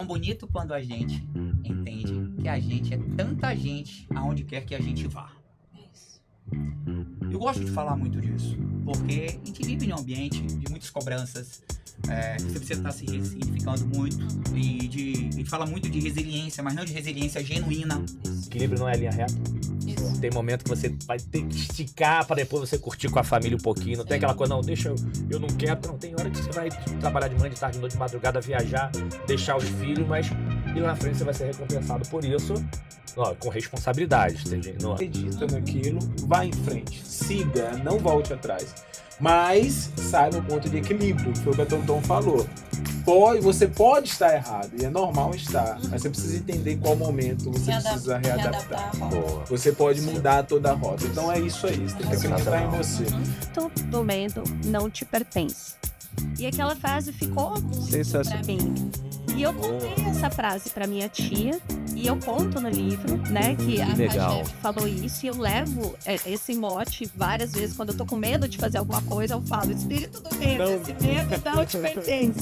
bonito quando a gente entende que a gente é tanta gente aonde quer que a gente vá. Eu gosto de falar muito disso, porque a gente vive em um ambiente de muitas cobranças, você precisa estar se ressignificando muito, e a gente fala muito de resiliência, mas não de resiliência genuína. Equilíbrio não é linha reta. Isso. Tem momento que você vai ter que esticar para depois você curtir com a família um pouquinho. Não tem aquela coisa, não, deixa eu não quero. Não, tem hora que você vai trabalhar de manhã, de tarde, de noite, de madrugada, viajar, deixar os filhos, mas e lá na frente você vai ser recompensado por isso, ó, com responsabilidade. Não acredita naquilo, vá em frente, siga, não volte atrás. Mas saiba o ponto de equilíbrio, que foi o que a Tonton falou. Você pode estar errado, e é normal estar, mas você precisa entender qual momento você precisa readaptar. Você pode mudar toda a rota. Então é isso aí, você tem que acreditar em você. Todo medo não te pertence. E aquela frase ficou muito pra mim. E eu contei essa frase pra minha tia, e eu conto no livro, né, que a Jeff falou isso, e eu levo esse mote várias vezes. Quando eu tô com medo de fazer alguma coisa, eu falo: espírito do medo, esse medo não te pertence.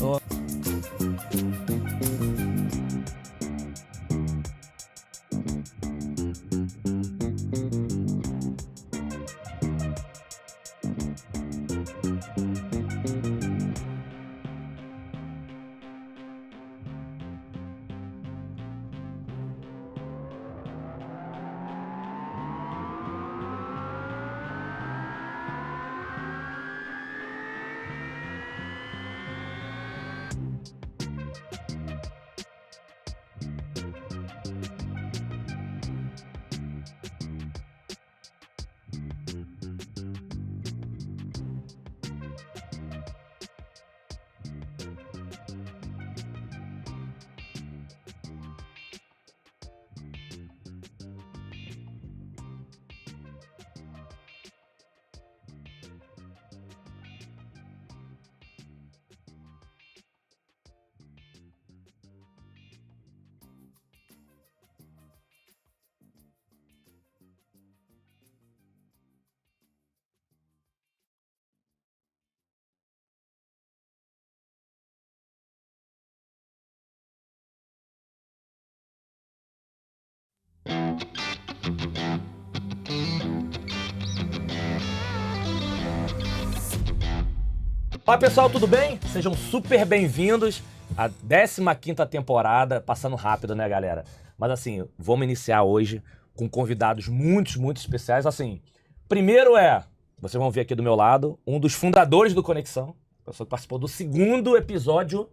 Olá pessoal, tudo bem? Sejam super bem-vindos à 15ª temporada, passando rápido, né, galera? Mas assim, vamos iniciar hoje com convidados muito especiais. Assim, primeiro vocês vão ver aqui do meu lado, um dos fundadores do Conexão, pessoa que participou do 2º episódio.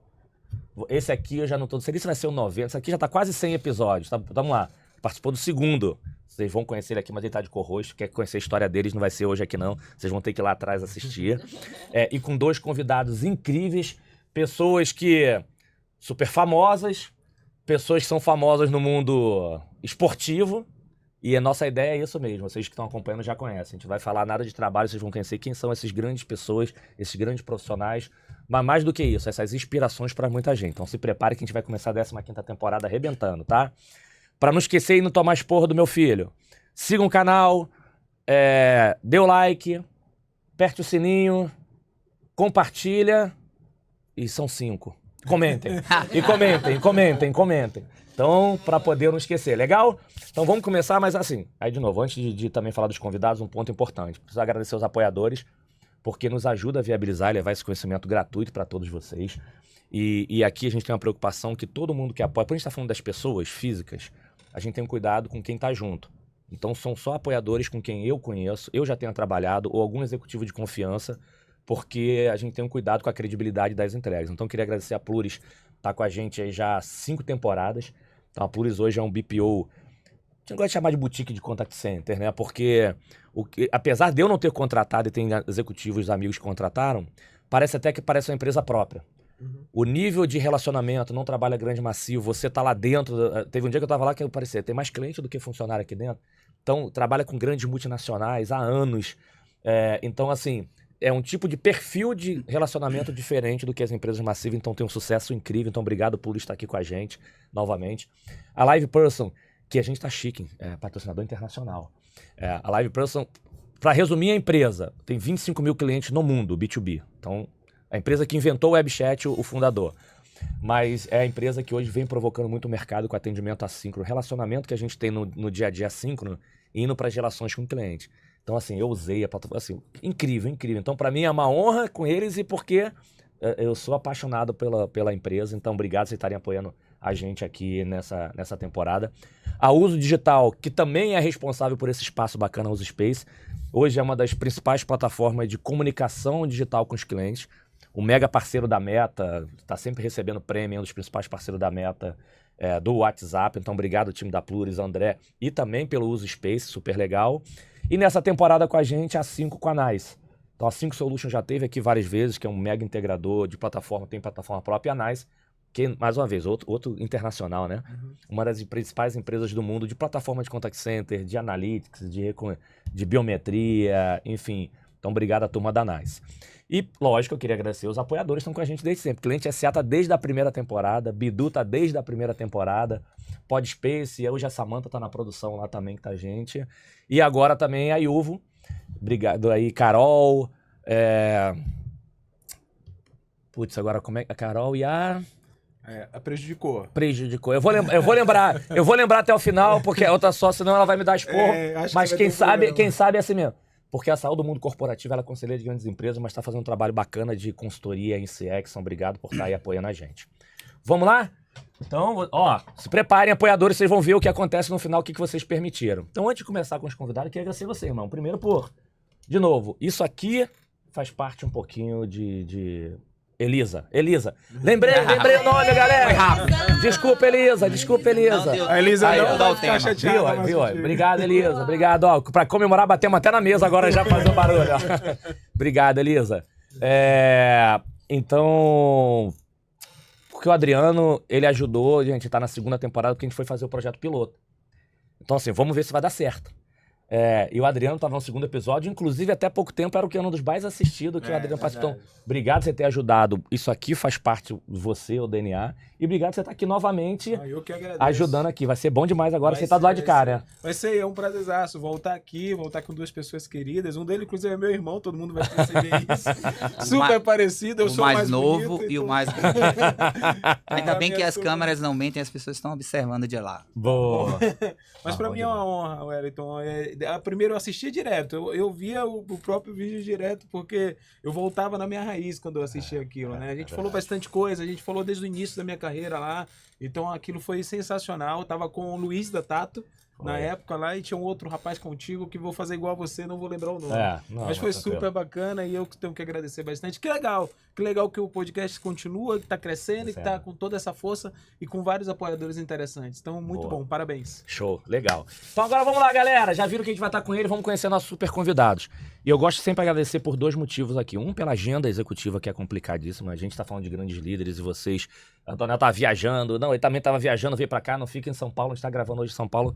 Esse aqui eu já não tô, não sei se vai ser o 90, esse aqui já tá quase 100 episódios, tá? Vamos lá, participou do 2º. Vocês vão conhecer ele aqui, mas ele tá de co-host. Quer conhecer a história deles, não vai ser hoje aqui não. Vocês vão ter que ir lá atrás assistir. E com 2 convidados incríveis, pessoas que super famosas, pessoas que são famosas no mundo esportivo. E a nossa ideia é isso mesmo, vocês que estão acompanhando já conhecem. A gente vai falar nada de trabalho, vocês vão conhecer quem são essas grandes pessoas, esses grandes profissionais. Mas mais do que isso, essas inspirações para muita gente. Então se prepare que a gente vai começar a 15ª temporada arrebentando, tá? Pra não esquecer e não tomar esporro do meu filho, siga o canal, dê o like, aperte o sininho, compartilha, e são 5. Comentem. E comentem. Então, pra poder não esquecer, legal? Então vamos começar, mas assim, aí de novo, antes de também falar dos convidados, um ponto importante. Preciso agradecer aos apoiadores, porque nos ajuda a viabilizar e levar esse conhecimento gratuito para todos vocês. E aqui a gente tem uma preocupação que todo mundo que apoia, por a gente tá falando das pessoas físicas, a gente tem um cuidado com quem tá junto. Então são só apoiadores com quem eu conheço, eu já tenho trabalhado, ou algum executivo de confiança, porque a gente tem um cuidado com a credibilidade das entregas. Então eu queria agradecer a Pluris, tá com a gente aí já há 5 temporadas. Então a Pluris hoje é um BPO, a gente não gosta de chamar de boutique de contact center, né? Porque apesar de eu não ter contratado e tem executivos, amigos que contrataram, parece até que parece uma empresa própria. O nível de relacionamento, não trabalha grande massivo, você tá lá dentro. Teve um dia que eu tava lá que eu parecia, tem mais cliente do que funcionário aqui dentro. Então, trabalha com grandes multinacionais há anos. Então, assim, é um tipo de perfil de relacionamento diferente do que as empresas massivas. Então, tem um sucesso incrível. Então, obrigado por estar aqui com a gente novamente. A Live Person, que a gente tá chique, patrocinador internacional. A Live Person, para resumir a empresa, tem 25 mil clientes no mundo, B2B. Então, a empresa que inventou o WebChat, o fundador. Mas é a empresa que hoje vem provocando muito o mercado com atendimento assíncrono, relacionamento que a gente tem no dia a dia assíncrono, indo para as relações com o cliente. Então, assim, eu usei a plataforma, assim, incrível, incrível. Então, para mim é uma honra com eles e porque eu sou apaixonado pela empresa. Então, obrigado por vocês estarem apoiando a gente aqui nessa temporada. A Uso Digital, que também é responsável por esse espaço bacana, Uso Space, hoje é uma das principais plataformas de comunicação digital com os clientes. O mega parceiro da Meta, está sempre recebendo prêmio, um dos principais parceiros da Meta, do WhatsApp. Então, obrigado, time da Pluris, André, e também pelo Uso Space, super legal. E nessa temporada com a gente, a 5 com a NICE. Então, a 5 Solutions já teve aqui várias vezes, que é um mega integrador de plataforma, tem plataforma própria, e a NICE, que, mais uma vez, outro internacional, né? Uma das principais empresas do mundo de plataforma de contact center, de analytics, de biometria, enfim. Então, obrigado à turma da NICE. E, lógico, eu queria agradecer os apoiadores que estão com a gente desde sempre. Cliente SA tá desde a primeira temporada, Bidu tá desde a primeira temporada, Podspace, hoje a Samantha tá na produção lá também, que tá a gente. E agora também a Yuvo. Obrigado aí, Carol. Putz, agora como é que a Carol e a... Prejudicou. Prejudicou. Eu vou lembrar até o final, porque a outra só, senão ela vai me dar esporro. Mas quem sabe é assim mesmo. Porque a Saúde do Mundo Corporativo, ela é conselheira de grandes empresas, mas está fazendo um trabalho bacana de consultoria em CX. Obrigado por estar aí apoiando a gente. Vamos lá? Então, ó, se preparem, apoiadores, vocês vão ver o que acontece no final, o que vocês permitiram. Então, antes de começar com os convidados, eu queria agradecer você, irmão. Primeiro de novo, isso aqui faz parte um pouquinho de Elisa. Lembrei o nome, galera. Foi rápido. Desculpa, Elisa. A Elisa Aí, não dá o vai tema. ficar chateada. Viu? Obrigado, Elisa. Obrigado. Ó, pra comemorar, batemos até na mesa agora já fazendo barulho. Ó. Obrigado, Elisa. Então, porque o Adriano, ele ajudou, gente, tá na segunda temporada, porque a gente foi fazer o projeto piloto. Então, assim, vamos ver se vai dar certo. E o Adriano estava no segundo episódio, inclusive até pouco tempo era um dos mais assistidos que o Adriano participou. Então, obrigado por você ter ajudado. Isso aqui faz parte de você, o DNA. E obrigado por você estar aqui novamente Eu que agradeço. ajudando aqui. Vai ser bom demais agora você tá do lado de cá, né? Vai ser um prazerzaço voltar com duas pessoas queridas. Um deles, inclusive, é meu irmão, todo mundo vai perceber isso. Super parecido, eu sou mais novo bonito, e o mais bonito. Ainda bem que as câmeras não mentem, as pessoas estão observando de lá. Boa. Mas pra mim é uma honra, Wellington. Primeiro eu assistia direto, eu via o próprio vídeo direto, porque eu voltava na minha raiz quando eu assistia aquilo, né? A gente falou bastante coisa, a gente falou desde o início da minha carreira lá, então aquilo foi sensacional. Eu tava com o Luiz da Tato na época lá, e tinha um outro rapaz contigo que vou fazer igual a você, não vou lembrar o nome. Mas foi super bacana e eu tenho que agradecer bastante. Que legal que o podcast continua, que tá crescendo, e que tá com toda essa força e com vários apoiadores interessantes. Então, muito bom, parabéns. Show, legal. Então agora vamos lá, galera. Já viram que a gente vai estar com ele, vamos conhecer nossos super convidados. E eu gosto sempre de agradecer por dois motivos aqui. Um, pela agenda executiva, que é complicadíssima. A gente tá falando de grandes líderes e vocês... A Antonella tava viajando. Não, ele também tava viajando, veio pra cá, não fica em São Paulo. A gente tá gravando hoje em São Paulo.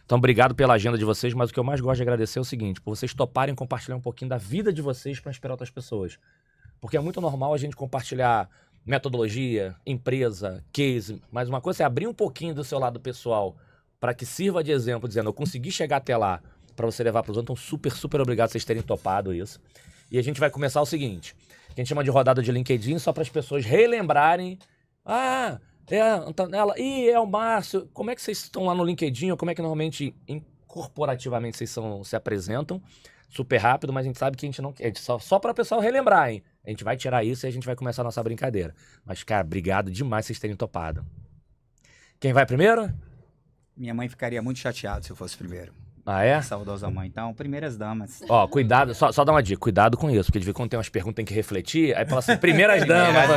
Então, obrigado pela agenda de vocês. Mas o que eu mais gosto de agradecer é o seguinte, por vocês toparem compartilhar um pouquinho da vida de vocês para inspirar outras pessoas. Porque é muito normal a gente compartilhar metodologia, empresa, case. Mas uma coisa é abrir um pouquinho do seu lado pessoal para que sirva de exemplo, dizendo, eu consegui chegar até lá para você levar para os outros. Então, super obrigado por vocês terem topado isso. E a gente vai começar o seguinte, que a gente chama de rodada de LinkedIn, só para as pessoas relembrarem. É a Antonella, é o Márcio. Como é que vocês estão lá no LinkedIn? Ou como é que normalmente, corporativamente, vocês se apresentam? Super rápido, mas a gente sabe que a gente não quer. Só para o pessoal relembrar, hein? A gente vai tirar isso e a gente vai começar a nossa brincadeira. Mas, cara, obrigado demais vocês terem topado. Quem vai primeiro? Minha mãe ficaria muito chateada se eu fosse primeiro. Ah, é? Saudosa mãe. Então, primeiras damas. Ó, cuidado, só dá uma dica, cuidado com isso, porque de vez em quando tem umas perguntas que tem que refletir, aí fala assim, primeiras damas.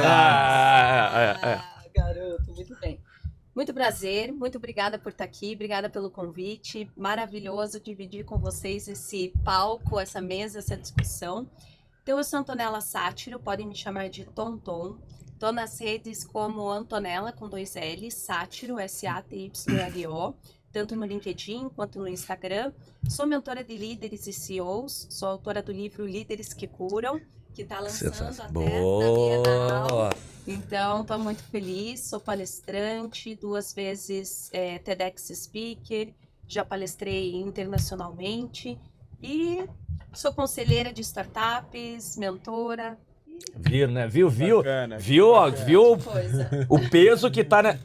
Garoto, muito bem. Muito prazer, muito obrigada por estar aqui, obrigada pelo convite. Maravilhoso dividir com vocês esse palco, essa mesa, essa discussão. Então, eu sou Antonella Sátiro, podem me chamar de Tonton. Estou nas redes como Antonella, com 2 L's, Sátiro, SATYRO, tanto no LinkedIn quanto no Instagram. Sou mentora de líderes e CEOs, sou autora do livro Líderes que Curam, que está lançando até na Bienal. Então, estou muito feliz, sou palestrante, 2 vezes TEDx Speaker, já palestrei internacionalmente e sou conselheira de startups, mentora, e Viu, né? Viu? Bacana, Viu, ó, bacana. viu Coisa. o peso que tá, né?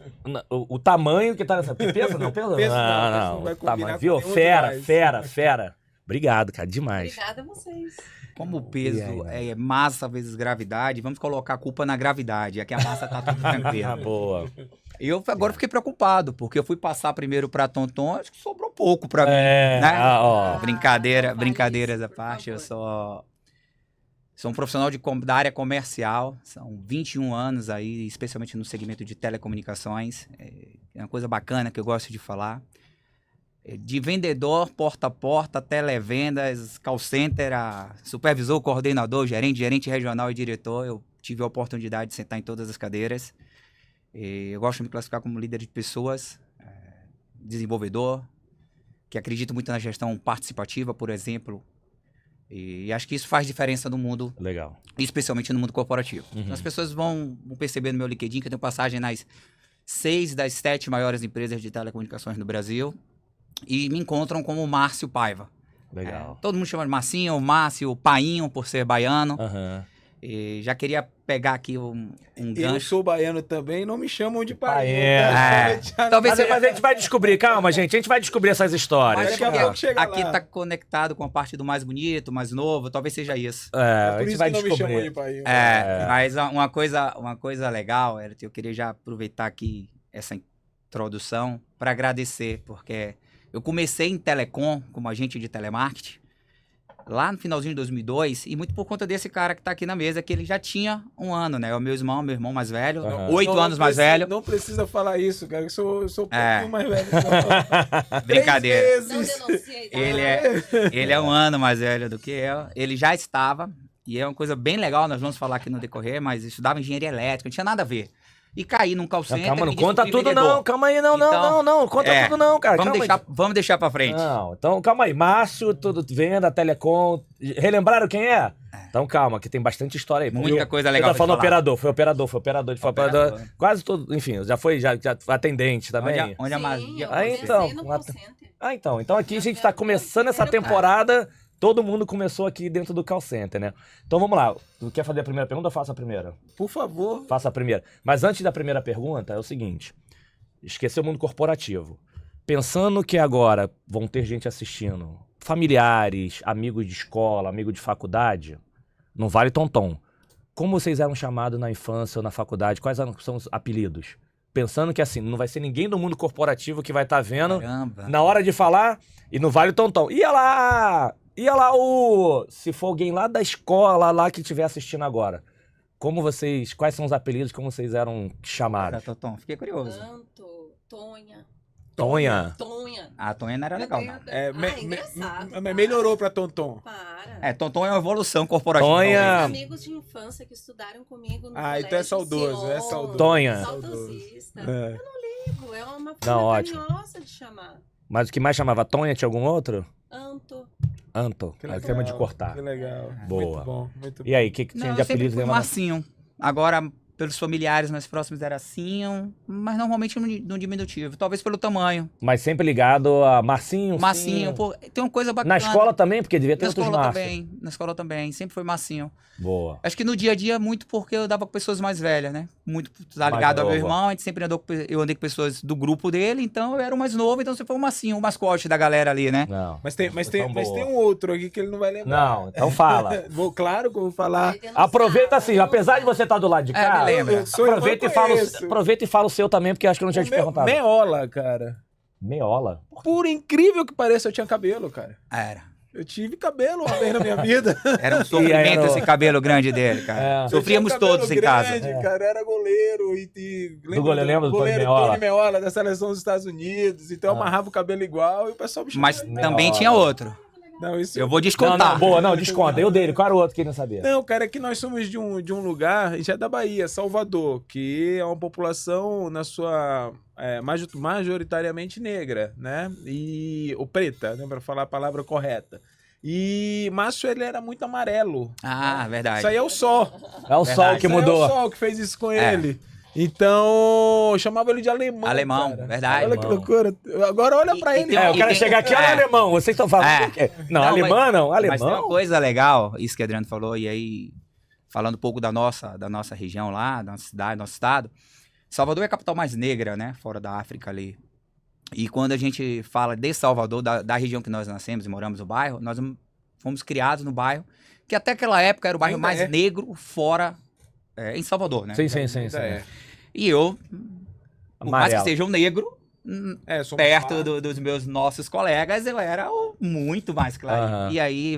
O tamanho que tá nessa. Peso não, peso não. Peso não, Não, não vai o combinar tamanho. com Viu? nenhum Fera. Obrigado, cara, demais. Obrigada a vocês. Como o peso E aí? é massa vezes gravidade, vamos colocar a culpa na gravidade. É que a massa tá tudo Ah, tranquila. boa. E eu agora fiquei preocupado, porque eu fui passar primeiro pra Tonton, acho que sobrou pouco pra mim. É, Né? ó. Brincadeiras à por parte, eu favor. sou um profissional da área comercial, são 21 anos aí, especialmente no segmento de telecomunicações. É uma coisa bacana que eu gosto de falar. De vendedor, porta a porta, televendas, call center, a supervisor, coordenador, gerente regional e diretor, eu tive a oportunidade de sentar em todas as cadeiras. Eu gosto de me classificar como líder de pessoas, desenvolvedor, que acredito muito na gestão participativa, por exemplo. E acho que isso faz diferença no mundo, Legal. especialmente no mundo corporativo. Uhum. Então, as pessoas vão perceber no meu LinkedIn que eu tenho passagem nas 6 das 7 maiores empresas de telecomunicações no Brasil e me encontram como Márcio Paiva. Legal. Todo mundo chama de Marcinho, Márcio, Painho, por ser baiano. Aham. E já queria pegar aqui um Eu gancho. sou baiano também, não me chamam de pai. Baiano. Talvez Mas a gente vai descobrir, calma, gente. A gente vai descobrir essas histórias. Mas Daqui a porque pouco chega aqui lá. tá conectado com a parte do mais bonito, mais novo, talvez seja isso. É, É a por gente isso vai que não me chamam de descobrir. pai. Mas uma coisa legal, eu queria já aproveitar aqui essa introdução para agradecer, porque eu comecei em telecom como agente de telemarketing lá no finalzinho de 2002 e muito por conta desse cara que tá aqui na mesa, que ele já tinha um ano, né? O meu irmão mais velho, Aham. 8 Não anos mais precisa- velho. Não precisa falar isso, cara. Eu sou um pouquinho É. mais velho. Brincadeira. 3 Não vezes. denunciei. tá? Ele é um ano mais velho do que eu. Ele já estava, e é uma coisa bem legal, nós vamos falar aqui no decorrer, mas estudava engenharia elétrica, não tinha nada a ver. E caí num call Não, center. calma, não e conta descobri tudo vendedor. não. Calma aí, não conta é, tudo não, cara. Vamos deixar pra frente. Não, então calma aí. Márcio, tudo venda, Telecom. Relembraram quem é? Então calma, que tem bastante história aí. Muita coisa Você legal tá pra falando falar. operador, foi operador. Operador. Quase todo, enfim, já foi atendente também. Onde a Sim, magia. eu Aí, comecei então, no uma- call center. Então aqui a gente tá começando essa temporada, todo mundo começou aqui dentro do call center, né? Então vamos lá, tu quer fazer a primeira pergunta ou faça a primeira? Por favor. Faça a primeira. Mas antes da primeira pergunta, é o seguinte, esquecer o mundo corporativo. Pensando que agora vão ter gente assistindo, familiares, amigos de escola, amigos de faculdade, não vale tonton. Como vocês eram chamados na infância ou na faculdade? Quais são os apelidos? Pensando que assim, não vai ser ninguém do mundo corporativo que vai estar vendo Caramba. na hora de falar e não vale tonton. Ia lá se for alguém lá da escola lá que estiver assistindo agora. Quais são os apelidos, como vocês eram chamados? Tom, fiquei curioso. Tanto, Tonha. Tonha. A Tonha não era legal, não. Engraçado. Melhorou pra Tonton. Para. Tonton é uma evolução corporativa. Tonha. talvez. Amigos de infância que estudaram comigo no Ah, então é colégio saudoso, Sion, é saudoso. Tonha. Saudosista. É. Ligo, é uma Não, forma ótimo. carinhosa de chamar. Mas o que mais chamava Tonha, tinha algum outro? Anto. Anto. Aí tema de cortar. Que legal. Boa. Muito bom, muito bom. E aí, o que tinha Não, de eu sempre apelido? fui Lembra? Marcinho. Agora, pelos familiares mais próximos era Cinho, mas normalmente no diminutivo. Talvez pelo tamanho. Mas sempre ligado a Marcinho. Massinho, Cinho. pô, tem uma coisa bacana. Na escola também, porque devia ter Na outros escola Márcio. também, na escola também, sempre foi Massinho. Boa. Acho que no dia a dia, muito porque eu dava com pessoas mais velhas, né? Muito tá ligado ao meu novo. irmão, a gente sempre eu andei com pessoas do grupo dele, então eu era o mais novo, então você foi o Massinho, o mascote da galera ali, né? Não. Mas tem boa. um outro aqui que ele não vai lembrar. Não, então fala. Claro que eu vou falar. Vai denunciar, Aproveita assim, vai apesar de denunciar. você estar do lado de cá, me lembra. Eu sou irmão, aproveita e fala o seu também, porque acho que eu não tinha te perguntado. Meola, cara. Meola. Por incrível que pareça, eu tinha cabelo, cara. Era. Eu tive cabelo uma vez na minha vida. Era um sofrimento esse cabelo grande dele, cara. É. Sofríamos Eu tinha cabelo todos em casa. grande, cara. Era goleiro Lembra do Tony Meola? Tony Meola, da seleção dos Estados Unidos. Então eu amarrava o cabelo igual e o pessoal me chamava. Mas também tinha outro. Não, isso... Eu vou descontar. Não, desconta. Eu dele, qual era o outro que não sabia? Não, cara, é que nós somos de um lugar, já é da Bahia, Salvador, que é uma população na sua majoritariamente negra, né? Ou preta, né? Para falar a palavra correta. E Márcio, ele era muito amarelo. Ah, verdade. Isso aí é o sol. É o Verdade. sol que Isso aí mudou. é o sol que fez isso com ele. Então, eu chamava ele de alemão. Alemão, cara. verdade. Olha que Alemão. loucura. Agora olha pra E ele. tem É, o cara tem- chega aqui, olha é. alemão. Vocês estão falando É. o quê? Não, Não, alemão não. Mas tem uma Alemão? coisa legal, isso que o Adriano falou, e aí falando um pouco da nossa região lá, da nossa cidade, nosso estado, Salvador é a capital mais negra, né? Fora da África ali. E quando a gente fala de Salvador, da região que nós nascemos e moramos no bairro, nós fomos criados no bairro, que até aquela época era o bairro mais negro fora, em Salvador, né? Sim. E eu, por mais que seja um negro, perto um dos nossos colegas, eu era muito mais claro. E aí,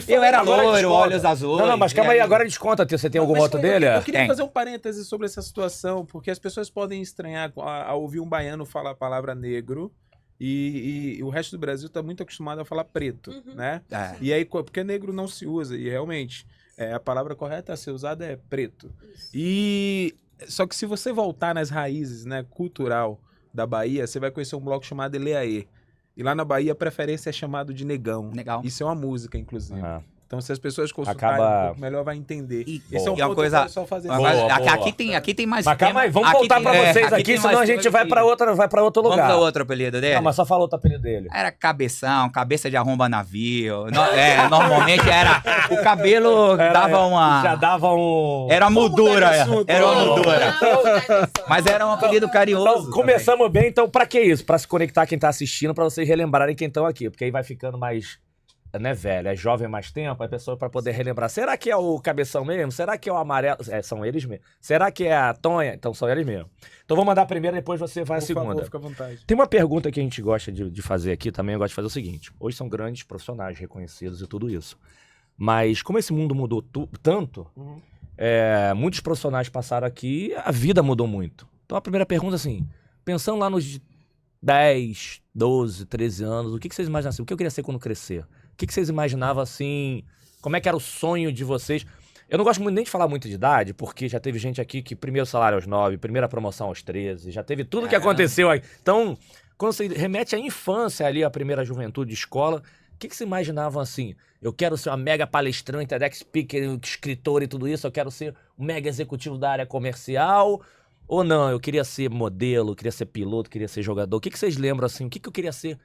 eu era loiro, olhos azuis. Não, mas calma aí, agora desconta. Você tem alguma outra dele? Eu queria fazer um parêntese sobre essa situação, porque as pessoas podem estranhar ao ouvir um baiano falar a palavra negro e o resto do Brasil está muito acostumado a falar preto, né? E aí, porque negro não se usa, e realmente a palavra correta a ser usada é preto. Só que se você voltar nas raízes, né, cultural da Bahia, você vai conhecer um bloco chamado Eleaê. E lá na Bahia a preferência é chamado de negão. Isso é uma música, inclusive. Então, se as pessoas consultarem um pouco melhor, vai entender. Esse é um ponto coisa... que fazer. Aqui tem mais... Mas calma aí, vamos voltar pra vocês aqui, senão a gente vai pra outro lugar. Vamos pra outro apelido dele? Não, mas só fala outro apelido dele. Era cabeção, cabeça de arromba navio. Normalmente era... O cabelo dava uma... Já dava um... Era moldura. Era uma moldura. Mas era um apelido carinhoso. Então, começamos bem. Então, pra que isso? Pra se conectar quem tá assistindo, pra vocês relembrarem quem estão aqui. Porque aí vai ficando mais... Né, velho, é jovem mais tempo, a pessoa para poder relembrar. Será que é o Cabeção mesmo? Será que é o Amarelo? São eles mesmo. Será que é a Tonha? Então são eles mesmo. Então vou mandar a primeira, depois você vai a segunda. Por favor, fica à vontade. Tem uma pergunta que a gente gosta de fazer aqui também. Eu gosto de fazer o seguinte: hoje são grandes profissionais reconhecidos e tudo isso. Mas como esse mundo mudou tanto, muitos profissionais passaram aqui, a vida mudou muito. Então a primeira pergunta assim, pensando lá nos 10, 12, 13 anos, o que vocês imaginam assim? O que eu queria ser quando crescer? O que vocês imaginavam assim? Como é que era o sonho de vocês? Eu não gosto muito nem de falar muito de idade, porque já teve gente aqui que primeiro salário aos 9, primeira promoção aos 13, já teve tudo que aconteceu aí. Então, quando você remete à infância ali, à primeira juventude, escola, o que vocês imaginavam assim? Eu quero ser uma mega palestrante, TEDx speaker, escritor e tudo isso, eu quero ser um mega executivo da área comercial, ou não, eu queria ser modelo, queria ser piloto, queria ser jogador. O que vocês lembram assim? O que eu queria ser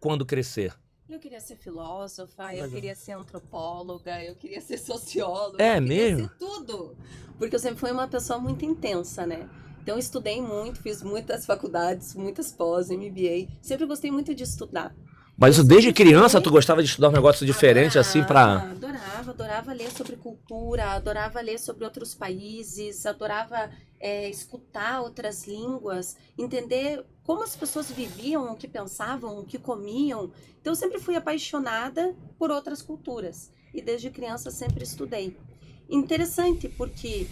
quando crescer? Eu queria ser filósofa, eu queria ser antropóloga, eu queria ser socióloga. É eu queria mesmo? ser tudo. Porque eu sempre fui uma pessoa muito intensa, né? Então eu estudei muito, fiz muitas faculdades, muitas pós, MBA. Sempre gostei muito de estudar. Mas isso desde criança tu gostava de estudar um negócio diferente assim pra... Adorava ler sobre cultura, adorava ler sobre outros países, adorava escutar outras línguas, entender como as pessoas viviam, o que pensavam, o que comiam. Então eu sempre fui apaixonada por outras culturas e desde criança sempre estudei. Interessante porque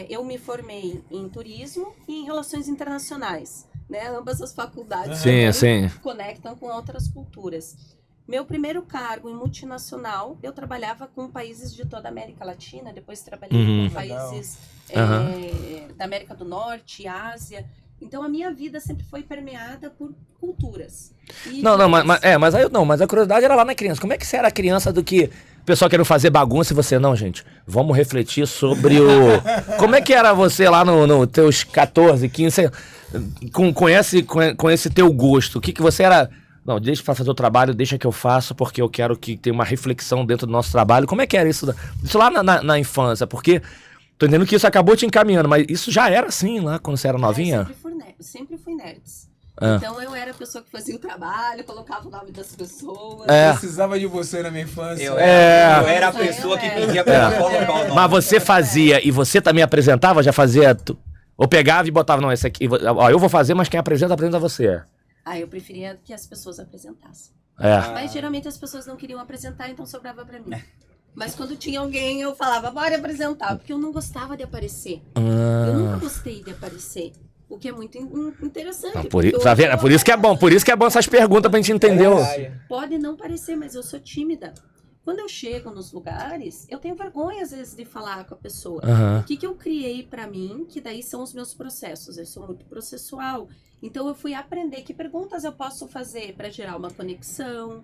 eu me formei em turismo e em relações internacionais. Né? Ambas as faculdades conectam com outras culturas. Meu primeiro cargo em multinacional, eu trabalhava com países de toda a América Latina, depois trabalhei com países da América do Norte, Ásia. Então a minha vida sempre foi permeada por culturas. Mas a curiosidade era lá na criança. Como é que você era criança do que o pessoal querendo fazer bagunça e você não, gente? Vamos refletir sobre o... Como é que era você lá no teus 14, 15, com esse teu gosto? O que você era... Não, deixa pra fazer o trabalho, deixa que eu faço, porque eu quero que tenha uma reflexão dentro do nosso trabalho. Como é que era isso? Isso lá na infância, porque... Tô entendendo que isso acabou te encaminhando, mas isso já era assim lá quando você era novinha? Sempre fui nerds. Então eu era a pessoa que fazia o trabalho, colocava o nome das pessoas. Precisava de você na minha infância. Eu era a pessoa que pedia pra colocar o nome. Mas você fazia e você também apresentava? Já fazia... Ou pegava e botava, não, esse aqui... Ó, eu vou fazer, mas quem apresenta você. Eu preferia que as pessoas apresentassem. Mas geralmente as pessoas não queriam apresentar, então sobrava pra mim. Mas quando tinha alguém, eu falava, bora apresentar. Porque eu não gostava de aparecer. Eu nunca gostei de aparecer. O que é muito interessante. Não, por isso que é bom. Por isso que é bom essas perguntas pra gente entender. Pode não parecer, mas eu sou tímida. Quando eu chego nos lugares, eu tenho vergonha, às vezes, de falar com a pessoa. O que eu criei pra mim, que daí são os meus processos. Eu sou muito processual. Então, eu fui aprender que perguntas eu posso fazer pra gerar uma conexão.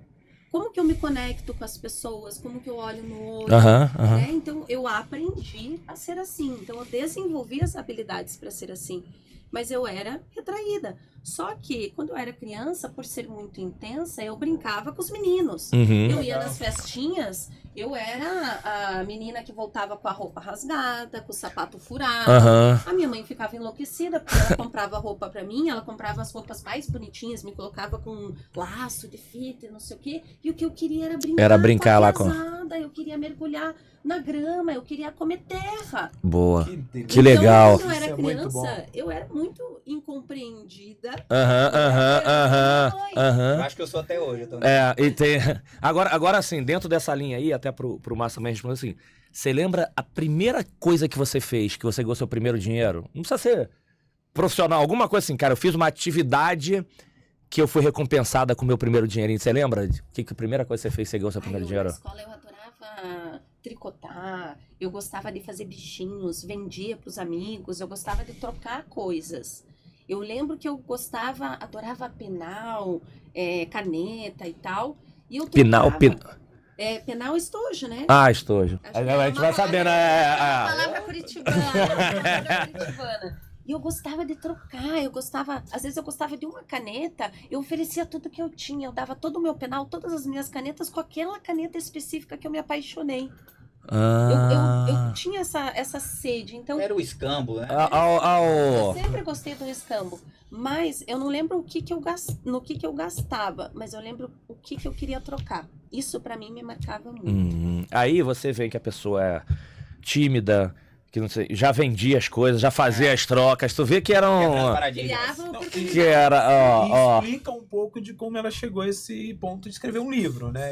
Como que eu me conecto com as pessoas, como que eu olho no olho. Né? Então, eu aprendi a ser assim. Então, eu desenvolvi as habilidades para ser assim. Mas eu era retraída. Só que, quando eu era criança, por ser muito intensa, eu brincava com os meninos. Eu ia nas festinhas Eu era a menina que voltava com a roupa rasgada, com o sapato furado. Aham. A minha mãe ficava enlouquecida, porque ela comprava roupa pra mim, ela comprava as roupas mais bonitinhas, me colocava com laço de fita e não sei o quê. E o que eu queria era brincar, Era brincar lá com a piazada, eu queria mergulhar na grama, eu queria comer terra. Boa. delícia. Que legal. Então, quando eu era Isso é muito bom. criança, eu era muito incompreendida. Aham. Eu acho que eu sou até hoje. Eu tô... E tem... Agora, assim, dentro dessa linha aí, até pro Márcio também responder assim, você lembra a primeira coisa que você fez, que você ganhou seu primeiro dinheiro? Não precisa ser profissional, alguma coisa assim, cara, eu fiz uma atividade que eu fui recompensada com o meu primeiro dinheirinho. Você lembra? Que a primeira coisa que você fez, você ganhou seu primeiro dinheiro? Na escola eu adorava tricotar, eu gostava de fazer bichinhos, vendia pros amigos, eu gostava de trocar coisas. Eu lembro que eu adorava penal, caneta e tal. E eu trocava. Penal e estojo, né? Ah, estojo. Acho que A gente vai sabendo. uma palavra curitibana. E eu gostava de trocar, às vezes eu gostava de uma caneta, eu oferecia tudo que eu tinha, eu dava todo o meu penal, todas as minhas canetas com aquela caneta específica que eu me apaixonei. Eu tinha essa sede, então... Era o escambo, né? Eu sempre gostei do escambo, mas eu não lembro no que eu gastava, mas eu lembro o que eu queria trocar. Isso pra mim me marcava muito. Aí você vê que a pessoa é tímida, que não sei, já vendia as coisas, já fazia as trocas, tu vê que eram... Criava oportunidade. Que era, Explica um pouco de como ela chegou a esse ponto de escrever um livro, né?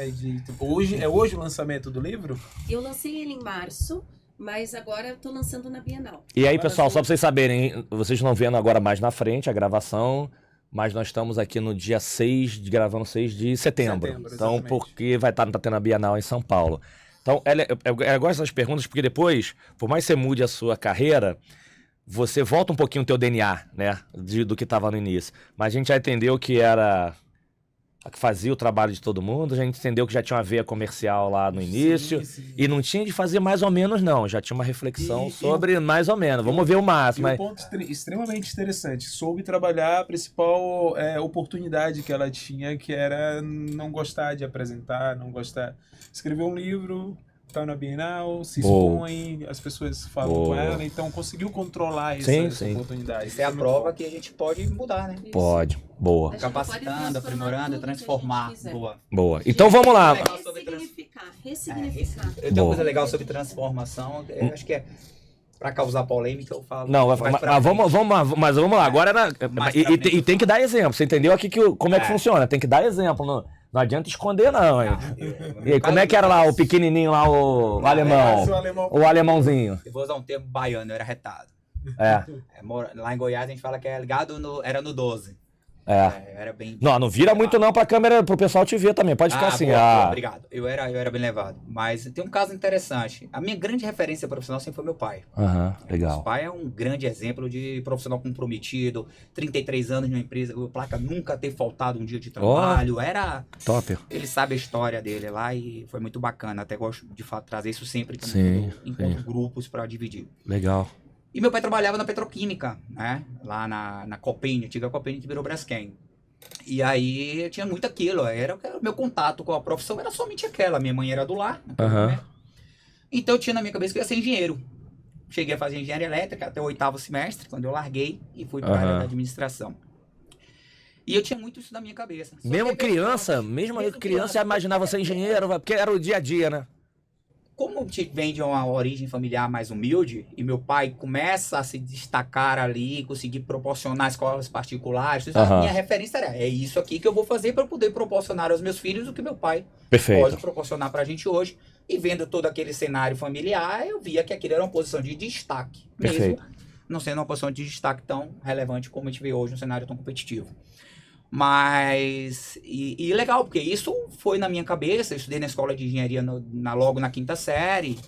Hoje o lançamento do livro? Eu lancei ele em março, mas agora eu tô lançando na Bienal. E aí, pessoal, só pra vocês saberem, vocês não vendo agora mais na frente a gravação, mas nós estamos aqui no dia 6, gravando 6 de setembro. Então, exatamente. porque vai estar tendo a Bienal em São Paulo. Então, eu gosto dessas perguntas porque depois, por mais que você mude a sua carreira, você volta um pouquinho o teu DNA, né? Do que estava no início. Mas a gente já entendeu que era a que fazia o trabalho de todo mundo, a gente entendeu que já tinha uma veia comercial lá no início. Sim. E não tinha de fazer mais ou menos, não. Já tinha uma reflexão sobre mais ou menos. Vamos ver o máximo. E um ponto extremamente interessante, soube trabalhar a principal oportunidade que ela tinha, que era não gostar de apresentar, não gostar... Escreveu um livro, tá na Bienal, se expõe, as pessoas falam com ela, então conseguiu controlar essa oportunidade. Isso é a prova que a gente pode mudar, né? Pode. Boa. Capacitando, aprimorando, transformar. Boa. Então vamos lá. Ressignificar. Eu tenho uma coisa legal sobre transformação, eu acho que é pra causar polêmica, eu falo. Não, mas vamos lá. Agora e tem que dar exemplo. Você entendeu aqui como é que funciona? Tem que dar exemplo. Não adianta esconder, não. Hein? E aí, como é que era lá o pequenininho lá, o alemão? O alemãozinho. Eu vou usar um termo baiano, eu era retado. Lá em Goiás a gente fala que é ligado era no 12. Era bem... Não vira muito não pra câmera, pro pessoal te ver também. Pode ficar assim. Obrigado. Eu era bem levado. Mas tem um caso interessante. A minha grande referência profissional sempre foi meu pai. Legal. Meu pai é um grande exemplo de profissional comprometido, 33 anos numa empresa, placa nunca ter faltado um dia de trabalho. Era... Top. Ele sabe a história dele lá e foi muito bacana. Até gosto de trazer isso sempre enquanto grupos para dividir. Legal. E meu pai trabalhava na petroquímica, né? Lá na Copene, antiga Copene que virou Braskem. E aí eu tinha muito aquilo, era o meu contato com a profissão era somente aquela. Minha mãe era do lar, então eu tinha na minha cabeça que eu ia ser engenheiro. Cheguei a fazer engenharia elétrica até o 8º semestre, quando eu larguei e fui para a área da administração. E eu tinha muito isso na minha cabeça. Mesmo criança já imaginava ser engenheiro, porque era o dia a dia, né? Como vem de uma origem familiar mais humilde, e meu pai começa a se destacar ali, conseguir proporcionar escolas particulares, a minha referência era, é isso aqui que eu vou fazer para poder proporcionar aos meus filhos o que meu pai pode proporcionar para a gente hoje. E vendo todo aquele cenário familiar, eu via que aquilo era uma posição de destaque, mesmo não sendo uma posição de destaque tão relevante como a gente vê hoje, um cenário tão competitivo. Mas, e legal, porque isso foi na minha cabeça, eu estudei na escola de engenharia logo na 5ª série,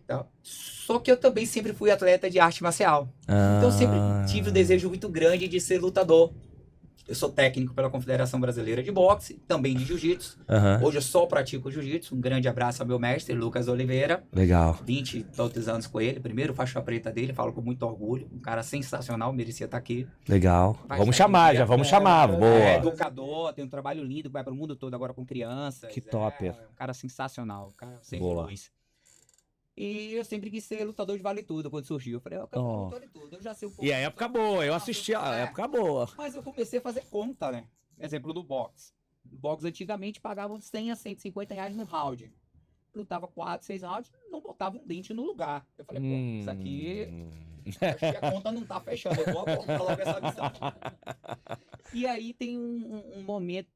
então, só que eu também sempre fui atleta de arte marcial, então eu sempre tive um desejo muito grande de ser lutador. Eu sou técnico pela Confederação Brasileira de Boxe, também de Jiu-Jitsu. Aham. Hoje eu só pratico Jiu-Jitsu. Um grande abraço ao meu mestre, Lucas Oliveira. Legal. 20 e tantos anos com ele. Primeiro faixa preta dele, falo com muito orgulho. Um cara sensacional, merecia estar aqui. Legal. Faz Vamos chamar, tecnologia, já vamos chamar. É Boa. educador, tem um trabalho lindo, vai para o mundo todo agora com crianças. Que top. É um cara sensacional, um cara sem Boa. luz. E eu sempre quis ser lutador de vale tudo quando surgiu. Eu falei, eu quero ser Oh. lutador de tudo. Eu já sei um pouco. E a época boa, eu assisti a época boa. Mas eu comecei a fazer conta, né? Exemplo do boxe. O boxe antigamente pagavam 100 a 150 reais no round. Lutava 4, 6 rounds, não botava um dente no lugar. Eu falei, pô, isso aqui, acho que a conta não tá fechando. Eu vou apontar logo essa missão. E aí tem um momento,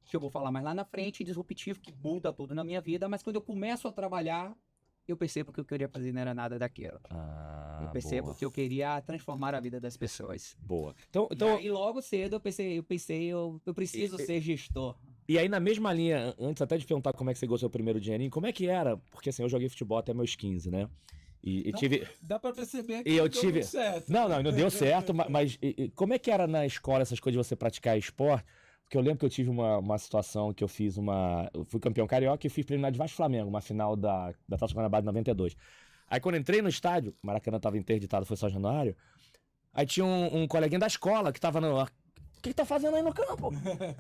que eu vou falar mais lá na frente, disruptivo, que muda tudo na minha vida, mas quando eu começo a trabalhar, eu percebo que o que eu queria fazer não era nada daquilo. Eu percebo boa. que eu queria transformar a vida das pessoas. Boa. Então, E aí, logo cedo eu preciso ser gestor. e aí na mesma linha, antes até de perguntar como é que você ganhou seu primeiro dinheirinho, como é que era? Porque assim, eu joguei futebol até meus 15, né? E Não, tive... Dá pra perceber que E eu não deu tive- muito certo. Não deu certo, mas como é que era na escola essas coisas de você praticar esporte? Porque eu lembro que eu tive uma situação que eu fiz eu fui campeão carioca e fiz preliminar de Vasco e Flamengo, uma final da Taça Guanabara de 92. Aí quando eu entrei no estádio, o Maracanã tava interditado, foi São Januário, aí tinha um coleguinha da escola que tava no... O que tá fazendo aí no campo?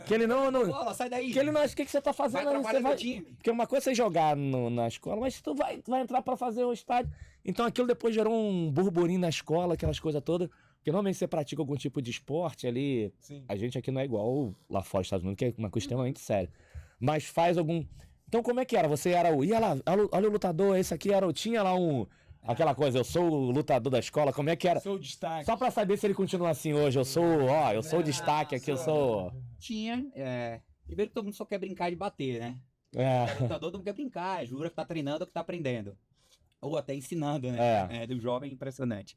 Que ele não... Bola, sai daí. Que ele não... O que você tá Vai fazendo aí? Você atrapalhar vai... meu time. Porque uma coisa é você jogar na escola, mas tu vai entrar pra fazer o estádio. Então aquilo depois gerou um burburinho na escola, aquelas coisas todas. Porque normalmente você pratica algum tipo de esporte ali. Sim. A gente aqui não é igual lá fora dos Estados Unidos, que é uma coisa extremamente séria. Mas faz algum... Então como é que era? Você era o... Ia lá, olha o lutador, esse aqui era o... Tinha lá aquela coisa, eu sou o lutador da escola, como é que era? Sou o destaque. Só pra saber se ele continua assim hoje. Eu sou o destaque aqui, eu sou... Tinha. Primeiro que todo mundo só quer brincar de bater, né? É, Lutador, todo mundo quer brincar, jura que tá treinando ou que tá aprendendo. Ou até ensinando, né? Do jovem, impressionante.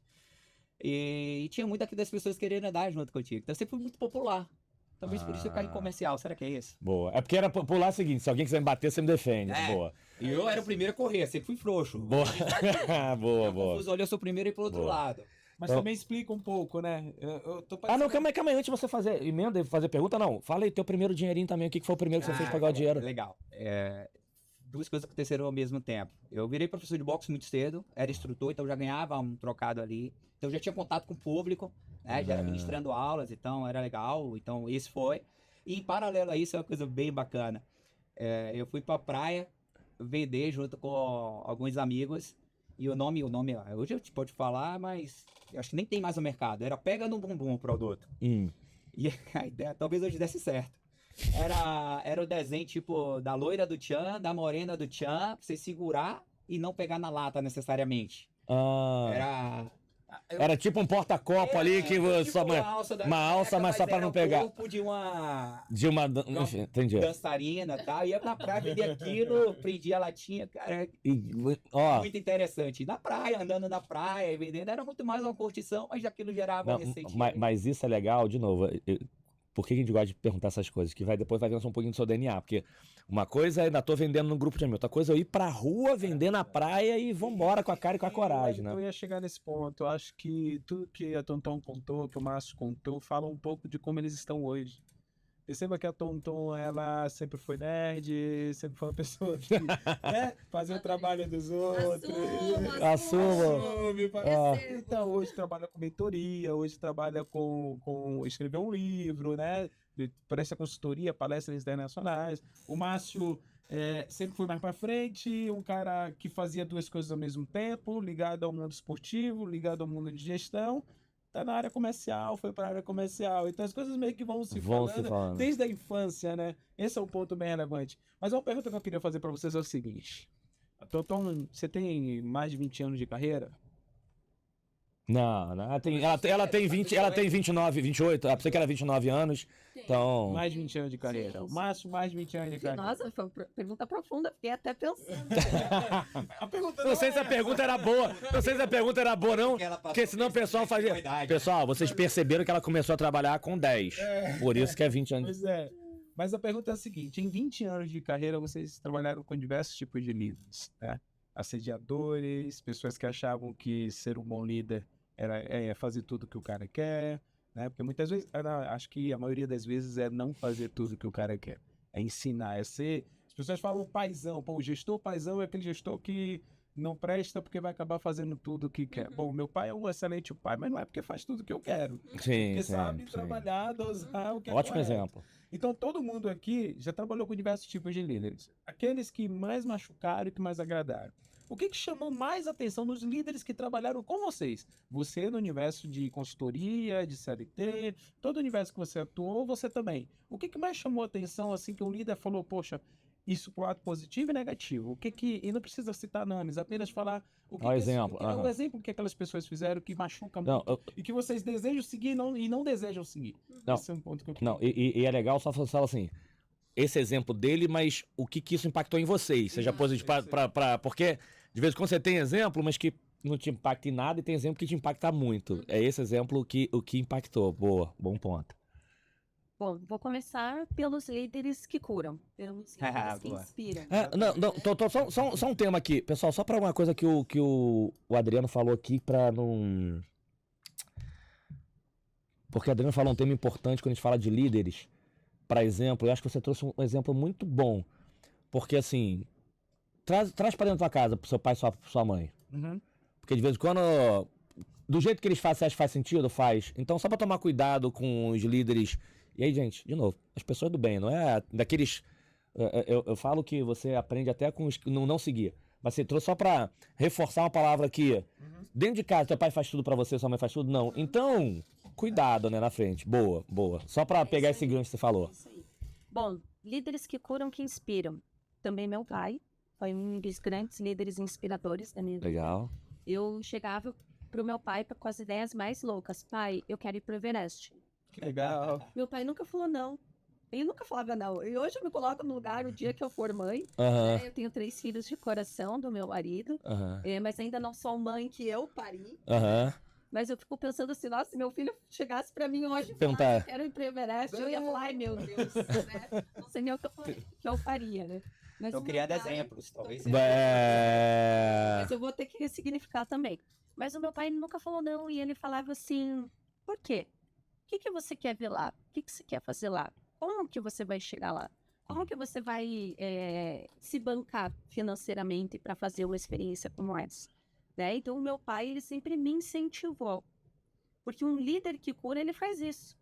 E tinha muito aqui das pessoas querendo andar junto contigo. Então eu sempre fui muito popular. Talvez por isso eu caí em comercial. Será que é isso? boa. É porque era pular o seguinte, se alguém quiser me bater, você me defende. É. Boa. E eu era o primeiro a correr, sempre fui frouxo. Boa. boa, boa. Olha, eu sou o primeiro a ir pro outro Boa. lado. Mas Então- também explica um pouco, né? Eu tô Ah, não, parecendo- calma aí, antes de você fazer emenda e fazer pergunta, não. Fala aí teu primeiro dinheirinho também, o que foi o primeiro que você fez pagar o dinheiro? Legal. Duas coisas aconteceram ao mesmo tempo. Eu virei professor de boxe muito cedo, era instrutor, então já ganhava um trocado ali. Então já tinha contato com o público, né? Já era ministrando aulas, então era legal. Então esse foi. E em paralelo a isso, é uma coisa bem bacana. Eu fui pra praia vender junto com alguns amigos. E o nome, hoje eu te pode falar, mas eu acho que nem tem mais no mercado. Era Pega no Bumbum o produto. E a ideia talvez hoje desse certo. Era o desenho tipo da loira do Tchan, da morena do Tchan, pra você segurar e não pegar na lata necessariamente. Era tipo um porta-copo ali que tipo só uma alça, mas só pra era não o pegar. corpo de uma Enfim, entendi. dançarina e tal. Ia pra praia, vender aquilo, prendia a latinha, cara. Ó, Muito interessante. Na praia, andando na praia, vendendo, era muito mais uma curtição, mas aquilo gerava não, receita. mas isso é legal, de novo. Por que a gente gosta de perguntar essas coisas? Que depois vai ver um pouquinho do seu DNA. Porque uma coisa é ainda tô vendendo num grupo de amigos, outra coisa é eu ir pra rua, vender na praia e vambora com a cara e com a coragem, né? Eu ia chegar nesse ponto. Eu acho que tudo que a Tonton contou, que o Márcio contou, fala um pouco de como eles estão hoje. Perceba que a Tonton, ela sempre foi nerd, sempre foi uma pessoa que fazer o trabalho dos outros. Assumo. Então, hoje trabalha com mentoria, hoje trabalha com escrever um livro, né? Presta consultoria, palestras internacionais. O Márcio sempre foi mais para frente, um cara que fazia duas coisas ao mesmo tempo, ligado ao mundo esportivo, ligado ao mundo de gestão. Tá na área comercial, foi para a área comercial. Então as coisas meio que vão se falando desde a infância, né? Esse é um ponto bem relevante. Mas uma pergunta que eu queria fazer para vocês é o seguinte. Tonton, você tem mais de 20 anos de carreira? Não, ela tem 29, 28, eu pensei que era 29 anos, então... Mais de 20 anos de carreira. O Márcio, mais de 20 anos de carreira. Nossa, foi uma pergunta profunda, fiquei até pensando. A pergunta Não sei se a pergunta era boa, não, porque senão o pessoal fazia... Pessoal, vocês perceberam que ela começou a trabalhar com 10, por isso que é 20 anos. Pois é. Mas a pergunta é a seguinte, em 20 anos de carreira vocês trabalharam com diversos tipos de líderes, né? Assediadores, pessoas que achavam que ser um bom líder era fazer tudo que o cara quer, né? Porque muitas vezes, acho que a maioria das vezes é não fazer tudo que o cara quer. É ensinar, é ser... As pessoas falam paizão. Pô, o gestor paizão é aquele gestor que não presta porque vai acabar fazendo tudo o que quer. Bom, meu pai é um excelente pai, mas não é porque faz tudo o que eu quero. Porque sabe trabalhar, dosar o que é Ótimo correto. exemplo. Então, todo mundo aqui já trabalhou com diversos tipos de líderes. Aqueles que mais machucaram e que mais agradaram. O que chamou mais atenção nos líderes que trabalharam com vocês? Você no universo de consultoria, de CLT, todo o universo que você atuou, você também. O que mais chamou atenção, assim, que o líder falou, poxa, isso pro lado positivo e negativo? E não precisa citar nomes, apenas falar o que, o exemplo que aquelas pessoas fizeram que machuca muito e que vocês desejam seguir e não desejam seguir. Esse é um ponto que eu queria. E é legal só falar assim, esse exemplo dele, mas o que isso impactou em vocês? Seja positivo porque de vez em quando você tem exemplo, mas que não te impacta em nada, e tem exemplo que te impacta muito. É esse exemplo o que impactou. Boa, bom ponto. Bom, vou começar pelos líderes que curam, pelos líderes que inspiram. Só um tema aqui, pessoal, só para uma coisa que o Adriano falou aqui, para não... Porque o Adriano falou um tema importante quando a gente fala de líderes. Para exemplo, eu acho que você trouxe um exemplo muito bom. Porque assim, traz para dentro da tua casa, pro seu pai e sua mãe. Uhum. Porque de vez em quando, do jeito que eles fazem, você acha que faz sentido? Faz. Então, só para tomar cuidado com os líderes. E aí, gente, de novo, as pessoas do bem, não é daqueles... Eu falo que você aprende até com os que não seguir. Mas você trouxe só para reforçar uma palavra aqui. Uhum. Dentro de casa, teu pai faz tudo para você, sua mãe faz tudo? Não. Então, cuidado, né, na frente. Boa. Só para pegar esse gancho que você falou. Isso aí. Bom, líderes que curam, que inspiram. Também meu pai foi um dos grandes líderes inspiradores da minha vida. Legal. Eu chegava pro meu pai com as ideias mais loucas. Pai, eu quero ir pro Everest. Que legal. Meu pai nunca falou não. Ele nunca falava não. E hoje eu me coloco no lugar o dia que eu for mãe. Uhum. Eu tenho 3 filhos de coração do meu marido. Uhum. Mas ainda não sou mãe que eu pari. Uhum. Mas eu fico pensando assim, nossa, se meu filho chegasse pra mim hoje e falasse, eu quero ir pro Everest, eu ia falar, ai meu Deus, né? Não sei nem o que eu faria, né? Estou criando exemplos, talvez. Mas eu vou ter que ressignificar também. Mas o meu pai nunca falou não, e ele falava assim, por quê? O que você quer ver lá? O que você quer fazer lá? Como que você vai chegar lá? Como que você vai se bancar financeiramente para fazer uma experiência como essa? Né? Então, o meu pai, ele sempre me incentivou. Porque um líder que cura, ele faz isso.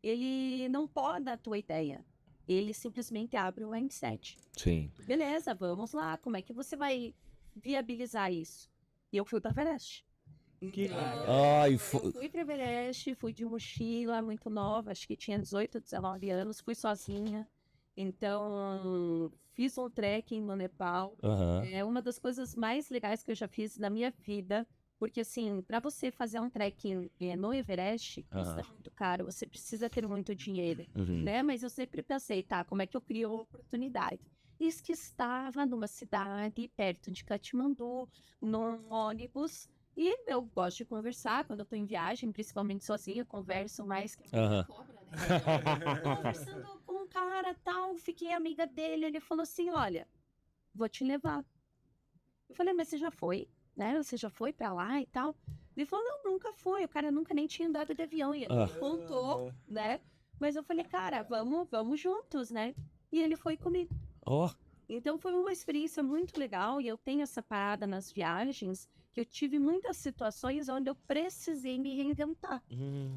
Ele não poda a tua ideia. Ele simplesmente abre o mindset. Sim. Beleza, vamos lá. Como é que você vai viabilizar isso? E eu fui para Everest. Eu fui para Everest, fui de mochila, muito nova, acho que tinha 18, 19 anos, fui sozinha. Então, fiz um trekking no Nepal. É uma das coisas mais legais que eu já fiz na minha vida. Porque, assim, para você fazer um trekking no Everest, custa muito caro, você precisa ter muito dinheiro, né? Mas eu sempre pensei, tá, como é que eu crio uma oportunidade? Isso que estava numa cidade perto de Katmandu, num ônibus. E eu gosto de conversar quando eu tô em viagem, principalmente sozinha, converso mais que cobra, né? Conversando com um cara tal, fiquei amiga dele, ele falou assim, olha, vou te levar. Eu falei, mas você já foi, né? Você já foi pra lá e tal? Ele falou, não, nunca foi, o cara nunca nem tinha andado de avião, e ele contou, né? Mas eu falei, cara, vamos juntos, né? E ele foi comigo. Então foi uma experiência muito legal, e eu tenho essa parada nas viagens, que eu tive muitas situações onde eu precisei me reinventar.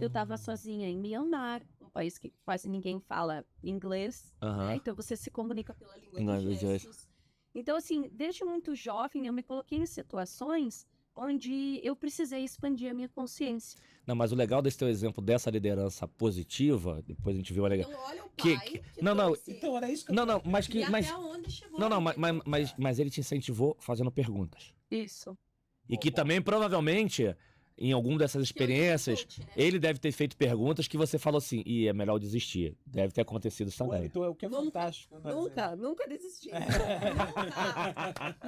Eu estava sozinha em Myanmar, um país que quase ninguém fala inglês, né? Então você se comunica pela língua de gestos. Então, assim, desde muito jovem eu me coloquei em situações onde eu precisei expandir a minha consciência. Não, mas o legal desse teu exemplo dessa liderança positiva, depois a gente viu a legal. Então, olha o pai então era isso que mas ele te incentivou fazendo perguntas. Isso. E que também, provavelmente, em alguma dessas experiências, ele deve ter feito perguntas que você falou assim, é melhor desistir. Deve ter acontecido isso também. Então é o que é fantástico. Nunca desisti.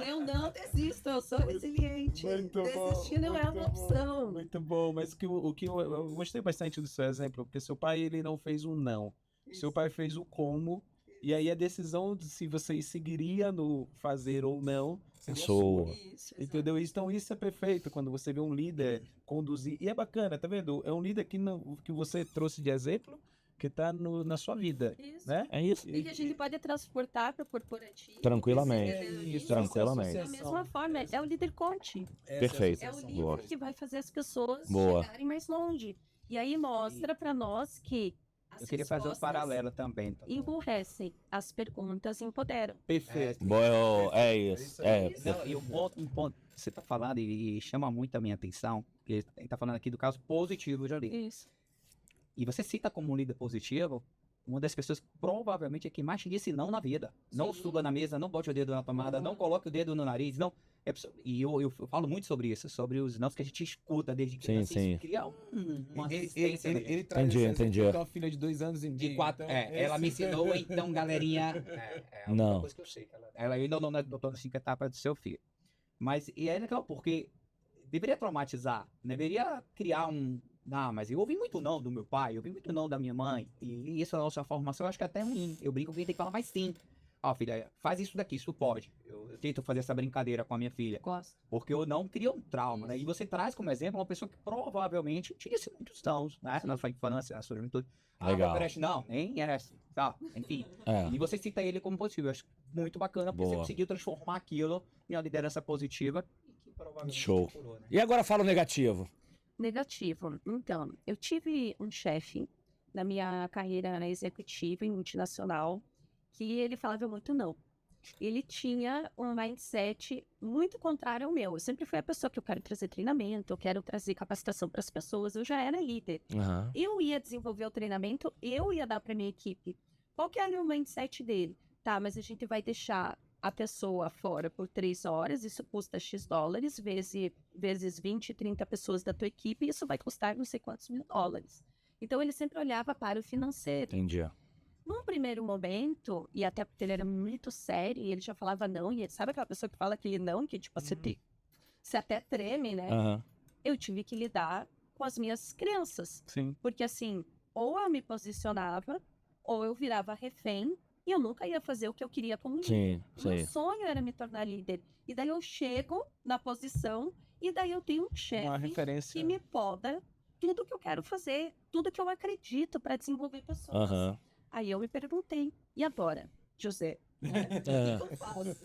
Eu não desisto, eu sou resiliente. Desistir não é uma opção. Muito bom, mas o que eu gostei bastante do seu exemplo, porque seu pai, ele não fez um não. Seu pai fez o como, e aí a decisão de se você seguiria no fazer ou não seria Show. sua. Isso, Entendeu? Então isso é perfeito quando você vê um líder conduzir. E é bacana, tá vendo? É um líder que você trouxe de exemplo, que tá na sua vida, Isso. né? É isso. E que a gente pode transportar para o corporativo. Tranquilamente. Isso. Tranquilamente. Da mesma forma, é o líder coach. Perfeito. É o líder Boa. que vai fazer as pessoas Boa. chegarem mais longe. E aí mostra para nós que as Eu queria fazer um respostas paralelo também. Tá? emburrecem, as perguntas empoderam. Perfeito. Boa, é isso. É. Não, e um ponto que você está falando e chama muito a minha atenção, porque a gente está falando aqui do caso positivo de ali. Isso. E você cita como um líder positivo uma das pessoas que provavelmente é que mais te disse não na vida. Não suba na mesa, não bote o dedo na tomada, não coloque o dedo no nariz, não. E eu falo muito sobre isso, sobre os não que a gente escuta desde criança. Sim. Isso cria uma resistência. Ele traz Entendi, esse exemplo entendi. com uma filha de 2 anos e meio. De 4. então, Ela me ensinou, então, galerinha. É a única Não. coisa que eu sei. Que ela ainda não é doutora nas 5 etapas do seu filho. Mas, e é legal, porque deveria traumatizar, deveria criar um. Não, mas eu ouvi muito não do meu pai, eu ouvi muito não da minha mãe. E isso é a nossa formação, eu acho que é até ruim. Eu brinco que tem que falar, mas sim. Ó, filha, faz isso daqui, isso pode. Eu tento fazer essa brincadeira com a minha filha. Gosto. Porque eu não queria um trauma, né? E você traz como exemplo uma pessoa que provavelmente tinha muitos tons, né? Na sua infância, na sua juventude. Legal. Não, nem era assim, tá? Enfim. É. E você cita ele como positivo. Eu acho muito bacana, porque Boa. você conseguiu transformar aquilo em uma liderança positiva. E que provavelmente Show. curou, né? E agora fala o negativo. Negativo. Então, eu tive um chefe na minha carreira executiva em multinacional que ele falava muito não. Ele tinha um mindset muito contrário ao meu. Eu sempre fui a pessoa que eu quero trazer treinamento, eu quero trazer capacitação para as pessoas, eu já era líder. Aham. Eu ia desenvolver o treinamento, eu ia dar para minha equipe. Qual que era o mindset dele? Tá, mas a gente vai deixar a pessoa fora por 3 horas, isso custa X dólares, vezes 20, 30 pessoas da tua equipe, isso vai custar não sei quantos mil dólares. Então ele sempre olhava para o financeiro. Entendi. Num primeiro momento, e até porque ele era muito sério, e ele já falava não, e ele, sabe aquela pessoa que fala aquele não, que tipo, você até treme, né? Aham. Eu tive que lidar com as minhas crenças. Sim. Porque assim, ou eu me posicionava, ou eu virava refém, e eu nunca ia fazer o que eu queria como líder. Sim, isso Meu aí. sonho era me tornar líder. E daí eu chego na posição, e daí eu tenho um Uma chefe referência. que me poda tudo que eu quero fazer, tudo que eu acredito para desenvolver pessoas. Aham. Aí eu me perguntei, e agora, José? É. O que eu faço?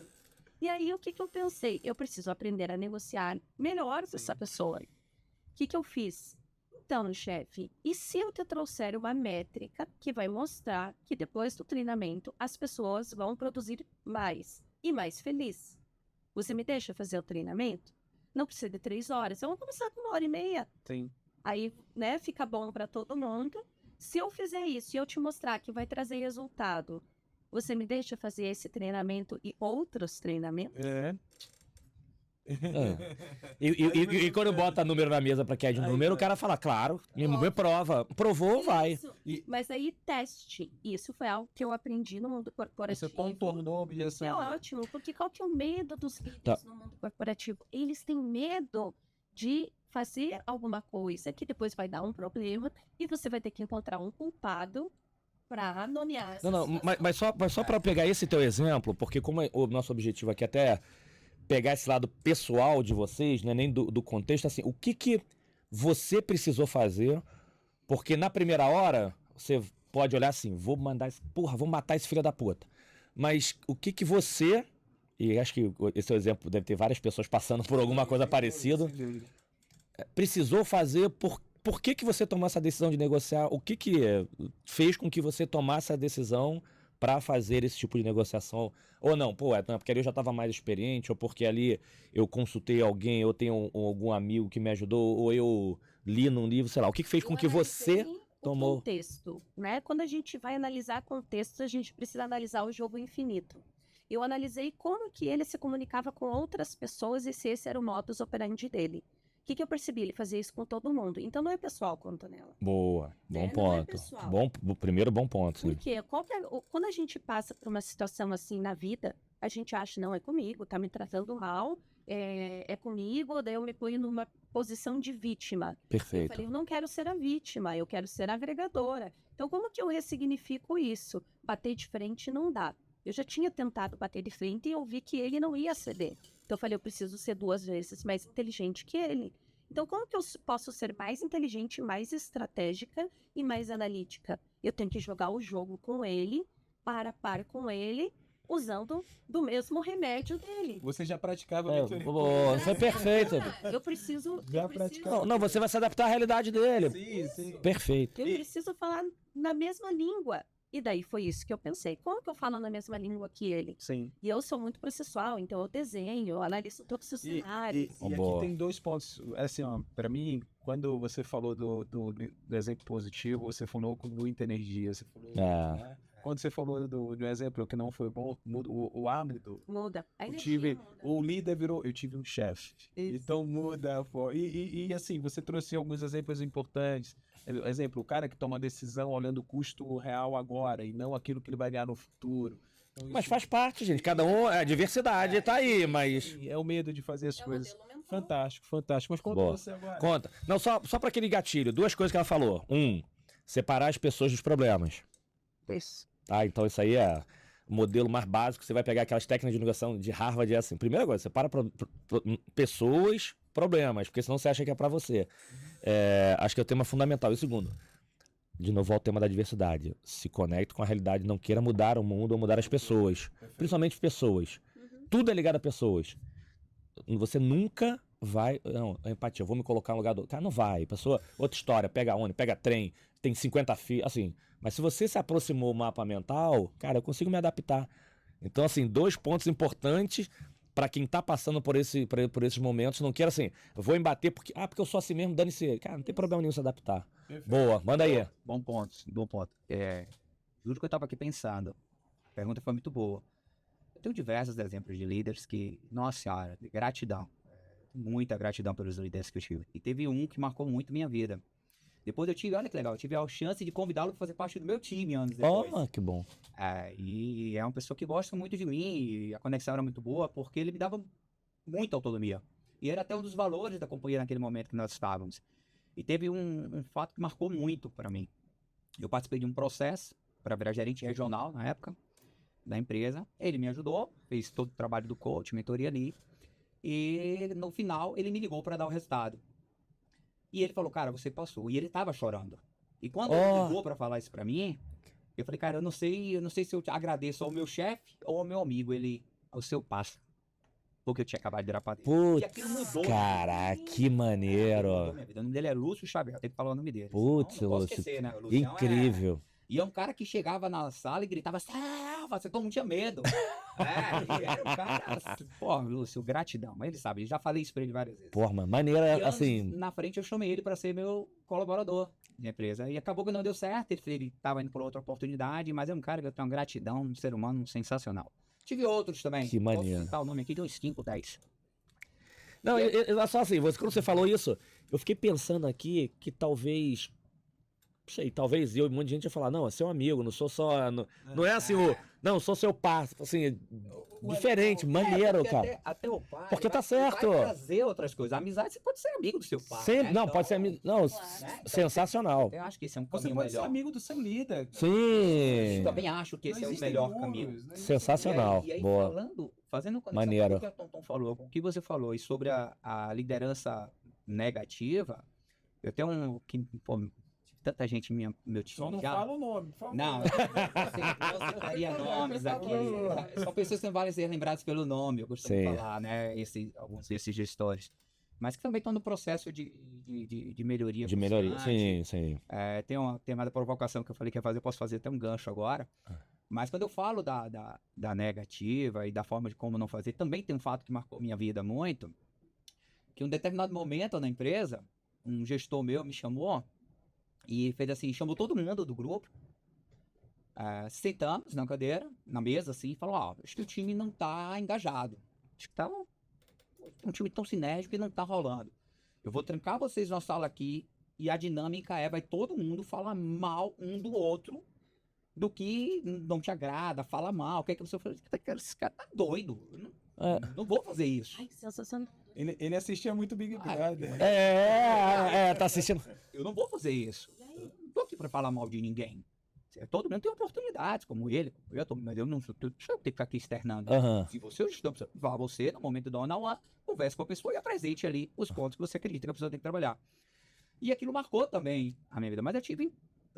E aí, o que eu pensei? Eu preciso aprender a negociar melhor com essa pessoa. O que eu fiz? Então, chefe, e se eu te trouxer uma métrica que vai mostrar que depois do treinamento as pessoas vão produzir mais e mais feliz? Você me deixa fazer o treinamento? Não precisa de 3 horas, vamos começar com 1h30. Sim. Aí, né, fica bom para todo mundo. Se eu fizer isso e eu te mostrar que vai trazer resultado, você me deixa fazer esse treinamento e outros treinamentos? É. E quando bota número na mesa pra que é de número, o cara fala, claro, me prova. Provou, vai. Isso. Mas aí, teste. Isso foi algo que eu aprendi no mundo corporativo. Você contornou a É objeção. ótimo, porque qual que é o medo dos líderes Tá. no mundo corporativo? Eles têm medo de fazer alguma coisa que depois vai dar um problema e você vai ter que encontrar um culpado para nomear essa Não, situação. mas só pra pegar esse teu exemplo, porque como o nosso objetivo aqui até é pegar esse lado pessoal de vocês, né, nem do contexto, assim, o que você precisou fazer, porque na primeira hora você pode olhar assim, vou matar esse filho da puta, mas o que você, e acho que esse é o exemplo, deve ter várias pessoas passando por alguma coisa parecida, precisou fazer, por que você tomou essa decisão de negociar, o que fez com que você tomasse a decisão para fazer esse tipo de negociação, ou não, porque ali eu já estava mais experiente, ou porque ali eu consultei alguém, eu tenho algum amigo que me ajudou, ou eu li num livro, sei lá, o que fez com que você tomou... O contexto, né? Quando a gente vai analisar contextos, a gente precisa analisar o jogo infinito. Eu analisei como que ele se comunicava com outras pessoas e se esse era o modus operandi dele. O que eu percebi? Ele fazia isso com todo mundo. Então não é pessoal com a Antonella. Boa, bom Não é ponto. pessoal. Primeiro bom ponto, sim. Porque quando a gente passa por uma situação assim na vida, a gente acha, não, é comigo, tá me tratando mal, é comigo, daí eu me ponho numa posição de vítima. Eu Perfeito. falei, eu não quero ser a vítima, eu quero ser a agregadora. Então como que eu ressignifico isso? Bater de frente não dá. Eu já tinha tentado bater de frente e eu vi que ele não ia ceder. Então eu falei, eu preciso ser 2 vezes mais inteligente que ele. Então como que eu posso ser mais inteligente, mais estratégica e mais analítica? Eu tenho que jogar o jogo com ele, par a par com ele, usando do mesmo remédio dele. Você já praticava Foi perfeito. Eu preciso... Já eu preciso praticava. Não, você vai se adaptar à realidade dele. Sim. Perfeito. Eu preciso falar na mesma língua. E daí foi isso que eu pensei. Como que eu falo na mesma língua que ele? Sim. E eu sou muito processual, então eu desenho, eu analiso todos os cenários. E Boa. aqui tem 2 pontos. Assim, ó, pra mim, quando você falou do exemplo positivo, você falou com muita energia. Você falou, né? Quando você falou do exemplo que não foi bom, o hábito. Muda. A Eu energia tive, muda. o líder virou, eu tive um chefe. Isso. Então muda. Pô. E assim, você trouxe alguns exemplos importantes. Exemplo, o cara que toma decisão olhando o custo real agora e não aquilo que ele vai ganhar no futuro. Então, Mas isso faz parte, gente. Cada um, a diversidade tá aí, mas... é o medo de fazer as É o coisas. modelo mental. Fantástico, fantástico. Mas conta Boa. você agora. Conta. Não, só pra aquele gatilho. 2 coisas que ela falou. Separar as pessoas dos problemas. Isso. Tá? Então isso aí é o modelo mais básico. Você vai pegar aquelas técnicas de negociação de Harvard, é assim. Primeira coisa, separa pessoas, problemas, porque senão você acha que é pra você. Acho que é o tema fundamental. E o segundo, de novo ao tema da diversidade. Se conecte com a realidade, não queira mudar o mundo ou mudar as pessoas. Principalmente pessoas. Tudo é ligado a pessoas. Você nunca vai... Não, empatia, eu vou me colocar no lugar do... Cara, não vai. Pessoa, outra história, pega ônibus, pega trem, tem 50 fios, assim. Mas se você se aproximou do mapa mental, cara, eu consigo me adaptar. Então, assim, 2 pontos importantes pra quem tá passando por esses momentos. Não queira, assim, vou embater porque eu sou assim mesmo, dane-se. Cara, não tem problema nenhum se adaptar. Perfeito. Boa, manda aí. Bom ponto, bom ponto. Juro que eu estava aqui pensando. A pergunta foi muito boa. Eu tenho diversos exemplos de líderes que, nossa senhora, gratidão. Muita gratidão pelos líderes que eu tive. E teve um que marcou muito minha vida. Depois eu tive, olha que legal, eu tive a chance de convidá-lo para fazer parte do meu time anos depois. Oh, que bom. E é uma pessoa que gosta muito de mim, e a conexão era muito boa, porque ele me dava muita autonomia. E era até um dos valores da companhia naquele momento que nós estávamos. E teve um fato que marcou muito para mim. Eu participei de um processo para virar gerente regional na época da empresa. Ele me ajudou, fez todo o trabalho do coach, mentoria ali. E no final ele me ligou para dar o resultado. E ele falou, cara, você passou. E ele tava chorando. E quando ele ligou para falar isso para mim, eu falei, cara, eu não sei se eu te agradeço ao meu chefe ou ao meu amigo. Ele, ao seu passo. Porque eu tinha acabado de virar padrinho. E aquilo Putz, mudou. cara, que maneiro. Mudou minha vida. O nome dele é Lúcio Xavier, tem que falar o nome dele. Putz, Senão, não posso Lúcio, esquecer, né? O Lucião incrível. E é um cara que chegava na sala e gritava, salva, você todo mundo tinha medo. E era um cara, pô, Lúcio, gratidão. Mas ele sabe, eu já falei isso pra ele várias vezes. Porra, mano, E maneira, anos assim... na frente eu chamei ele pra ser meu colaborador de empresa. E acabou que não deu certo, ele tava indo por outra oportunidade, mas é um cara que eu tenho uma gratidão, um ser humano sensacional. Tive outros também. Que maneiro. Posso citar o nome aqui de uns 5, 10. Não, só assim, quando você falou isso, eu fiquei pensando aqui que talvez... Não sei, talvez eu e um monte de gente ia falar, não, é seu amigo, não sou só... Não é assim, não, sou seu parceiro, assim, diferente, maneiro, porque cara. Até o pai. Porque tá vai certo. trazer outras coisas. A amizade, você pode ser amigo do seu pai. Sempre, né? não, Então, pode ser amigo... Não, né? sensacional. Eu acho que esse é um Você caminho pode ser melhor. amigo do seu líder. Sim, Eu também acho que esse Não é o existem melhor números, caminho. não existe- sensacional, E aí boa. fazendo conexão Maneiro. com o que a Tonton falou, com o que você falou, e sobre a liderança negativa, eu tenho tanta gente meu time Só não já. fala o nome, por favor. Não, eu citaria nomes aqui. São pessoas que não valem ser lembradas pelo nome, eu costumo Sim. falar, né? Alguns desses gestores. Mas que também estão no processo de melhoria. De melhoria, constante. sim. Tem uma da provocação que eu falei que ia fazer, eu posso fazer até um gancho agora. Mas quando eu falo da negativa e da forma de como não fazer, também tem um fato que marcou minha vida muito, que em um determinado momento na empresa, um gestor meu me chamou e fez assim, chamou todo mundo do grupo, sentamos na cadeira, na mesa, assim, e falou, acho que o time não tá engajado. Acho que tá um time tão sinérgico e não tá rolando. Eu vou trancar vocês na sala aqui e a dinâmica vai todo mundo falar mal um do outro do que não te agrada, fala mal. O que é que você fala? Esse cara tá doido. Eu não vou fazer isso. Ai, sensacional. Ele assistia muito Big Brother. Tá assistindo. Eu não vou fazer isso. Eu não tô aqui pra falar mal de ninguém. Todo mundo tem oportunidades, como ele, mas eu não sou tudo, eu tenho que ficar aqui externando. Aham. Se você, vá você, no momento do one-on-one, converse com a pessoa e apresente ali os pontos que você acredita que a pessoa tem que trabalhar. E aquilo marcou também a minha vida, mas eu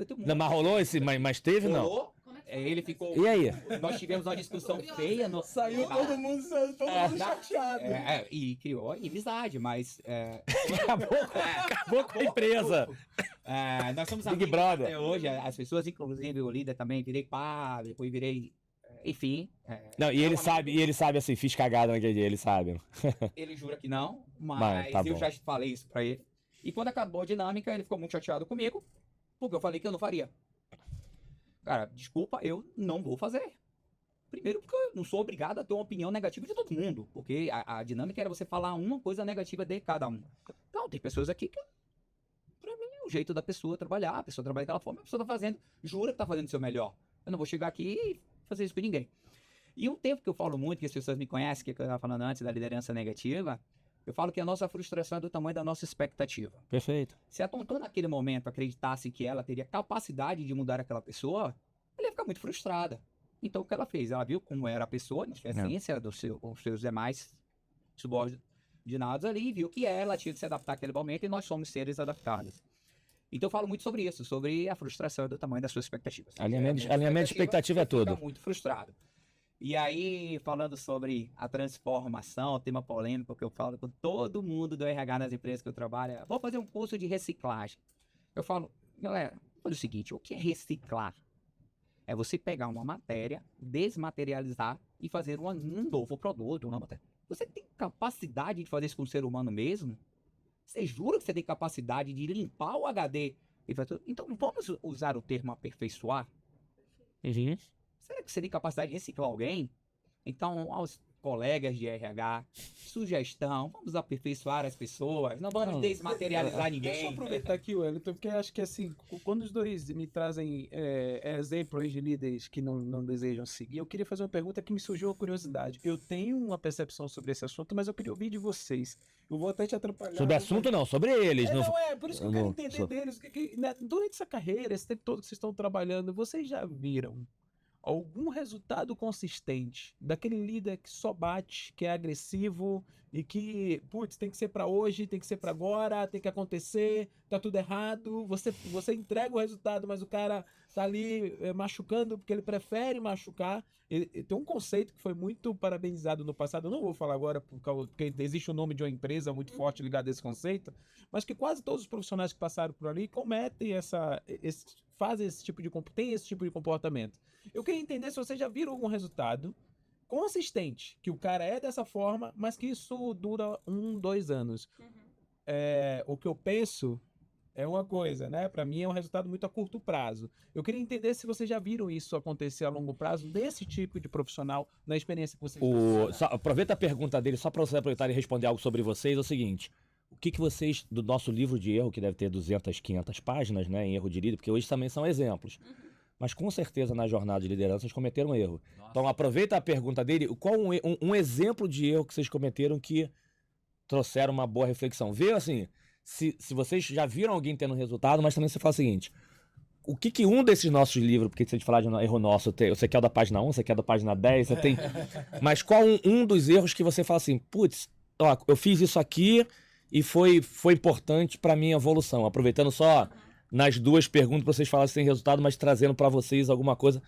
tenho Não, mas rolou esse, mas teve, não? rolou, ele ficou... E aí? Nós tivemos uma discussão feia. Saiu todo mundo chateado. E criou inimizade, mas... Acabou com a empresa. Nós somos Big amigos Brother. até hoje, as pessoas, inclusive o líder também, virei padre, depois virei... Enfim. Não, e ele sabe assim, fiz cagada naquele dia, ele sabe. Ele jura que não, mas tá eu bom. já falei isso pra ele. E quando acabou a dinâmica, ele ficou muito chateado comigo, porque eu falei que eu não faria. Cara, desculpa, eu não vou fazer. Primeiro porque eu não sou obrigado a ter uma opinião negativa de todo mundo, porque a dinâmica era você falar uma coisa negativa de cada um. Então, tem pessoas aqui que, pra mim, é o jeito da pessoa trabalhar, a pessoa trabalha daquela forma, a pessoa tá fazendo, jura que tá fazendo o seu melhor. Eu não vou chegar aqui e fazer isso com ninguém. E um tempo que eu falo muito, que as pessoas me conhecem, que eu estava falando antes da liderança negativa, eu falo que a nossa frustração é do tamanho da nossa expectativa. Perfeito. Se a Tonton naquele momento acreditasse que ela teria capacidade de mudar aquela pessoa, ela ia ficar muito frustrada. Então o que ela fez? Ela viu como era a pessoa, a essência com os seus demais subordinados ali, e viu que ela tinha de se adaptar àquele momento e nós somos seres adaptados. Então eu falo muito sobre isso, sobre a frustração do tamanho das suas expectativas. Alinhamento de expectativa é você fica tudo. muito frustrado. E aí, falando sobre a transformação, tema polêmico que eu falo com todo mundo do RH nas empresas que eu trabalho, vou fazer um curso de reciclagem. Eu falo, galera, olha o seguinte, o que é reciclar? É você pegar uma matéria, desmaterializar e fazer um novo produto, uma matéria. Você tem capacidade de fazer isso com o ser humano mesmo? Você jura que você tem capacidade de limpar o HD? Então, vamos usar o termo aperfeiçoar? Será que você tem capacidade de reciclar alguém? Então, aos colegas de RH, sugestão, vamos aperfeiçoar as pessoas, não vamos desmaterializar ninguém. Deixa eu aproveitar aqui, Wellington, porque acho que assim, quando os dois me trazem exemplos de líderes que não desejam seguir, eu queria fazer uma pergunta que me surgiu a curiosidade. Eu tenho uma percepção sobre esse assunto, mas eu queria ouvir de vocês. Eu vou até te atrapalhar. Sobre assunto não, sobre eles. Por isso que eu quero entender deles. Né, durante essa carreira, esse tempo todo que vocês estão trabalhando, vocês já viram algum resultado consistente daquele líder que só bate, que é agressivo e que, putz, tem que ser pra hoje, tem que ser pra agora, tem que acontecer, tá tudo errado, você entrega o resultado, mas o cara tá ali machucando porque ele prefere machucar. Tem um conceito que foi muito parabenizado no passado, eu não vou falar agora porque existe o nome de uma empresa muito forte ligada a esse conceito, mas que quase todos os profissionais que passaram por ali cometem fazem esse tipo de comportamento. Eu queria entender se vocês já viram algum resultado consistente, que o cara é dessa forma, mas que isso dura 1-2 anos. O que eu penso é uma coisa, né? Para mim é um resultado muito a curto prazo. Eu queria entender se vocês já viram isso acontecer a longo prazo desse tipo de profissional, na experiência que vocês têm. Aproveita a pergunta dele, só para vocês aproveitarem e responder algo sobre vocês, é o seguinte: o que vocês, do nosso livro de erro, que deve ter 200, 500 páginas, né, em erro de líder, porque hoje também são exemplos, mas com certeza na jornada de liderança vocês cometeram um erro. Nossa. Então aproveita a pergunta dele, qual um exemplo de erro que vocês cometeram que trouxeram uma boa reflexão? Vê assim, se vocês já viram alguém tendo resultado, mas também você fala o seguinte: o que um desses nossos livros, porque se a gente falar de erro nosso, você quer o da página 1, você quer o da página 10, você tem... Mas qual um dos erros que você fala assim, putz, ó, eu fiz isso aqui e foi importante para minha evolução? Aproveitando só nas duas perguntas para vocês falarem se tem resultado, mas trazendo para vocês alguma coisa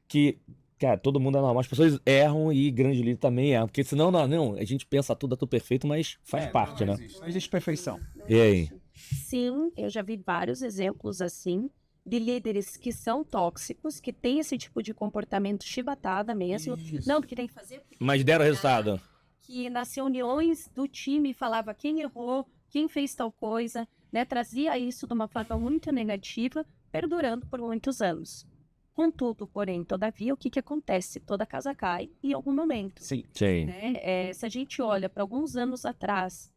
que, cara, todo mundo é normal. As pessoas erram e grande líder também erram, porque senão não, a gente pensa tudo perfeito, mas faz parte, né? Não existe perfeição. E aí? Sim, eu já vi vários exemplos assim, de líderes que são tóxicos, que têm esse tipo de comportamento chibatada mesmo. Isso. Não, que tem que fazer... Mas deram resultado. Que nas reuniões do time falava quem errou, quem fez tal coisa, né? Trazia isso de uma forma muito negativa, perdurando por muitos anos. Contudo, porém, todavia, o que acontece? Toda casa cai em algum momento. Sim. Né? Se a gente olha para alguns anos atrás,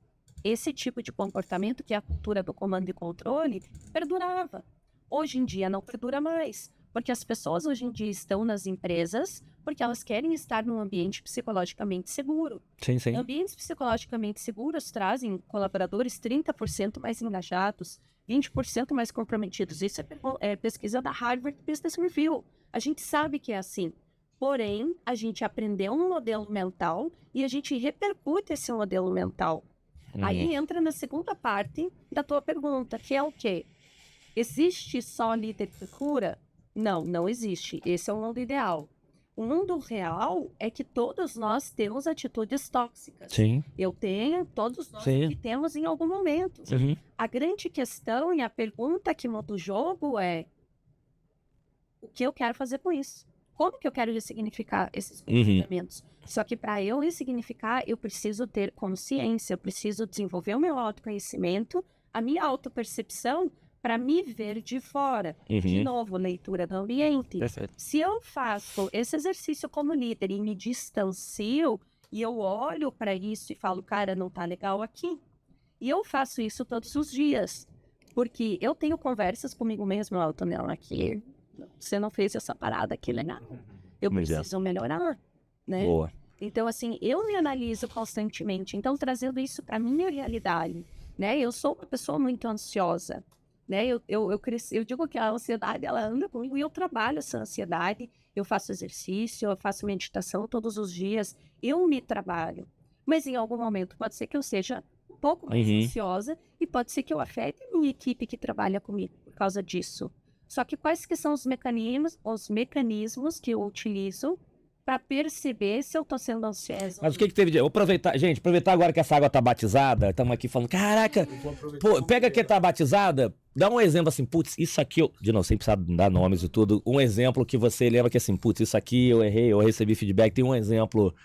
esse tipo de comportamento, que é a cultura do comando e controle, perdurava. Hoje em dia não perdura mais, porque as pessoas hoje em dia estão nas empresas porque elas querem estar num ambiente psicologicamente seguro. Sim. Ambientes psicologicamente seguros trazem colaboradores 30% mais engajados, 20% mais comprometidos. Isso é pesquisa da Harvard Business Review. A gente sabe que é assim. Porém, a gente aprendeu um modelo mental e a gente repercute esse modelo mental. Aí entra na segunda parte da tua pergunta, que é o quê? Existe só líder que cura? Não, não existe. Esse é o mundo ideal. O mundo real é que todos nós temos atitudes tóxicas. Sim. Eu tenho, todos nós Sim. temos em algum momento. Uhum. A grande questão e a pergunta que muda o jogo é: o que eu quero fazer com isso? Como que eu quero ressignificar esses comportamentos? Só que para eu ressignificar, eu preciso ter consciência, eu preciso desenvolver o meu autoconhecimento, a minha autopercepção, para me ver de fora. De novo, leitura do ambiente. Perfeito. Se eu faço esse exercício como líder e me distancio, e eu olho para isso e falo, cara, não tá legal aqui. E eu faço isso todos os dias. Porque eu tenho conversas comigo mesmo, Tonel, aqui. Você não fez essa parada aqui, legal. Eu preciso melhorar, né? Boa. Então, assim, eu me analiso constantemente. Então, trazendo isso para minha realidade, né? Eu sou uma pessoa muito ansiosa, né? Eu digo que a ansiedade, ela anda comigo e eu trabalho essa ansiedade. Eu faço exercício, eu faço meditação todos os dias. Eu me trabalho. Mas, em algum momento, pode ser que eu seja um pouco mais ansiosa e pode ser que eu afete a minha equipe que trabalha comigo por causa disso. Só que quais que são os mecanismos que eu utilizo para perceber se eu tô sendo ansiosa? Mas o que teve de... Vou aproveitar, gente, aproveitar agora que essa água tá batizada, estamos aqui falando, caraca, pô, pega que tá batizada, dá um exemplo assim, putz, isso aqui, de novo, sem precisar dar nomes e tudo, um exemplo que você lembra que assim, putz, isso aqui eu errei, eu recebi feedback, tem um exemplo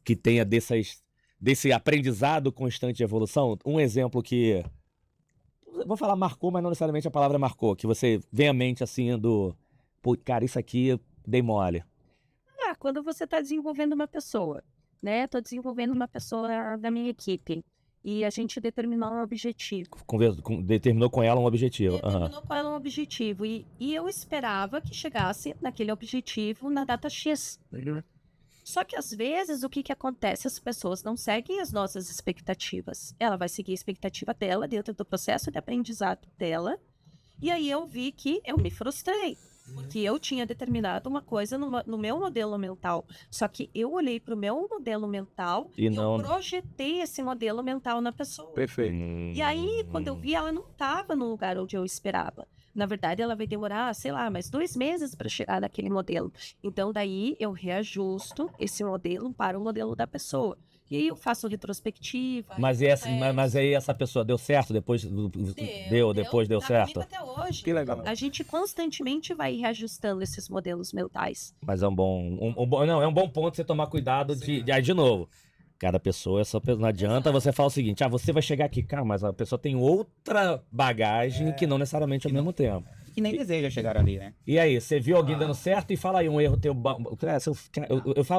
que tenha desse aprendizado constante de evolução, um exemplo que... Vou falar marcou, mas não necessariamente a palavra marcou. Que você vem à mente assim do... Pô, cara, isso aqui eu dei mole. Quando você está desenvolvendo uma pessoa, né? Estou desenvolvendo uma pessoa da minha equipe. E a gente determinou um objetivo. Determinou com ela um objetivo. Determinou com ela um objetivo. E eu esperava que chegasse naquele objetivo na data X. Só que às vezes o que acontece? As pessoas não seguem as nossas expectativas. Ela vai seguir a expectativa dela dentro do processo de aprendizado dela. E aí eu vi que eu me frustrei. Porque eu tinha determinado uma coisa no meu modelo mental. Só que eu olhei para o meu modelo mental e eu projetei esse modelo mental na pessoa. Perfeito. E aí, quando eu vi, ela não estava no lugar onde eu esperava. Na verdade, ela vai demorar, sei lá, mais 2 meses para chegar naquele modelo. Então, daí eu reajusto esse modelo para o modelo da pessoa. E aí eu faço retrospectiva. Mas aí essa pessoa deu certo? Depois deu certo? Até hoje. Que legal. A gente constantemente vai reajustando esses modelos mentais. Mas é um bom ponto você tomar cuidado de novo. Cada pessoa, não adianta você falar o seguinte, você vai chegar aqui, cara, mas a pessoa tem outra bagagem que não necessariamente ao mesmo tempo. Que nem deseja chegar ali, né? E aí, você viu alguém dando certo e fala aí um erro teu.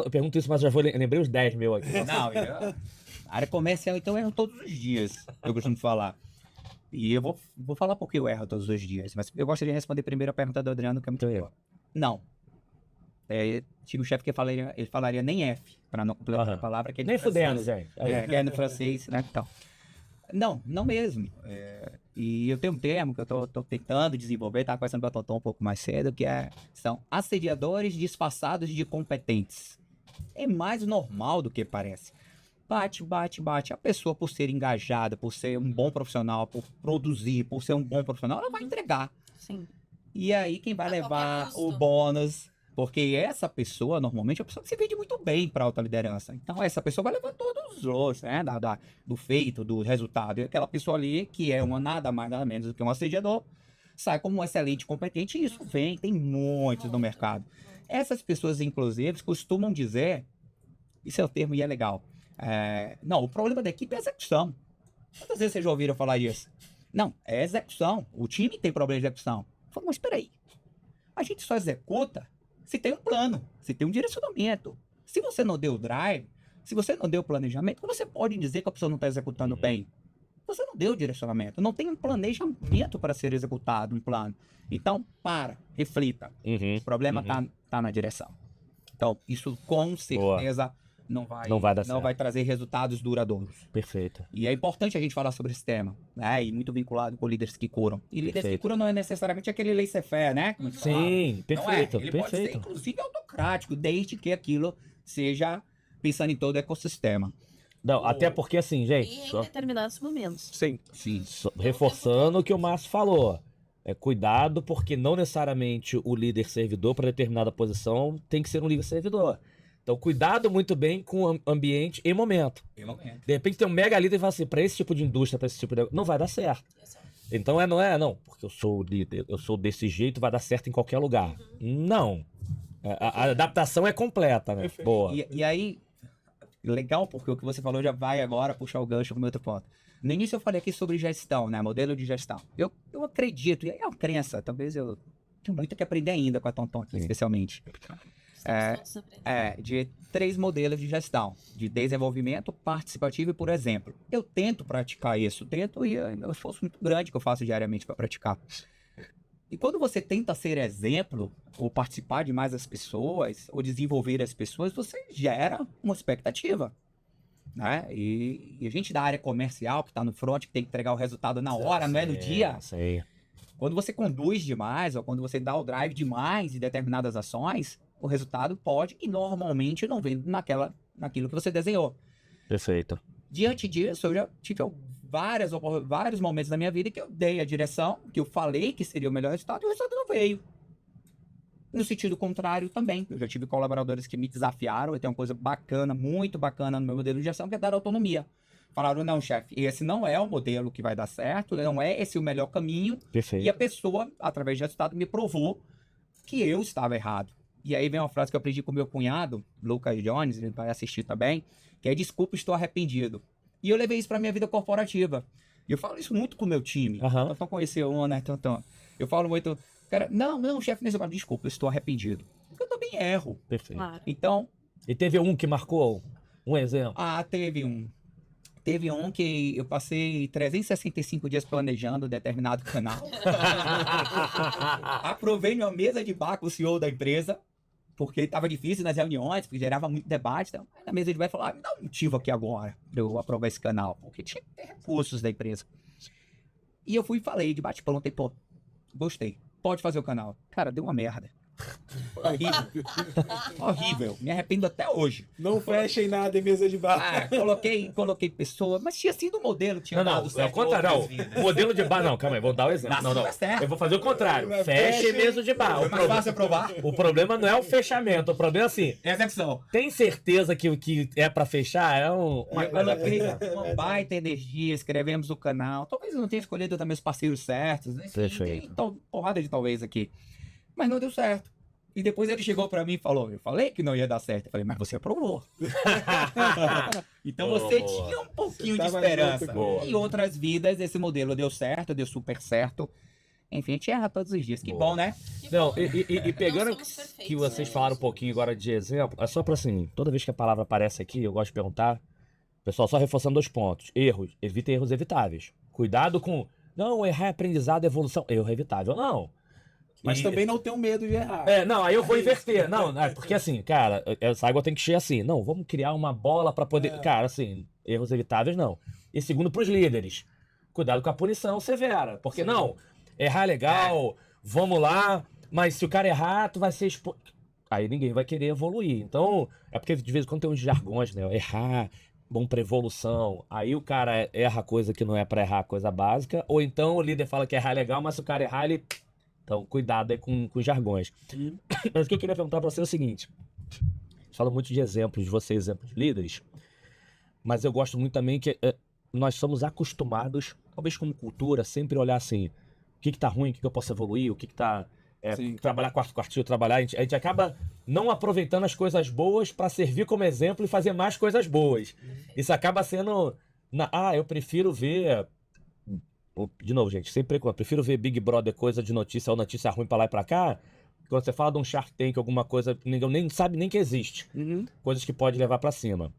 Eu pergunto isso, mas lembrei os 10 mil aqui. Não, a área comercial, então, eu erro todos os dias, eu costumo falar. E eu vou falar por que eu erro todos os dias, mas eu gostaria de responder primeiro a pergunta do Adriano, que é muito boa. Não. Tinha um chefe que ele falaria nem F, para não completar a palavra. Que é nem fudendo, gente. Que é no francês, né? Então, não mesmo. E eu tenho um termo que eu tô tentando desenvolver, estava conversando com a Tonton um pouco mais cedo, que são assediadores disfarçados de competentes. É mais normal do que parece. Bate. A pessoa, por ser engajada, por ser um bom profissional, por produzir, por ser um bom profissional, ela vai entregar. Sim. E aí, quem vai levar o bônus? Porque essa pessoa, normalmente, é uma pessoa que se vende muito bem para alta liderança. Então, essa pessoa vai levar todos os outros, né? Do feito, do resultado. E aquela pessoa ali, que é nada mais, nada menos do que um assediador, sai como um excelente competente. E isso tem muitos no mercado. Essas pessoas, inclusive, costumam dizer, isso é o termo e é legal, não, o problema da equipe é a execução. Quantas vezes vocês já ouviram falar isso? Não, é execução. O time tem problema de execução. Eu falo, mas espera aí. A gente só executa se tem um plano, se tem um direcionamento. Se você não deu o drive, se você não deu o planejamento, como você pode dizer que a pessoa não está executando bem? Você não deu o direcionamento, não tem um planejamento para ser executado, um plano. Então, reflita. O problema está na direção. Então, isso com certeza não vai dar certo. não vai trazer resultados duradouros. Perfeito. E é importante a gente falar sobre esse tema, né? E muito vinculado com líderes que curam. E líderes que Perfeito. curam não é necessariamente aquele laissez-faire, né? Como a gente falava. Sim, Não é. perfeito, Ele pode ser, perfeito. inclusive, autocrático, desde que aquilo seja pensando em todo o ecossistema. Não, até porque assim, gente, E em só determinados momentos. Sim. Sim. reforçando o que o Márcio falou. Cuidado, porque não necessariamente o líder servidor para determinada posição tem que ser um líder servidor. Então, cuidado muito bem com o ambiente e momento. De repente tem um mega líder e fala assim, para esse tipo de indústria, para esse tipo de... Não vai dar certo. Então, não, porque eu sou o líder, eu sou desse jeito, vai dar certo em qualquer lugar. Não. A adaptação é completa, né? Perfeito. Boa. E aí, legal, porque o que você falou já vai agora puxar o gancho para o meu outro ponto. No início eu falei aqui sobre gestão, né? Modelo de gestão. Eu acredito, e aí é uma crença, talvez eu tenho muito que aprender ainda com a Tonton, Sim. especialmente. De 3 modelos de gestão, de desenvolvimento participativo e por exemplo. Eu tento praticar isso, e é um esforço muito grande que eu faço diariamente para praticar. E quando você tenta ser exemplo, ou participar de mais as pessoas, ou desenvolver as pessoas, você gera uma expectativa. Né? E a gente da área comercial, que está no front, que tem que entregar o resultado na hora, não é no dia. Sei. Quando você conduz demais, ou quando você dá o drive demais em determinadas ações, o resultado pode e normalmente não vem naquilo que você desenhou. Perfeito. Diante disso, eu já tive vários momentos da minha vida que eu dei a direção, que eu falei que seria o melhor resultado, e o resultado não veio. No sentido contrário também. Eu já tive colaboradores que me desafiaram, e tem uma coisa bacana, muito bacana no meu modelo de gestão, que é dar autonomia. Falaram, não, chefe, esse não é o modelo que vai dar certo, não é esse o melhor caminho. Perfeito. E a pessoa, através do resultado, me provou que eu estava errado. E aí vem uma frase que eu aprendi com meu cunhado, Lucas Jones, ele vai assistir também, que é desculpa, estou arrependido. E eu levei isso para minha vida corporativa. E eu falo isso muito com o meu time. Aham. Então conheceu, né? Então. Eu falo muito, cara, não, chefe, desculpa, eu estou arrependido. Porque eu também erro. Perfeito. Claro. Então, E teve um que marcou um exemplo? teve um. Teve um que eu passei 365 dias planejando determinado canal. Aprovei minha mesa de bar com o CEO da empresa, porque estava difícil nas reuniões, porque gerava muito debate. Então, na mesa de bar, falou, me dá um motivo aqui agora para eu aprovar esse canal, porque tinha que ter recursos da empresa. E eu fui e falei de bate-pronto, e pô, gostei, pode fazer o canal. Cara, deu uma merda. Horrível. Horrível. Me arrependo até hoje. Não fechem nada em mesa de bar. Coloquei pessoa, mas tinha sido o modelo, tinha Não, dado é o certo contrário. outras vidas. O modelo de bar, não, calma aí, vou dar o exemplo. Não, Não. não é certo. Eu vou fazer o contrário. Mas Feche feche- mesmo de bar. É mais fácil aprovar. O problema não é o fechamento, o problema é assim, Execução. tem certeza que o que é pra fechar é um... Mas coloquei uma baita energia, escrevemos o canal. Talvez eu não tenha escolhido também os parceiros certos. Né? Enfim, Perfeito. tem porrada de talvez aqui. Mas não deu certo. E depois ele chegou pra mim e falou, eu falei que não ia dar certo. Eu falei, mas você aprovou. Então Boa, você boa. tinha um pouquinho Você de tava esperança. junto com- Em outras vidas, esse modelo deu certo, deu super certo. Enfim, a gente erra todos os dias. Que Boa. bom, né? Não, e pegando Não somos perfeitos, que vocês né? falaram um pouquinho agora de exemplo, é só pra assim, toda vez que a palavra aparece aqui, eu gosto de perguntar, pessoal, só reforçando 2 pontos. Erros, evita erros evitáveis. Cuidado com, não, errar é aprendizado, evolução. Erro é evitável. Não. Mas E- também não tenho medo de errar. Não, aí eu vou inverter. Não, porque assim, cara, essa água tem que encher assim. Não, vamos criar uma bola pra poder. Cara, assim, erros evitáveis não. E segundo, pros líderes, cuidado com a punição severa. Porque não, errar é legal, vamos lá, mas se o cara errar, tu vai ser exposto. Aí ninguém vai querer evoluir. Então, é porque de vez em quando tem uns jargões, né? Errar, bom pra evolução. Aí o cara erra coisa que não é pra errar, coisa básica. Ou então o líder fala que errar é legal, mas se o cara errar, ele. Então, cuidado aí com os jargões. Mas o que eu queria perguntar pra você é o seguinte. Falo muito de exemplos, de vocês, exemplos de líderes. Mas eu gosto muito também que nós somos acostumados, talvez como cultura, sempre olhar assim, o que tá ruim, o que eu posso evoluir, o que tá... Sim. trabalhar quarto-quartil, trabalhar... A gente acaba não aproveitando as coisas boas pra servir como exemplo e fazer mais coisas boas. Isso acaba sendo... eu prefiro ver... De novo, gente, sempre eu prefiro ver Big Brother, coisa de notícia ou notícia ruim pra lá e pra cá. Quando você fala de um Shark Tank, alguma coisa, ninguém nem sabe nem que existe. Coisas que pode levar pra cima.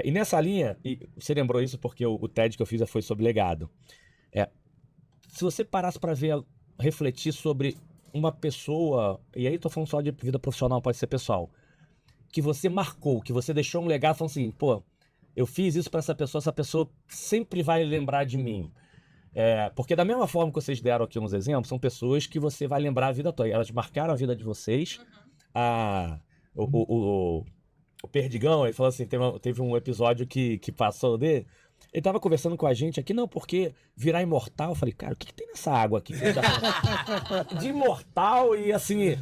E nessa linha, e você lembrou isso porque o TED que eu fiz foi sobre legado. Se você parasse pra ver, refletir sobre uma pessoa, e aí tô falando só de vida profissional, pode ser pessoal, que você marcou, que você deixou um legado, falando assim, pô, eu fiz isso pra essa pessoa sempre vai lembrar de mim. Porque da mesma forma que vocês deram aqui uns exemplos, são pessoas que você vai lembrar a vida toda. Elas marcaram a vida de vocês. O Perdigão, ele falou assim, teve um episódio que passou dele. Ele tava conversando com a gente aqui, não, porque virar imortal. Eu falei, cara, o que tem nessa água aqui? De imortal e assim...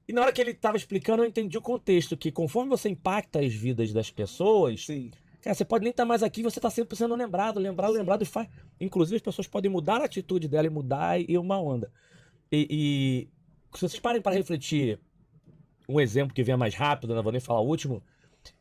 E na hora que ele tava explicando, eu entendi o contexto, que conforme você impacta as vidas das pessoas... Sim. Cara, você pode nem estar mais aqui, você tá sempre sendo lembrado e faz... Inclusive, as pessoas podem mudar a atitude dela e mudar e uma onda. E se vocês parem para refletir, um exemplo que venha mais rápido, não vou nem falar o último,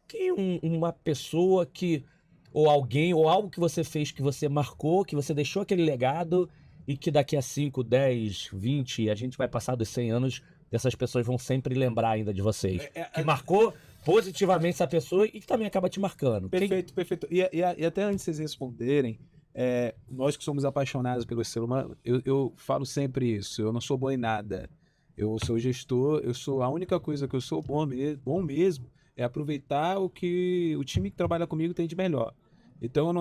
que uma pessoa que... Ou alguém, ou algo que você fez, que você marcou, que você deixou aquele legado e que daqui a 5, 10, 20, a gente vai passar dos 100 anos, essas pessoas vão sempre lembrar ainda de vocês. Que marcou positivamente essa pessoa e que também acaba te marcando. Perfeito, perfeito. E até antes de vocês responderem, nós que somos apaixonados pelo ser humano, eu falo sempre isso, eu não sou bom em nada. Eu sou gestor, a única coisa que eu sou bom mesmo é aproveitar o que o time que trabalha comigo tem de melhor. Então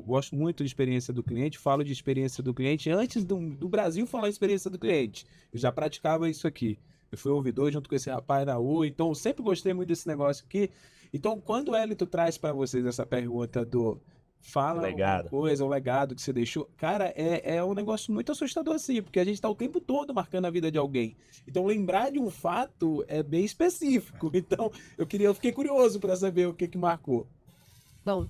gosto muito de experiência do cliente, falo de experiência do cliente antes do Brasil falar experiência do cliente. Eu já praticava isso aqui. Eu fui ouvidor junto com esse rapaz na rua, então eu sempre gostei muito desse negócio aqui. Então, quando o Elito traz para vocês essa pergunta do fala legado. Uma coisa, o legado que você deixou, cara, é um negócio muito assustador assim, porque a gente tá o tempo todo marcando a vida de alguém. Então, lembrar de um fato é bem específico. Então, eu fiquei curioso para saber o que marcou. Bom,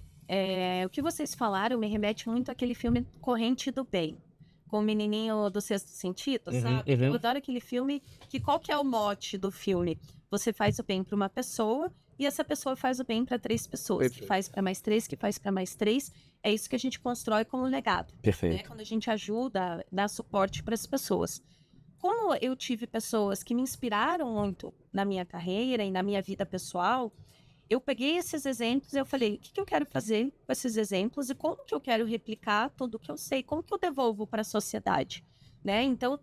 o que vocês falaram me remete muito àquele filme Corrente do Bem, com o menininho do Sexto Sentido, sabe? Eu adoro aquele filme, que qual que é o mote do filme? Você faz o bem para uma pessoa e essa pessoa faz o bem para 3 pessoas. Perfeito. Que faz para mais 3, que faz para mais 3. É isso que a gente constrói como legado. Perfeito. Né? Quando a gente ajuda, dá suporte para as pessoas. Como eu tive pessoas que me inspiraram muito na minha carreira e na minha vida pessoal, eu peguei esses exemplos e eu falei, o que eu quero fazer com esses exemplos e como que eu quero replicar tudo que eu sei, como que eu devolvo para a sociedade, né? Então,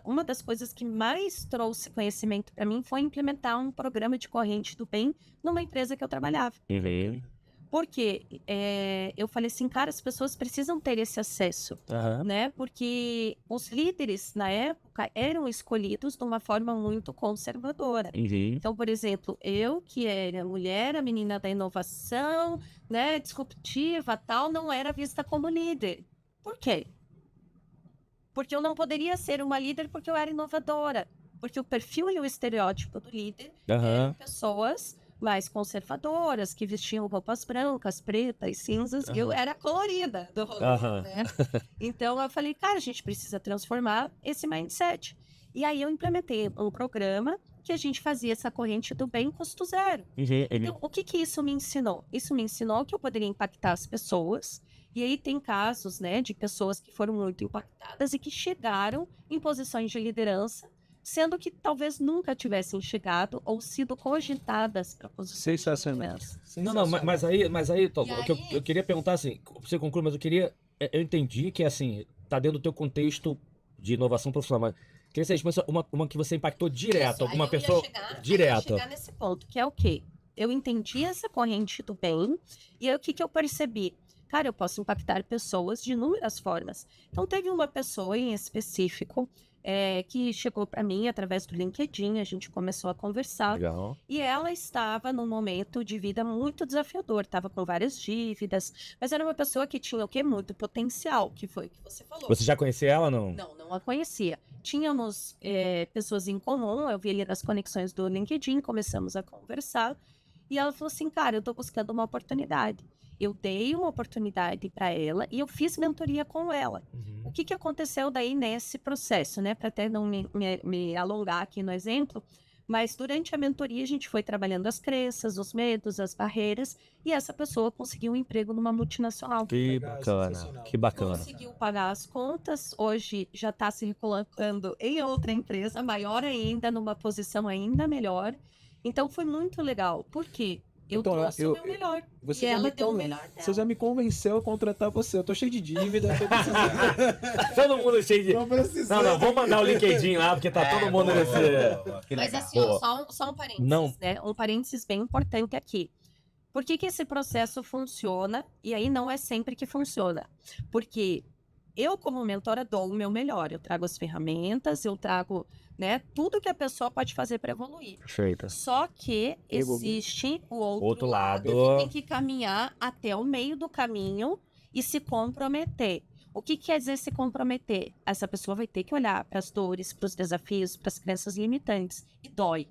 uma das coisas que mais trouxe conhecimento para mim foi implementar um programa de corrente do bem numa empresa que eu trabalhava. Porque eu falei assim, cara, as pessoas precisam ter esse acesso, né? Porque os líderes, na época, eram escolhidos de uma forma muito conservadora. Então, por exemplo, eu, que era mulher, a menina da inovação, né, disruptiva, tal, não era vista como líder. Por quê? Porque eu não poderia ser uma líder porque eu era inovadora. Porque o perfil e o estereótipo do líder eram pessoas mais conservadoras, que vestiam roupas brancas, pretas, cinzas, e eu era colorida do rolê, né? Então eu falei, cara, a gente precisa transformar esse mindset. E aí eu implementei um programa que a gente fazia essa corrente do bem custo zero. Então, o que isso me ensinou? Isso me ensinou que eu poderia impactar as pessoas, e aí tem casos, né, de pessoas que foram muito impactadas e que chegaram em posições de liderança, sendo que talvez nunca tivessem chegado ou sido cogitadas para posições de liderança. Não, mas aí, Tom, eu queria perguntar assim, você conclui, mas eu entendi que assim, tá dentro do teu contexto de inovação profissional, mas queria saber uma que você impactou direto, alguma pessoa direto. Eu ia chegar nesse ponto, que é o quê? Eu entendi essa corrente do bem, e aí o que eu percebi? Cara, eu posso impactar pessoas de inúmeras formas. Então, teve uma pessoa em específico que chegou para mim através do LinkedIn, a gente começou a conversar. Legal. E ela estava num momento de vida muito desafiador, estava com várias dívidas, mas era uma pessoa que tinha o quê? Muito potencial, que foi o que você falou. Você já conhecia ela, não? Não a conhecia. Tínhamos pessoas em comum, eu vi ali nas conexões do LinkedIn, começamos a conversar, e ela falou assim, cara, eu tô buscando uma oportunidade. Eu dei uma oportunidade para ela e eu fiz mentoria com ela. O que aconteceu daí nesse processo, né? Para até não me alongar aqui no exemplo, mas durante a mentoria a gente foi trabalhando as crenças, os medos, as barreiras, e essa pessoa conseguiu um emprego numa multinacional. Que bacana, que bacana. Conseguiu pagar as contas, hoje já está se recolocando em outra empresa, maior ainda, numa posição ainda melhor. Então foi muito legal. Por quê? Eu Então, trouxe o meu melhor. Você E já ela me deu o conven- melhor dela. Você já me convenceu a contratar você. Eu tô cheio de dívida, tô precisando. Todo mundo cheio de... Tô precisando. Não, vamos mandar o LinkedIn lá, porque tá todo mundo nesse... Que Mas legal. assim, ó, Boa. só um parênteses, Não. né? Um parênteses bem importante aqui. Por que que esse processo funciona? E aí não é sempre que funciona. Porque eu, como mentora, dou o meu melhor. Eu trago as ferramentas, eu trago, né, tudo que a pessoa pode fazer para evoluir. Perfeito. Só que Pegou. existe o Outro outro lado. que tem que caminhar até o meio do caminho e se comprometer. O que quer dizer se comprometer? Essa pessoa vai ter que olhar para as dores, para os desafios, para as crenças limitantes. E dói.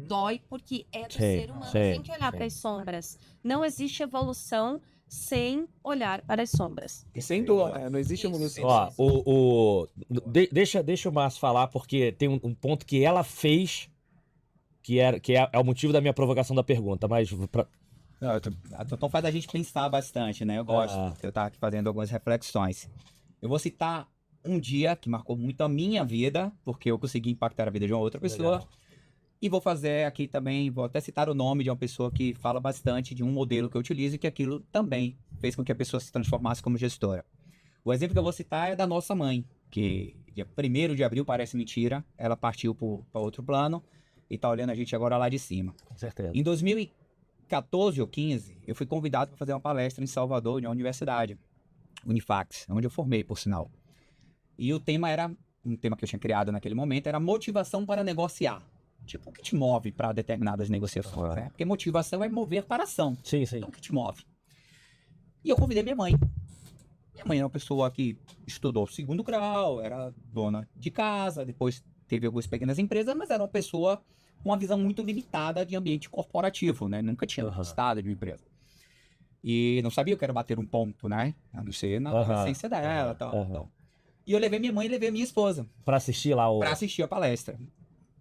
Dói porque é do Sim, ser humano. sim, Tem que olhar sim. para as sombras. Não existe evolução sem olhar para as sombras. E sem dor, né? Não existe evolução. Ó, deixa o Márcio falar, porque tem um ponto que ela fez que é o motivo da minha provocação da pergunta, mas... Não, a Toton faz a gente pensar bastante, né? Eu gosto. Eu tava aqui fazendo algumas reflexões. Eu vou citar um dia que marcou muito a minha vida, porque eu consegui impactar a vida de uma outra pessoa. Legal. E vou fazer aqui também, vou até citar o nome de uma pessoa que fala bastante de um modelo que eu utilizo e que aquilo também fez com que a pessoa se transformasse como gestora. O exemplo que eu vou citar é da nossa mãe, que dia 1º de abril, parece mentira, ela partiu para outro plano e tá olhando a gente agora lá de cima. Com certeza. Em 2014 ou 15, eu fui convidado para fazer uma palestra em Salvador, em uma universidade, Unifax, onde eu formei, por sinal. E o tema era, um tema que eu tinha criado naquele momento, era motivação para negociar. Tipo, o que te move para determinadas negociações, né? Porque motivação é mover para ação. Sim, sim. Então, o que te move? E eu convidei minha mãe. Minha mãe era uma pessoa que estudou 2º grau, era dona de casa, depois teve algumas pequenas empresas, mas era uma pessoa com uma visão muito limitada de ambiente corporativo, né? Nunca tinha estado de uma empresa. E não sabia o que era bater um ponto, né? A não ser na essência dela e tal, tal. E eu levei minha mãe e levei minha esposa Pra assistir lá o... para assistir a palestra.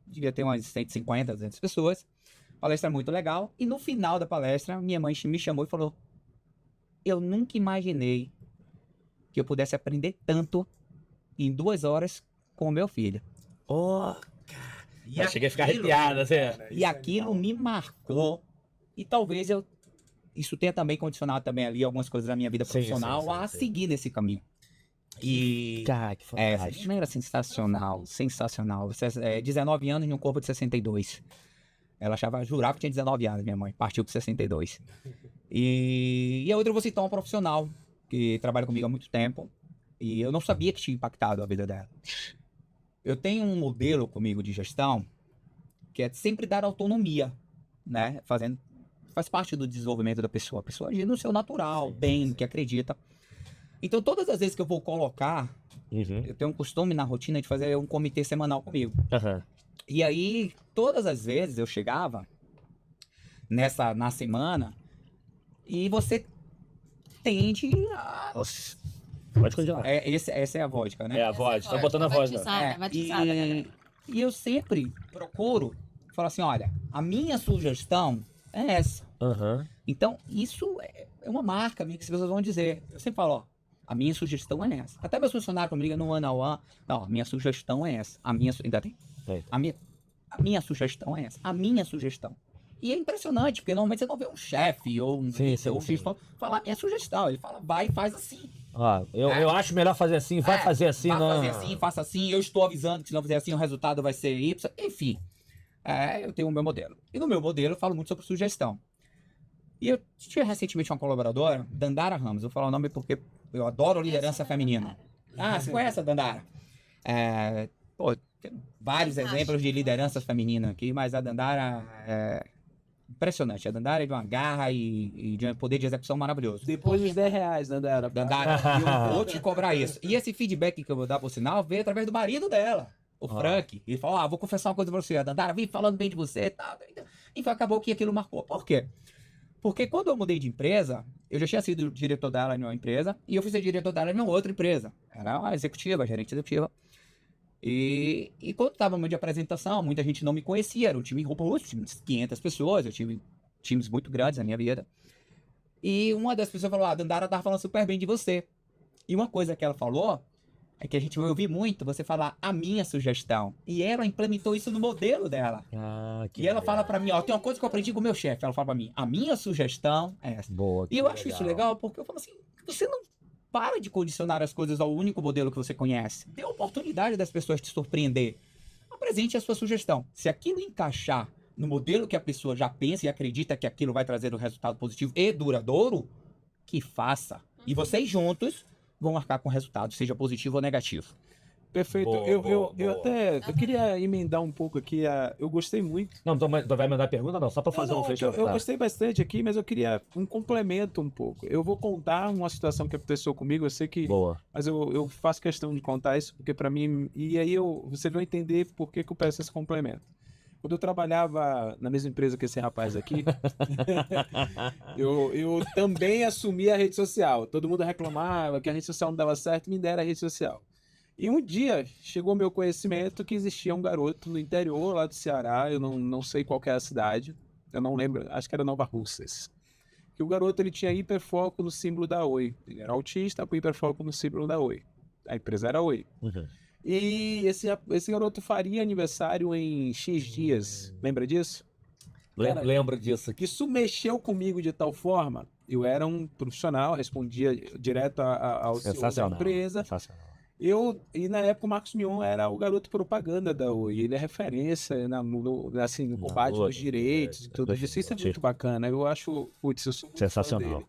Devia ter umas 150, 200 pessoas. Palestra muito legal. E no final da palestra, minha mãe me chamou e falou: eu nunca imaginei que eu pudesse aprender tanto em 2 horas com o meu filho. Oh, E eu cheguei a ficar aquilo- arrepiado, assim. E aquilo me marcou. E talvez isso tenha também condicionado também ali algumas coisas da minha vida Sim, profissional sim, sim, a sim. seguir nesse caminho. E Cara, que essa fantástico. menina era sensacional, sensacional. 19 anos em um corpo de 62. Ela jurava que tinha 19 anos, minha mãe. Partiu com 62. E a outra eu vou citar uma profissional que trabalha comigo há muito tempo. E eu não sabia que tinha impactado a vida dela. Eu tenho um modelo comigo de gestão que é sempre dar autonomia, né? Faz parte do desenvolvimento da pessoa. A pessoa agir no seu natural, bem, no que acredita. Então, todas as vezes que eu vou colocar, Uhum. eu tenho um costume na rotina de fazer um comitê semanal comigo. Aham. E aí, todas as vezes eu chegava na semana e você tende a... Nossa. Pode continuar. Essa é a vodka, né? É a voz, tá botando a voz, né? Batizada, batizada, galera. E eu sempre procuro falar assim, olha, a minha sugestão é essa. Aham. Então, isso é uma marca minha que as pessoas vão dizer. Eu sempre falo, ó, a minha sugestão é essa. Até meus funcionários quando ligam no one-on-one, não, a minha sugestão é essa. Ainda tem? Tem. A minha sugestão é essa. A minha sugestão. E é impressionante, porque normalmente você não vê um chefe ou um Sim, ou sim. falar minha sugestão. Ele fala, vai e faz assim. Ó, eu acho melhor fazer assim, vai fazer assim, vai não. fazer assim, faça assim. Eu estou avisando que se não fizer assim, o resultado vai ser Y. Enfim, eu tenho o meu modelo. E no meu modelo eu falo muito sobre sugestão. E eu tinha recentemente uma colaboradora, Dandara Ramos. Eu vou falar o nome porque eu adoro liderança feminina. Ah, você conhece a Dandara? Tem vários exemplos de liderança feminina aqui, mas a Dandara é impressionante. A Dandara é de uma garra e de um poder de execução maravilhoso. Depois dos R$10, Dandara. Dandara, eu vou te cobrar isso. E esse feedback que eu vou dar, por sinal, veio através do marido dela, o Frank. Ele falou, vou confessar uma coisa pra você. A Dandara vem falando bem de você e tal. E acabou que aquilo marcou. Por quê? Porque quando eu mudei de empresa, eu já tinha sido diretor dela em uma empresa e eu fui ser diretor dela em uma outra empresa. Era uma executiva, gerente executiva. E quando estava no momento de apresentação, muita gente não me conhecia. Era um time robusto, time de 500 pessoas. Eu tive times muito grandes na minha vida. E uma das pessoas falou, a Dandara tava falando super bem de você. E uma coisa que ela falou é que a gente vai ouvir muito você falar a minha sugestão. E ela implementou isso no modelo dela. E ela fala pra mim, ó, tem uma coisa que eu aprendi com o meu chefe. Ela fala pra mim, a minha sugestão é essa. Boa, E eu acho isso legal porque eu falo assim, você não para de condicionar as coisas ao único modelo que você conhece. Dê a oportunidade das pessoas te surpreender. Apresente a sua sugestão. Se aquilo encaixar no modelo que a pessoa já pensa e acredita que aquilo vai trazer um resultado positivo e duradouro, que faça. E vocês juntos vão marcar com o resultado, seja positivo ou negativo. Perfeito. Boa, eu boa. eu queria emendar um pouco aqui. Eu gostei muito. Não, então vai mandar pergunta não, só pra fazer um Eu fechamento. gostei bastante aqui, mas eu queria um complemento um pouco. Eu vou contar uma situação que aconteceu comigo, eu sei que... Boa. Mas eu faço questão de contar isso, porque para mim... E aí você vai entender por que eu peço esse complemento. Quando eu trabalhava na mesma empresa que esse rapaz aqui, eu também assumi a rede social. Todo mundo reclamava que a rede social não dava certo, me deram a rede social. E um dia chegou ao meu conhecimento que existia um garoto no interior lá do Ceará, eu não sei qual que é a cidade, eu não lembro, acho que era Nova Russas. Que o garoto ele tinha hiperfoco no símbolo da Oi. Ele era autista com hiperfoco no símbolo da Oi. A empresa era Oi. Uhum. E esse garoto faria aniversário em X dias. Lembra disso? Lembra disso. Isso mexeu comigo de tal forma. Eu era um profissional, respondia direto ao CEO da Sensacional. empresa. Sensacional. E na época o Marcos Mion era o garoto propaganda da Oi. Ele é referência no combate dos direitos e tudo isso. Isso é muito bacana. Eu acho, putz, eu sou muito fã Sensacional.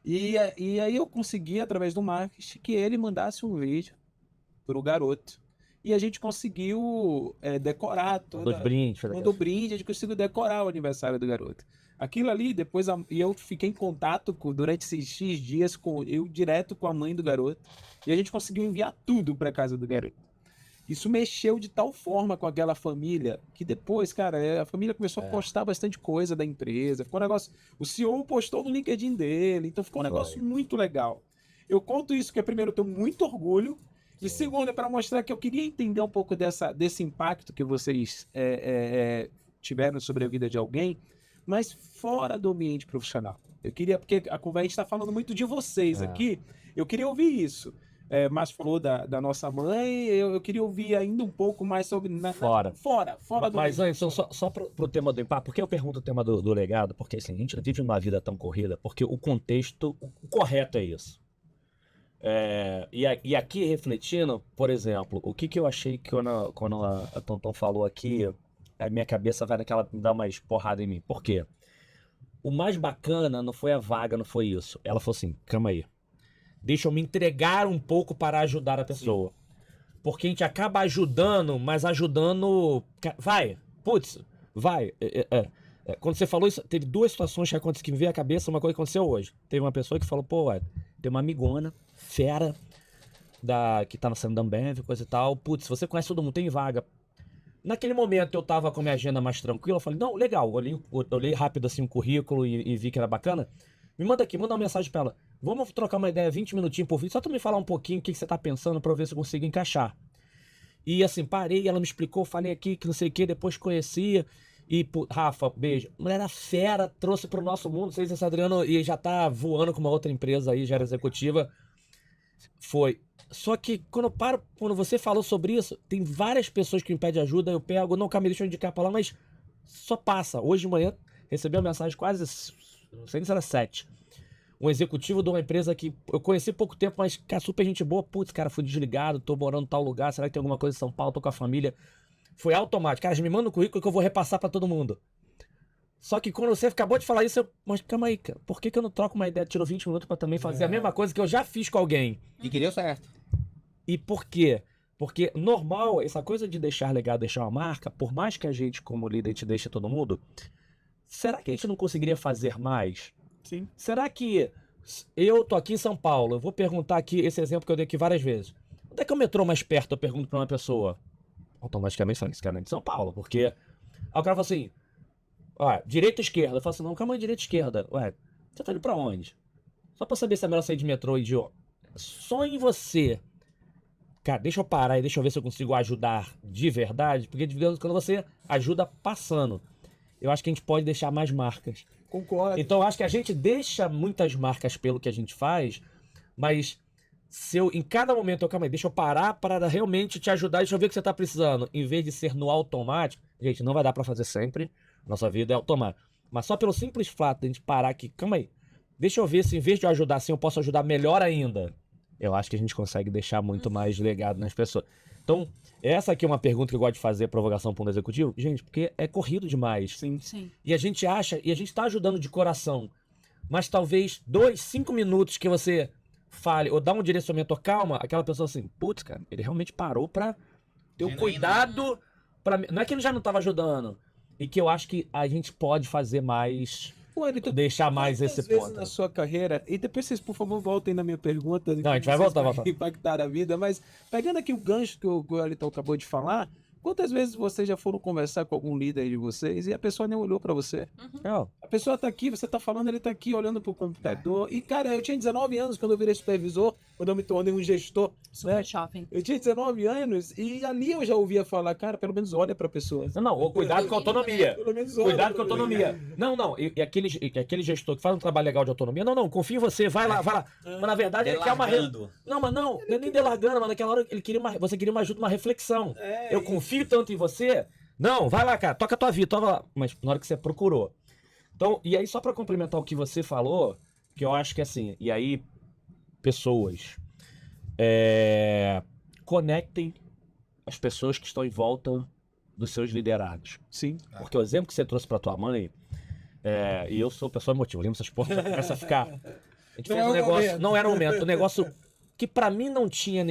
dele. E aí eu consegui, através do marketing, que ele mandasse um vídeo pro garoto. E a gente conseguiu decorar toda... Dos brindes. Mandou brinde, a gente conseguiu decorar o aniversário do garoto. Aquilo ali, depois e eu fiquei em contato durante esses X dias direto com a mãe do garoto. E a gente conseguiu enviar tudo para casa do garoto. Isso mexeu de tal forma com aquela família que depois, cara, a família começou a postar bastante coisa da empresa. Ficou um negócio. O CEO postou no LinkedIn dele, então ficou um negócio muito legal. Eu conto isso porque, primeiro, eu tenho muito orgulho. E segundo, é para mostrar que eu queria entender um pouco desse impacto que vocês tiveram sobre a vida de alguém, mas fora do ambiente profissional. Eu queria, porque a gente está falando muito de vocês aqui, eu queria ouvir isso. Mas falou da nossa mãe, eu queria ouvir ainda um pouco mais sobre... Fora do... Mas, Anderson, só pro tema do impacto, por que eu pergunto o tema do legado? Porque assim, a gente vive uma vida tão corrida, porque o contexto, o correto é isso. E aqui refletindo, por exemplo, o que eu achei que quando a Tonton falou aqui, a minha cabeça vai dar mais porrada em mim. Por quê? O mais bacana não foi a vaga, não foi isso. Ela falou assim, calma aí. Deixa eu me entregar um pouco para ajudar a pessoa. Sim. Porque a gente acaba ajudando, mas ajudando... Vai. Quando você falou isso, teve duas situações que me veio à cabeça, uma coisa que aconteceu hoje. Teve uma pessoa que falou, tem uma amigona, fera, que tá saindo da Ambev, coisa e tal. Putz, você conhece todo mundo, tem vaga. Naquele momento eu tava com a minha agenda mais tranquila, eu falei, não, legal, eu olhei rápido assim o currículo e vi que era bacana. Me manda uma mensagem pra ela. Vamos trocar uma ideia, 20 minutinhos por vídeo, só tu me falar um pouquinho o que você tá pensando pra eu ver se eu consigo encaixar. E assim, parei, ela me explicou, falei aqui que não sei o que, depois conhecia. E, Rafa, beijo. Mulher era fera, trouxe pro nosso mundo, não sei se esse Adriano e já tá voando com uma outra empresa aí, já era executiva. Foi. Só que quando você falou sobre isso, tem várias pessoas que me pedem ajuda, eu pego, não, calma, deixa eu indicar pra lá, mas só passa. Hoje de manhã, recebi uma mensagem quase, não sei se era 7. Um executivo de uma empresa que eu conheci há pouco tempo, mas, cara, super gente boa. Putz, cara, fui desligado, tô morando em tal lugar, será que tem alguma coisa em São Paulo, tô com a família. Foi automático. Cara, me manda um currículo que eu vou repassar pra todo mundo. Só que quando você acabou de falar isso, mas calma aí, cara, por que eu não troco uma ideia? Tirou 20 minutos pra também fazer a mesma coisa que eu já fiz com alguém. E que deu certo. E por quê? Porque normal, essa coisa de deixar legado, deixar uma marca, por mais que a gente, como líder, a gente deixe todo mundo, será que a gente não conseguiria fazer mais? Sim. Será que eu tô aqui em São Paulo, eu vou perguntar aqui, esse exemplo que eu dei aqui várias vezes. Onde é que é o metrô mais perto? Eu pergunto pra uma pessoa. Automaticamente fala, esse cara é de São Paulo, porque... Aí o cara fala assim, direita ou esquerda? Eu falo assim, não, calma aí, direita ou esquerda? Ué, você tá indo pra onde? Só pra saber se é melhor sair de metrô e de... Só em você. Cara, deixa eu parar e deixa eu ver se eu consigo ajudar de verdade, porque de vez quando você ajuda passando, eu acho que a gente pode deixar mais marcas. Concordo. Então eu acho que a gente deixa muitas marcas pelo que a gente faz, mas se eu, em cada momento, calma aí, deixa eu parar para realmente te ajudar, deixa eu ver o que você tá precisando, em vez de ser no automático, gente, não vai dar pra fazer sempre, nossa vida é automática. Mas só pelo simples fato de a gente parar aqui, calma aí, deixa eu ver se em vez de eu ajudar assim, eu posso ajudar melhor ainda. Eu acho que a gente consegue deixar muito mais legado nas pessoas. Então, essa aqui é uma pergunta que eu gosto de fazer, provocação para um executivo. Gente, porque é corrido demais. Sim. E a gente acha, e a gente tá ajudando de coração. Mas talvez 2, 5 minutos que você fale, ou dá um direcionamento, ou calma, aquela pessoa assim, putz, cara, ele realmente parou pra ter o Genuíno. cuidado. Não é que ele já não tava ajudando. E que eu acho que a gente pode fazer mais, Pô, Wellington, deixar mais quantas esse vezes ponto. na sua carreira, e depois vocês, por favor, voltem na minha pergunta. Não, a gente vai voltar. Impactar a vida, mas pegando aqui o gancho que o Wellington acabou de falar, quantas vezes vocês já foram conversar com algum líder de vocês e a pessoa nem olhou pra você? Não, A pessoa tá aqui, você tá falando, ele tá aqui olhando pro computador. E, cara, eu tinha 19 anos quando eu virei supervisor, quando eu me tornei um gestor. Né? Shopping. Eu tinha 19 anos e ali eu já ouvia falar, cara, pelo menos olha pra pessoa. não, cuidado com a autonomia. Pelo menos olha Cuidado com a pra autonomia. Não, e aquele gestor que faz um trabalho legal de autonomia, não, confia em você, vai lá. Mas na verdade ele quer uma... Delargando. Não é nem delargando, mas naquela hora ele queria você queria uma ajuda, uma reflexão. Eu confio tanto em você. Não, vai lá, cara, toca a tua vida, toca lá. Mas na hora que você procurou. Então, e aí só pra complementar o que você falou, que eu acho que assim, e aí, pessoas, conectem as pessoas que estão em volta dos seus liderados. Sim. Porque o exemplo que você trouxe pra tua mãe, e eu sou pessoa emotiva, lembra essas porras, começa a ficar... A gente fez um negócio, não era um momento, um negócio que pra mim não tinha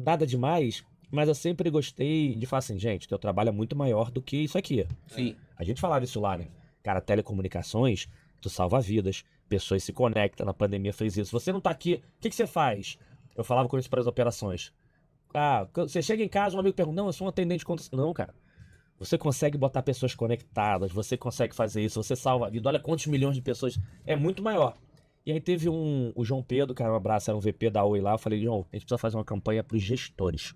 nada demais, mas eu sempre gostei de falar assim, gente, teu trabalho é muito maior do que isso aqui. Sim. A gente falava isso lá, né? Cara, telecomunicações, tu salva vidas, pessoas se conectam, na pandemia fez isso. Você não tá aqui, o que você faz? Eu falava com isso para as operações. Você chega em casa, um amigo pergunta, não, eu sou um atendente de conta... Não, cara. Você consegue botar pessoas conectadas, você consegue fazer isso, você salva a vida. Olha quantos milhões de pessoas, é muito maior. E aí teve o João Pedro, cara, um abraço, era um VP da Oi lá, eu falei, João, a gente precisa fazer uma campanha pros gestores.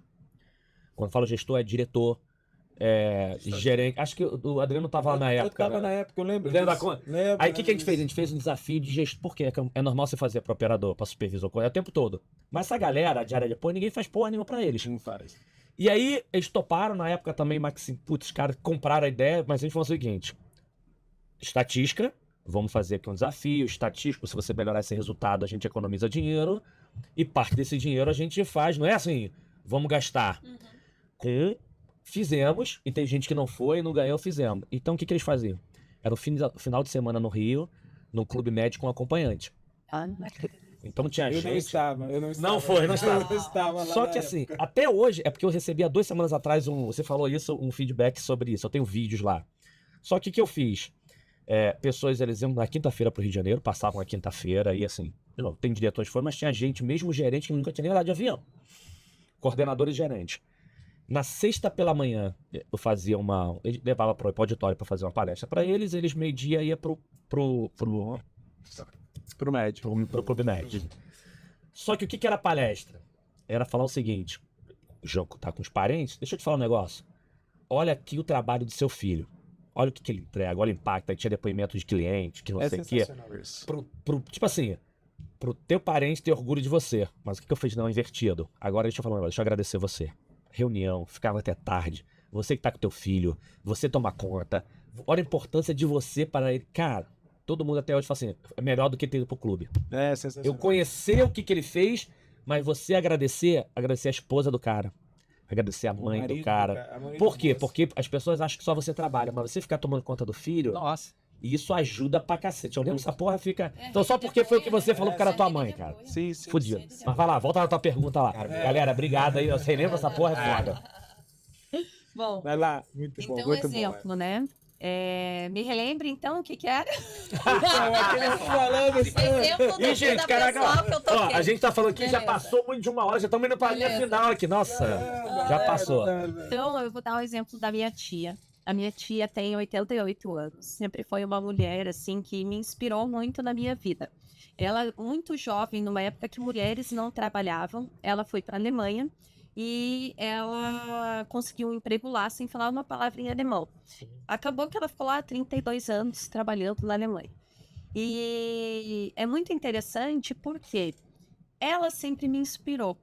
Quando eu falo gestor, é diretor, gerente. Acho que o Adriano tava lá na época. Eu tava na época, eu lembro. Lembra da disso. conta? Lembro, Aí o que a gente disso. fez? A gente fez um desafio de gestor. Por quê? É normal você fazer pra operador, pra supervisor, o tempo todo. Mas essa galera, a diária de apoio, ninguém faz porra nenhuma pra eles. Não faz. E aí, eles toparam na época também, mas assim, putz, os caras compraram a ideia, mas a gente falou o seguinte: estatística, vamos fazer aqui um desafio, estatístico, se você melhorar esse resultado, a gente economiza dinheiro, e parte desse dinheiro a gente faz, não é assim, vamos gastar. Fizemos, e tem gente que não foi, não ganhou, fizemos. Então o que eles faziam? Era o final de semana no Rio, no clube médico com acompanhante. Então tinha Eu gente... não estava. Não foi, não estava. Eu não estava lá Só na que assim, época. até hoje, é porque eu recebi há 2 semanas atrás, você falou isso, um feedback sobre isso. Eu tenho vídeos lá. Só que o que eu fiz? Pessoas, eles iam na quinta-feira pro Rio de Janeiro, passavam a quinta-feira, e assim, tem diretores fora, mas tinha gente, mesmo gerente, que nunca tinha nem andado de avião. Coordenadores e gerentes. Na sexta pela manhã, eu fazia ele levava pro auditório para fazer uma palestra para eles meio-dia ia pro médico. pro Clube Med. Só que o que era a palestra? Era falar o seguinte: o João tá com os parentes, deixa eu te falar um negócio. Olha aqui o trabalho do seu filho. Olha o que ele entrega, olha o impacto. Aí tinha depoimento de cliente, que não sei o quê. Sensacional isso. Tipo assim, pro teu parente ter orgulho de você. Mas o que eu fiz? Não, invertido. Agora deixa eu falar um negócio, deixa eu agradecer você. Reunião, ficava até tarde. Você que tá com teu filho, você toma conta. Olha a importância de você para ele. Cara, todo mundo até hoje fala assim, é melhor do que ter ido pro clube. É sensacional. Eu conhecer o que ele fez, mas você agradecer a esposa do cara. Agradecer a mãe do cara. Por quê? Porque as pessoas acham que só você trabalha, mas você ficar tomando conta do filho, Nossa. isso ajuda pra cacete. Eu lembro essa porra fica... Então só porque foi o que você falou pro cara da tua mãe, cara. Sim. Fudido. Mas vai lá, volta na tua pergunta lá. Galera, obrigado aí. Você lembra essa porra é foda. Bom, Vai lá. Muito bom. então Muito exemplo, né? Me relembre então o que era. Falando Exemplo Ih, gente, da caraca, pessoa que eu ó, toquei. a gente tá falando aqui, já Beleza. passou muito de 1 hora, já estamos indo pra linha Beleza. final aqui. Nossa, já passou. Então, eu vou dar o exemplo da minha tia. A minha tia tem 88 anos. Sempre foi uma mulher, assim, que me inspirou muito na minha vida. Ela, muito jovem, numa época que mulheres não trabalhavam, ela foi para a Alemanha e ela conseguiu um emprego lá sem falar uma palavra em alemão. Acabou que ela ficou lá há 32 anos trabalhando na Alemanha. E é muito interessante porque ela sempre me inspirou.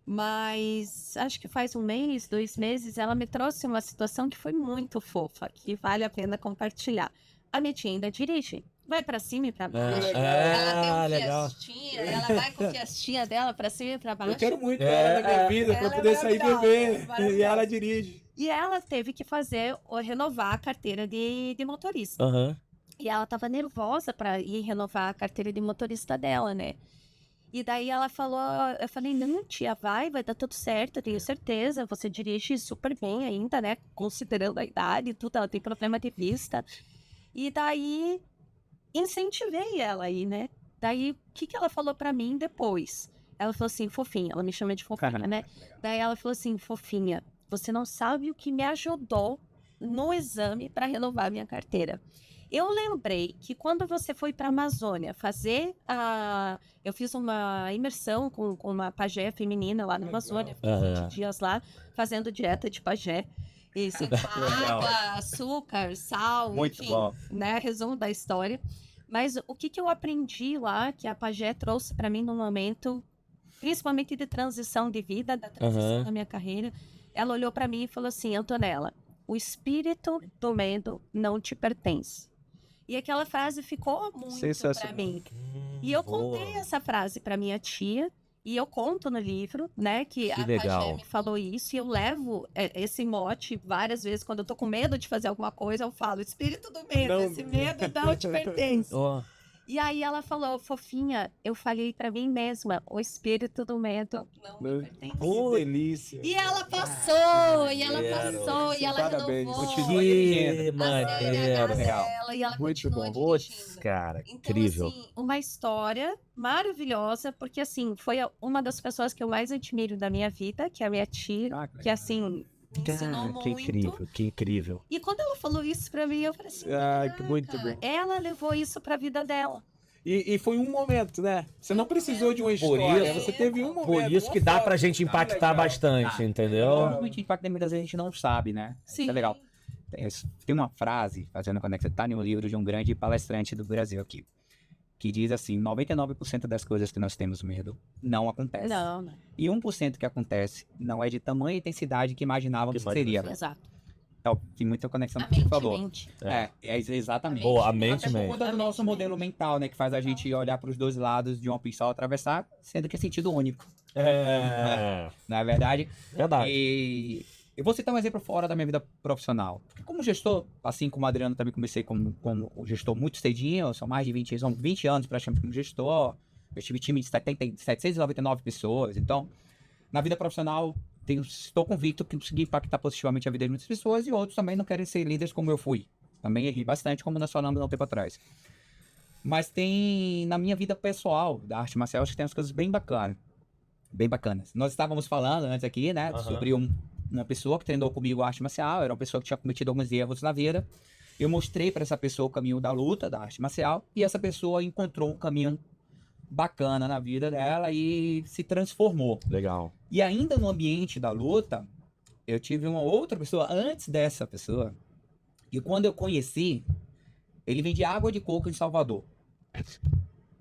Mas acho que faz 1 mês, 2 meses, ela me trouxe uma situação que foi muito fofa, que vale a pena compartilhar. A minha tia ainda dirige. Vai pra cima e pra baixo. Ela tem legal. Fiestinha, ela vai com a Fiestinha dela pra cima e pra baixo. Eu quero muito ela na minha vida pra ela é poder sair beber. maravilhosa. E ela dirige. E ela teve que renovar a carteira de motorista. Aham. E ela tava nervosa pra ir renovar a carteira de motorista dela, né? E daí ela falou, eu falei, não, tia, vai dar tudo certo, eu tenho certeza, você dirige super bem ainda, né? Considerando a idade e tudo, ela tem problema de vista. E daí, incentivei ela aí, né? Daí, o que ela falou pra mim depois? Ela falou assim, fofinha, ela me chama de fofinha, né? Daí ela falou assim, fofinha, você não sabe o que me ajudou no exame pra renovar minha carteira. Eu lembrei que quando você foi para a Amazônia fazer a... Eu fiz uma imersão com uma pajé feminina lá na Amazônia, fiquei 20 dias lá, fazendo dieta de pajé. E sem água, açúcar, sal, Muito enfim, bom. né? Resumo da história. Mas o que eu aprendi lá, que a pajé trouxe para mim no momento, principalmente de transição de vida, da transição da minha carreira, ela olhou para mim e falou assim, Antonella, o espírito do medo não te pertence. E aquela frase ficou muito para mim. E eu contei essa frase para minha tia, e eu conto no livro, né, que a pajé me falou isso, e eu levo esse mote várias vezes, quando eu tô com medo de fazer alguma coisa, eu falo, espírito do medo, Não. esse medo não te pertence. Ó. E aí ela falou, fofinha, eu falei pra mim mesma, o espírito do medo não me pertence. Que delícia. E ela passou, e ela passou, e ela Parabéns. renovou. Continua Que a maneiro. Legal. dela, e ela Muito continua bom. Putz, dirigindo. cara, Então, incrível. assim, uma história maravilhosa, porque, assim, foi uma das pessoas que eu mais admiro da minha vida, que é a minha tia, que, assim, me ensinou Cara, muito. que incrível, que incrível. E quando ela falou isso pra mim, eu falei assim, Ai, que muito "Caraca, bem. ela levou isso pra vida dela. E foi um momento, né? Você não precisou de uma história, isso- você teve um momento. Por isso que uma dá foto. pra gente impactar legal. bastante, entendeu? Provavelmente impacta muitas vezes a gente não sabe, né? Sim. Isso é legal. Tem uma frase, fazendo conexão, tá no livro de um grande palestrante do Brasil aqui, que diz assim, 99% das coisas que nós temos medo não acontece. Não. E 1% que acontece não é de tamanha intensidade que imaginávamos que seria. Exato. Então, tem muita conexão A com o que você mente falou. mente. Exatamente. Boa, a mente Até por mente. conta do nosso modelo mental, né? Que faz a gente olhar para os dois lados de uma pistola atravessar, sendo que é sentido único. É, Não é verdade? verdade. E eu vou citar um exemplo fora da minha vida profissional. Porque como gestor, assim como o Adriano também comecei como gestor muito cedinho, são mais de 20 anos praticamente como gestor. Eu tive time de 799 pessoas. Então, na vida profissional, estou convicto que consegui impactar positivamente a vida de muitas pessoas e outros também não querem ser líderes como eu fui. Também errei bastante, como nós falamos há um tempo atrás. Mas tem, na minha vida pessoal, da arte marcial, acho que tem umas coisas bem bacanas. Bem bacanas. Nós estávamos falando antes aqui, né, sobre uma pessoa que treinou comigo a arte marcial, era uma pessoa que tinha cometido alguns erros na vida. Eu mostrei para essa pessoa o caminho da luta, da arte marcial, e essa pessoa encontrou um caminho bacana na vida dela e se transformou. Legal. E ainda no ambiente da luta, eu tive uma outra pessoa antes dessa pessoa, e quando eu conheci, ele vendia água de coco em Salvador.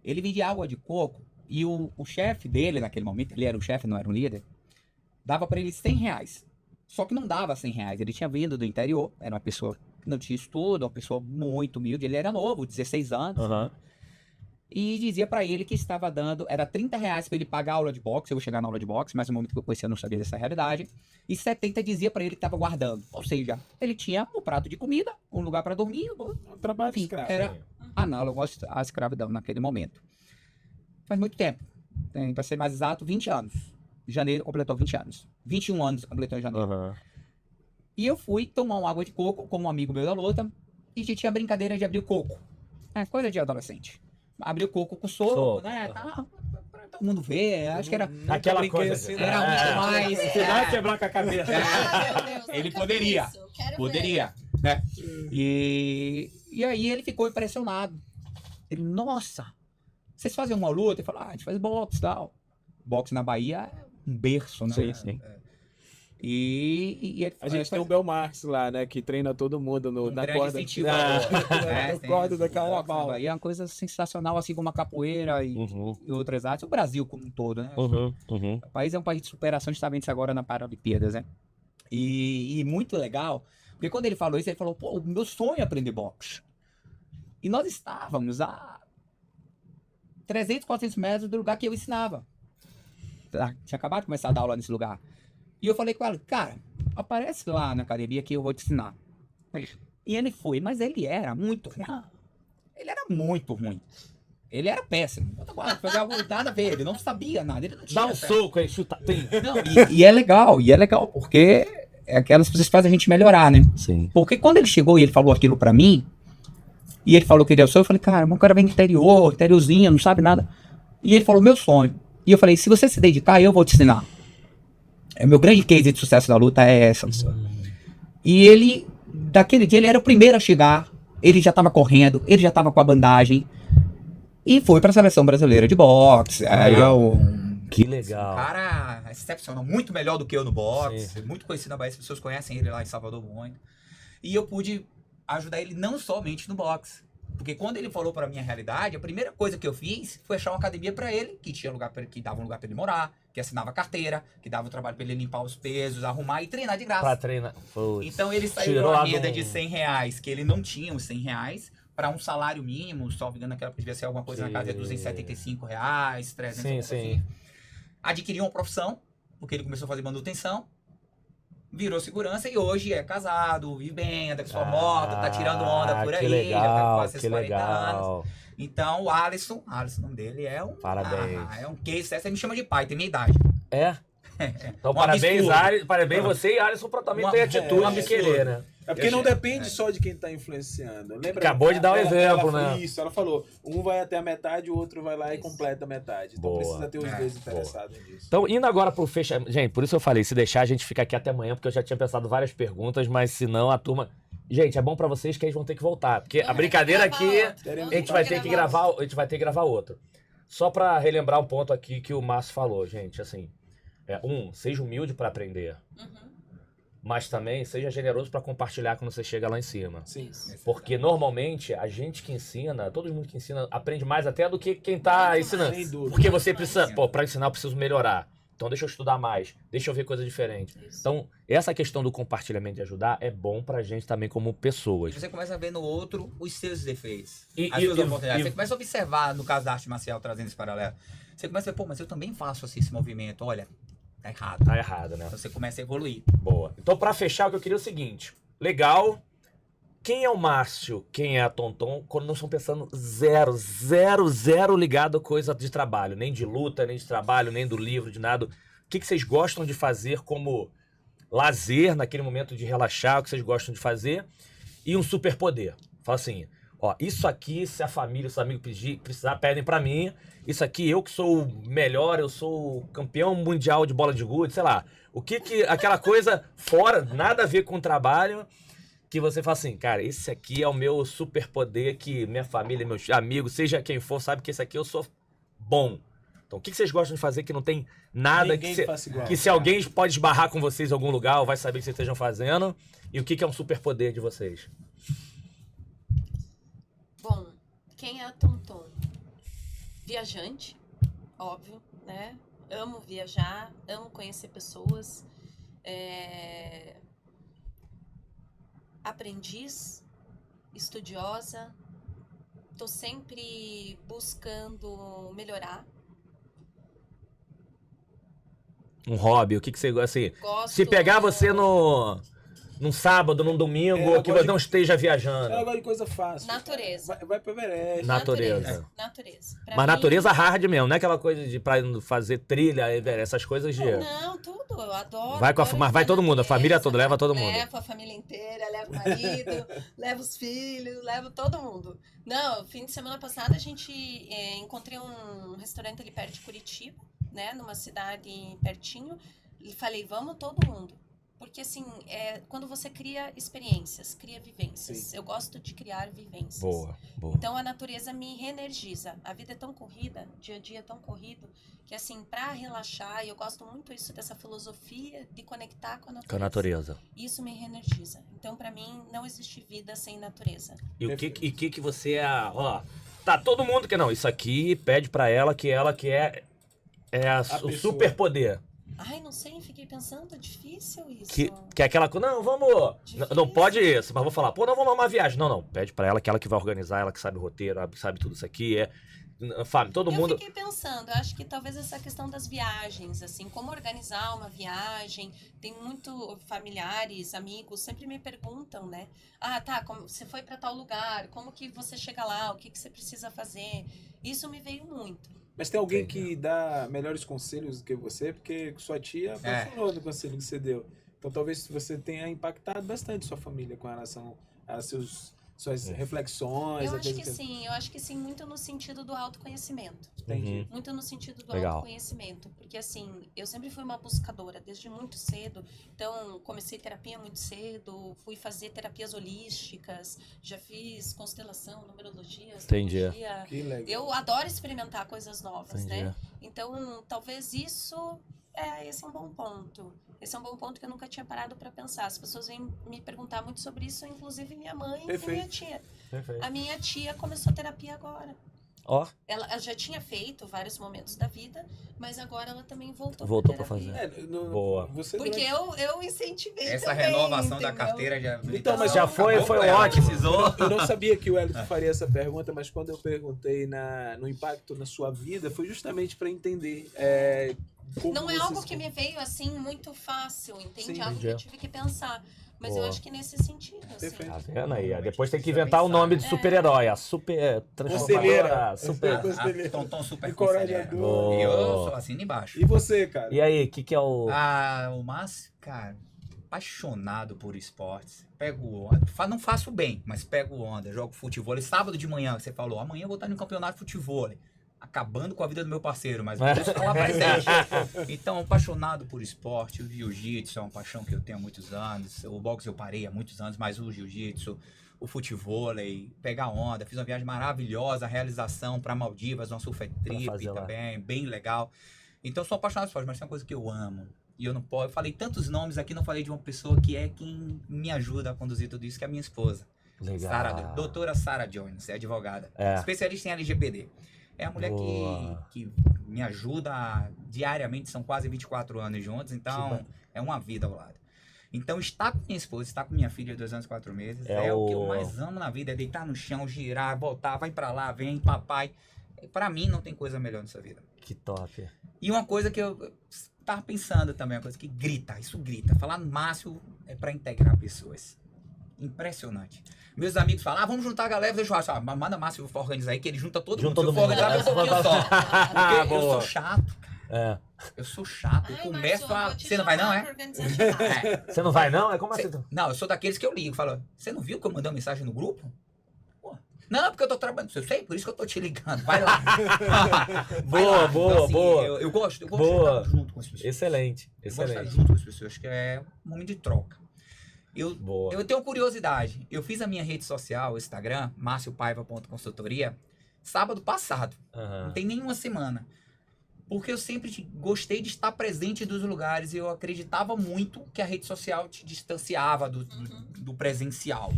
Ele vendia água de coco, e o chefe dele naquele momento, ele era o chefe, não era um líder, dava para ele R$100. Só que não dava R$100, ele tinha vindo do interior, era uma pessoa que não tinha estudo, uma pessoa muito humilde, ele era novo, 16 anos. Aham. E dizia pra ele que estava dando, era R$30 pra ele pagar a aula de boxe, eu vou chegar na aula de boxe, mas no momento que eu conheci eu não sabia dessa realidade, e 70 dizia pra ele que estava guardando, ou seja, ele tinha um prato de comida, um lugar pra dormir, Um trabalho de escravo. era análogo à escravidão naquele momento. Faz muito tempo, tem, pra ser mais exato, 20 anos. Em janeiro completou 20 anos, 21 anos completou em janeiro. Aham. E eu fui tomar uma água de coco com um amigo meu da luta, e a gente tinha brincadeira de abrir o coco, coisa de adolescente. Abrir o coco com soco, né? Tá, pra todo mundo ver. Acho que era. Aquela brinquei coisa. assim, Era muito mais. Você vai quebrar com a cabeça. Ah, meu Deus, Ele nunca poderia. vi isso, quero ver. Poderia, né? E aí ele ficou impressionado. Ele, nossa, vocês fazem uma luta? Ele falou, a gente faz boxe e tal. Boxe na Bahia é um berço, né? Sim, sim. E A gente tem o Belmarx lá, né? Que treina todo mundo na grande corda. incentivador, né? Na corda da Tem- carnaval. E é uma coisa sensacional, assim como a capoeira e outras artes. O Brasil como um todo, né? O país é um país de superação, justamente agora na Paralimpíadas, né? E muito legal, porque quando ele falou isso, ele falou, pô, o meu sonho é aprender boxe. E nós estávamos a 300, 400 metros do lugar que eu ensinava. Tinha acabado de começar a dar aula nesse lugar. E eu falei com ela, cara, aparece lá na academia que eu vou te ensinar. E ele foi, mas ele era muito ruim. Ele era muito ruim. Ele era péssimo. Fazer nada a ver, ele não sabia nada. Ele não tinha Dá um soco aí, chuta. Tem. Não, e é legal, porque é aquelas coisas que fazem a gente melhorar, né? Sim. Porque quando ele chegou e ele falou aquilo pra mim, e ele falou que ele é o sonho, eu falei, cara, o cara vem do interior, interiorzinho, não sabe nada. E ele falou, meu sonho. E eu falei, se você se dedicar, eu vou te ensinar. O meu grande case de sucesso da luta é essa. E ele, daquele dia, ele era o primeiro a chegar, ele já tava correndo, ele já tava com a bandagem, e foi pra seleção brasileira de boxe. Aí Que legal. Um cara excepcional, muito melhor do que eu no boxe, muito conhecido na Bahia, as pessoas conhecem ele lá em Salvador muito. E eu pude ajudar ele não somente no boxe. Porque quando ele falou pra minha realidade, a primeira coisa que eu fiz foi achar uma academia pra ele, que tinha lugar que dava um lugar pra ele morar, que assinava carteira, que dava o trabalho pra ele limpar os pesos, arrumar e treinar de graça. Pra treinar. Putz. Então ele saiu de Tirou uma lá renda do- de R$100, que ele não tinha os R$100, para um salário mínimo, só me engano, naquela época devia ser alguma coisa na casa de R$275, 300, Sim, assim. Adquiriu uma profissão, porque ele começou a fazer manutenção, virou segurança e hoje é casado, vive bem, anda com sua moto, tá tirando onda por aí, Que legal, já tá com quase seus que 40 anos. legal. Então o Alisson, o nome dele é um... Parabéns. é um case, essa me chama de pai, tem minha idade. É? Então, Um parabéns, absurdo. parabéns você e Alisson por também Um ter absurdo. atitude Um de absurdo. querer, né? É porque não depende só de quem tá influenciando. Lembra? Acabou de dar um exemplo, ela, né? Isso, ela falou. Um vai até a metade, o outro vai lá e completa a metade. Então Boa. precisa ter os dois interessados nisso. Então, indo agora pro fechamento. Gente, por isso eu falei, se deixar a gente fica aqui até amanhã, porque eu já tinha pensado várias perguntas, mas se não, a turma. Gente, é bom pra vocês que eles vão ter que voltar. Porque a brincadeira aqui, a gente vai ter que gravar, a gente vai ter que gravar outro. Só pra relembrar um ponto aqui que o Márcio falou, gente, assim. Seja humilde pra aprender. Mas também seja generoso pra compartilhar quando você chega lá em cima. Sim. Porque normalmente a gente que ensina, todo mundo que ensina, aprende mais até do que quem tá ensinando. Sem dúvida. Porque você precisa, pra ensinar eu preciso melhorar. Então deixa eu estudar mais, deixa eu ver coisa diferente. Então, essa questão do compartilhamento de ajudar é bom pra gente também como pessoas. Você começa a ver no outro os seus defeitos, E- as e- suas e- oportunidades. e- Você começa a observar, no caso da arte marcial, trazendo esse paralelo. Você começa a ver, pô, mas eu também faço assim esse movimento. Olha, tá errado. Tá errado, né? Então você começa a evoluir. Boa. Então, pra fechar, o que eu queria é o seguinte. Legal. Quem é o Márcio? Quem é a Tonton? Quando não estão pensando zero ligado a coisa de trabalho. Nem de luta, nem de trabalho, nem do livro, de nada. O que vocês gostam de fazer como lazer, naquele momento de relaxar, o que vocês gostam de fazer? E um superpoder. Fala assim, ó, isso aqui, se a família, se os amigos precisar, pedem pra mim. Isso aqui, eu que sou o melhor, eu sou o campeão mundial de bola de gude, sei lá. O que aquela coisa fora, nada a ver com o trabalho, que você fala assim, cara, esse aqui é o meu superpoder que minha família, meus amigos, seja quem for, sabe que esse aqui eu sou bom. Então, o que vocês gostam de fazer que não tem nada Ninguém faça igual. que se alguém pode esbarrar com vocês em algum lugar ou vai saber o que vocês estejam fazendo? E o que é um superpoder de vocês? Bom, quem é a Tonton? Viajante, óbvio, né? Amo viajar, amo conhecer pessoas. Aprendiz, estudiosa. Tô sempre buscando melhorar. Um hobby, o que você gosta assim? Gosto... Se pegar você num sábado, num domingo, Ela que gosta você não esteja viajando. Ela gosta de coisa fácil. Natureza. Vai pro Everest. Natureza. Natureza. Pra Mas mim- natureza hard mesmo, não é aquela coisa de pra fazer trilha, essas coisas de... Não, tudo. Eu adoro. Vai com a- adoro mas vai ir pra todo mundo, a família natureza, toda, leva todo mundo. Levo a família inteira, levo o marido, levo os filhos, levo todo mundo. Não, fim de semana passada a gente encontrei um restaurante ali perto de Curitiba, né? Numa cidade pertinho. E falei, vamos todo mundo. Porque, assim, quando você cria experiências, cria vivências. Sim. Eu gosto de criar vivências. Boa. Então, a natureza me reenergiza. A vida é tão corrida, o dia a dia é tão corrido, que, assim, pra relaxar, e eu gosto muito dessa filosofia de conectar com a natureza. Com a natureza. Isso me reenergiza. Então, pra mim, não existe vida sem natureza. E o que você é... Ó, tá todo mundo que não. Isso aqui pede pra ela que é o pessoa. superpoder. Ai, não sei, fiquei pensando, é difícil isso. Que é aquela coisa, não, vamos... Difícil. Não pode isso, mas vou falar, pô, não, vamos uma viagem. Não, pede pra ela que ela que vai organizar, ela que sabe o roteiro, ela que sabe tudo isso aqui. Fábio, todo mundo... Eu fiquei pensando, eu acho que talvez essa questão das viagens, assim, como organizar uma viagem, tem muito familiares, amigos, sempre me perguntam, né? Ah, tá, você foi pra tal lugar, como que você chega lá, o que você precisa fazer? Isso me veio muito. Mas tem alguém que dá melhores conselhos do que você, porque sua tia apaixonou no conselho que você deu. Então talvez você tenha impactado bastante sua família com relação a suas reflexões. Eu acho que sim, muito no sentido do autoconhecimento. Entendi. Muito no sentido do Legal. autoconhecimento. Porque, assim, eu sempre fui uma buscadora, desde muito cedo. Então, comecei terapia muito cedo, fui fazer terapias holísticas, já fiz constelação, numerologia, Entendi. astrologia. Que legal. Eu adoro experimentar coisas novas, Entendi. né? Então, talvez isso... esse é um bom ponto. Esse é um bom ponto que eu nunca tinha parado para pensar. As pessoas vêm me perguntar muito sobre isso, inclusive minha mãe e minha tia. Perfeito. A minha tia começou terapia agora. Ó, Ela já tinha feito vários momentos da vida, mas agora ela também voltou pra terapia. fazer. Boa. Você Porque eu incentivei Essa também, renovação da entendeu? carteira já... Então, mas já foi ela ótimo. precisou. Eu não sabia que o Elton faria essa pergunta, mas quando eu perguntei no impacto na sua vida, foi justamente para entender como Não é você algo se- que me veio assim muito fácil, entende? Sim, Algo entendi. que eu tive que pensar. Mas Boa. eu acho que nesse sentido, assim. Perfeito. Tá vendo aí? Depois tem que inventar o nome de super-herói. A super Conselheira. transformadora. Super... Conselheiro. Tom super Encorajador. Boa. E eu sou assim embaixo. E você, cara? E aí, o que é o... O Márcio, cara, apaixonado por esportes. Pego onda. Não faço bem, mas pego onda. Jogo futebol. E sábado de manhã, você falou, amanhã eu vou estar no campeonato de futebol. Acabando com a vida do meu parceiro, mas vou estar lá presente. Então, apaixonado por esporte. O jiu-jitsu é uma paixão que eu tenho há muitos anos. O boxe eu parei há muitos anos, mas o jiu-jitsu, o futevôlei, pegar onda. Fiz uma viagem maravilhosa, a realização para Maldivas, uma surf trip fazer lá. também, bem legal. Então, sou apaixonado por esporte, mas tem uma coisa que eu amo. E eu não posso. Eu falei tantos nomes aqui, não falei de uma pessoa que é quem me ajuda a conduzir tudo isso, que é a minha esposa. Legal. Doutora Sarah Jones, é advogada. É. Especialista em LGPD. É a mulher Boa. que me ajuda diariamente, são quase 24 anos juntos, então é uma vida ao lado. Então, estar com minha esposa, estar com minha filha de 2 anos e 4 meses, é o que eu mais amo na vida, é deitar no chão, girar, voltar, vai pra lá, vem, papai. Pra mim, não tem coisa melhor nessa vida. Que top. E uma coisa que eu tava pensando também, uma coisa que grita, isso grita. Falar no Márcio é pra integrar pessoas. Impressionante. Meus amigos falam, vamos juntar a galera, deixa eu achar. Manda Márcio for organizar aí, que ele junta todo Junta mundo. todo Se eu for mundo. organizar, eu um pouquinho só. Porque eu Boa. sou chato, cara. É. Eu sou chato. Eu Ai, começo Márcio, a... vou te Você não vai não, chamar é? pra organizar churrasco. Você não vai, não? É como assim? Não, eu sou daqueles que eu ligo. Falo, você não viu que eu mandei uma mensagem no grupo? Pô, não, porque eu tô trabalhando. Eu sei, por isso que eu tô te ligando. Vai lá. Vai Boa, lá. boa, Então, assim, boa. Eu gosto de Boa. estar junto com as pessoas. Excelente, Eu gosto de estar excelente. junto com as pessoas. Acho que é um momento de troca. Boa. Eu tenho curiosidade. Eu fiz a minha rede social, o Instagram, marciopaiva.consultoria, sábado passado. Aham. Não tem nenhuma semana. Porque eu sempre gostei de estar presente dos lugares e eu acreditava muito que a rede social te distanciava do presencial.